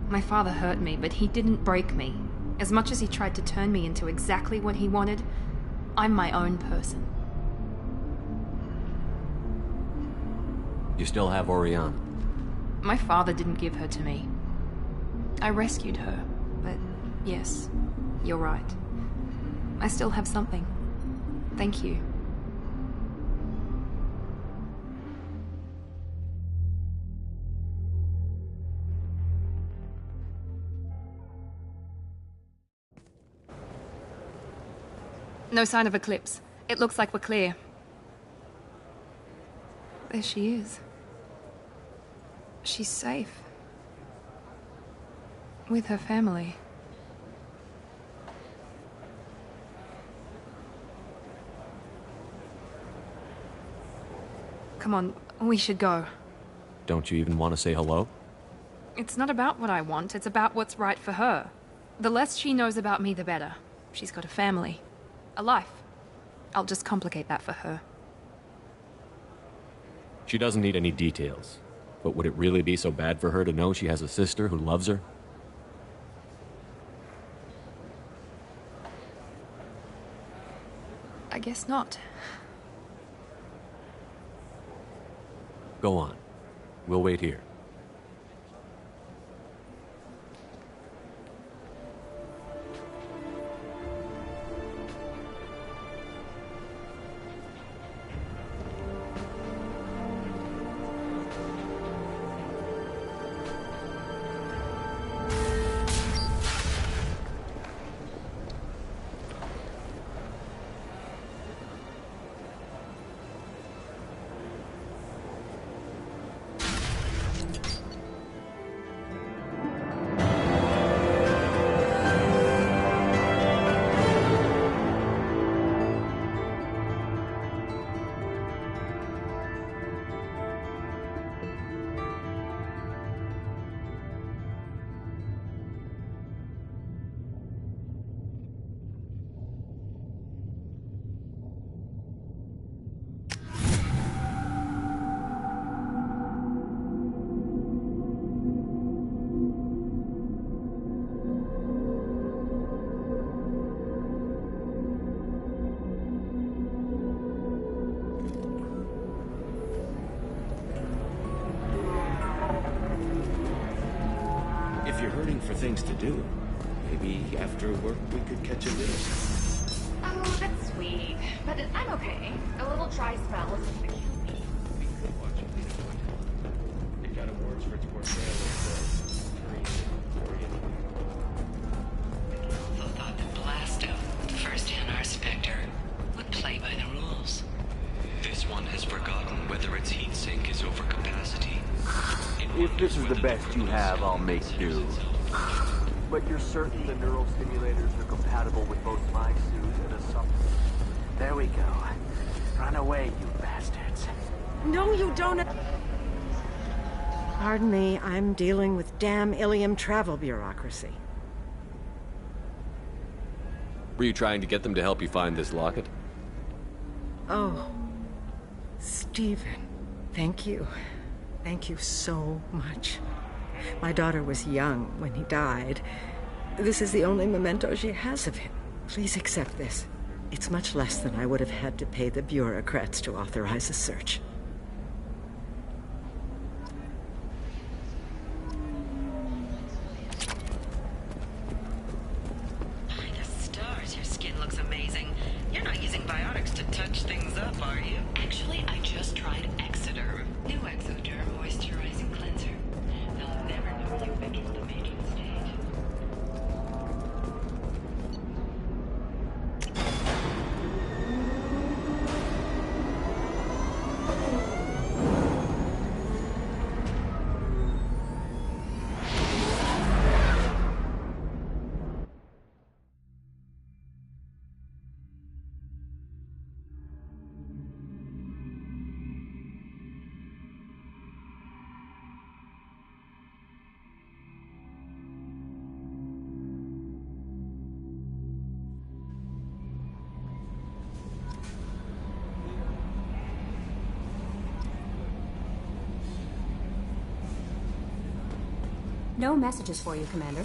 My father hurt me, but he didn't break me. As much as he tried to turn me into exactly what he wanted, I'm my own person. You still have Oriana. My father didn't give her to me. I rescued her, but yes, you're right. I still have something. Thank you. No sign of Eclipse. It looks like we're clear. There she is. She's safe. With her family. Come on, we should go. Don't you even want to say hello? It's not about what I want, it's about what's right for her. The less she knows about me, the better. She's got a family. A life. I'll just complicate that for her. She doesn't need any details. But would it really be so bad for her to know she has a sister who loves her? I guess not. Go on. We'll wait here. For things to do. Maybe after work we could catch a dinner. Oh, that's sweet. But I'm okay. A little dry spell isn't gonna kill me. We could watch a video on it got awards for its portrayal of the Korean Orient. I also thought that Blasto, the first NR Spectre, would play by the rules. This one has forgotten whether its heat sink is over capacity. If this is the best you have, I'll make do. But you're certain the neural stimulators are compatible with both my suit and a supplement? There we go. Run away, you bastards. No, you don't. Pardon me, I'm dealing with damn Ilium travel bureaucracy. Were you trying to get them to help you find this locket? Oh, Stephen, thank you. Thank you so much. My daughter was young when he died. This is the only memento she has of him. Please accept this. It's much less than I would have had to pay the bureaucrats to authorize a search. By the stars, your skin looks amazing. You're not using biotics to touch things up, are you? Actually, I just tried Exoderm. New Exoderm moisturizing cleanser. They'll never know you've entered the matron stage. No messages for you, Commander.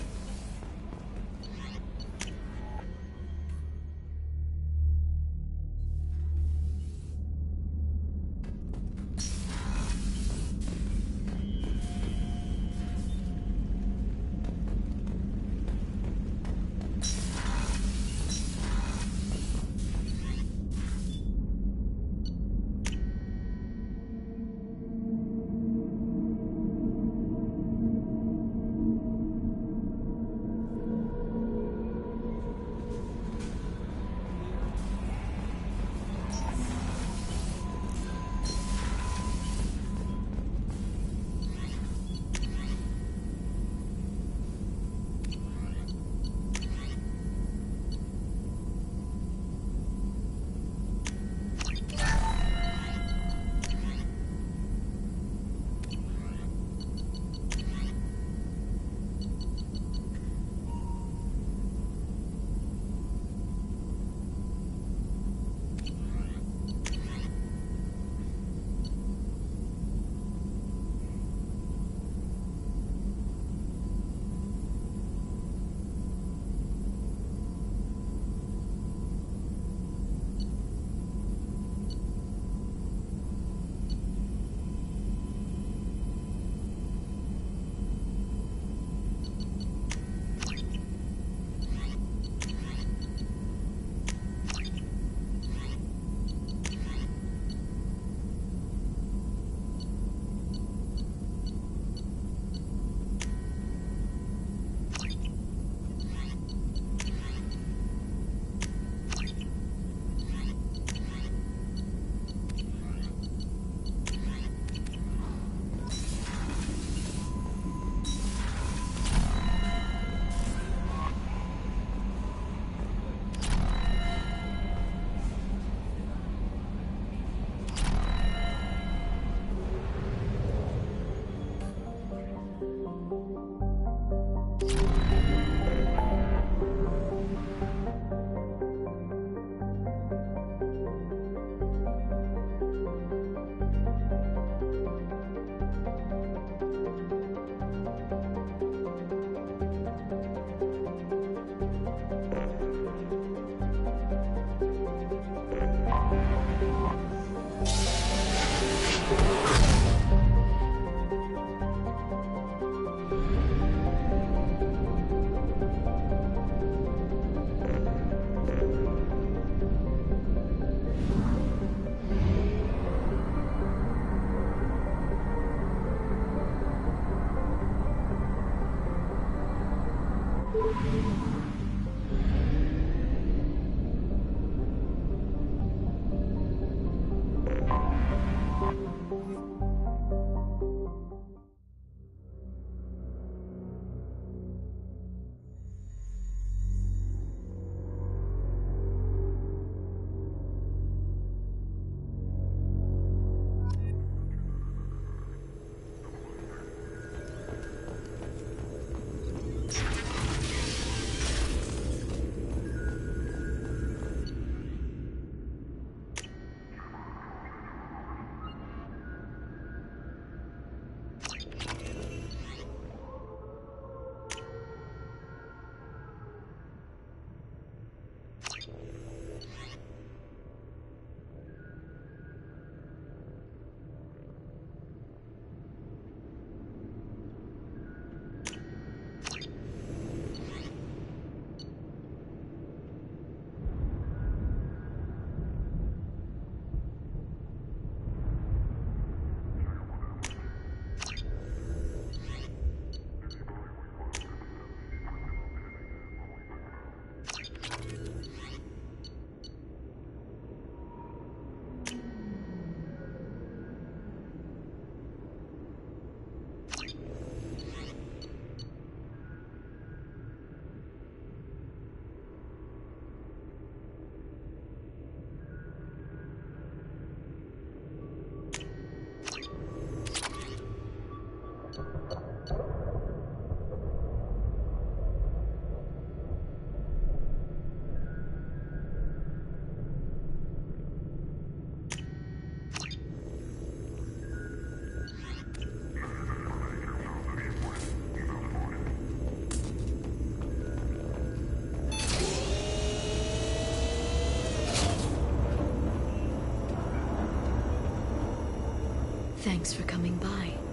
Thanks for coming by.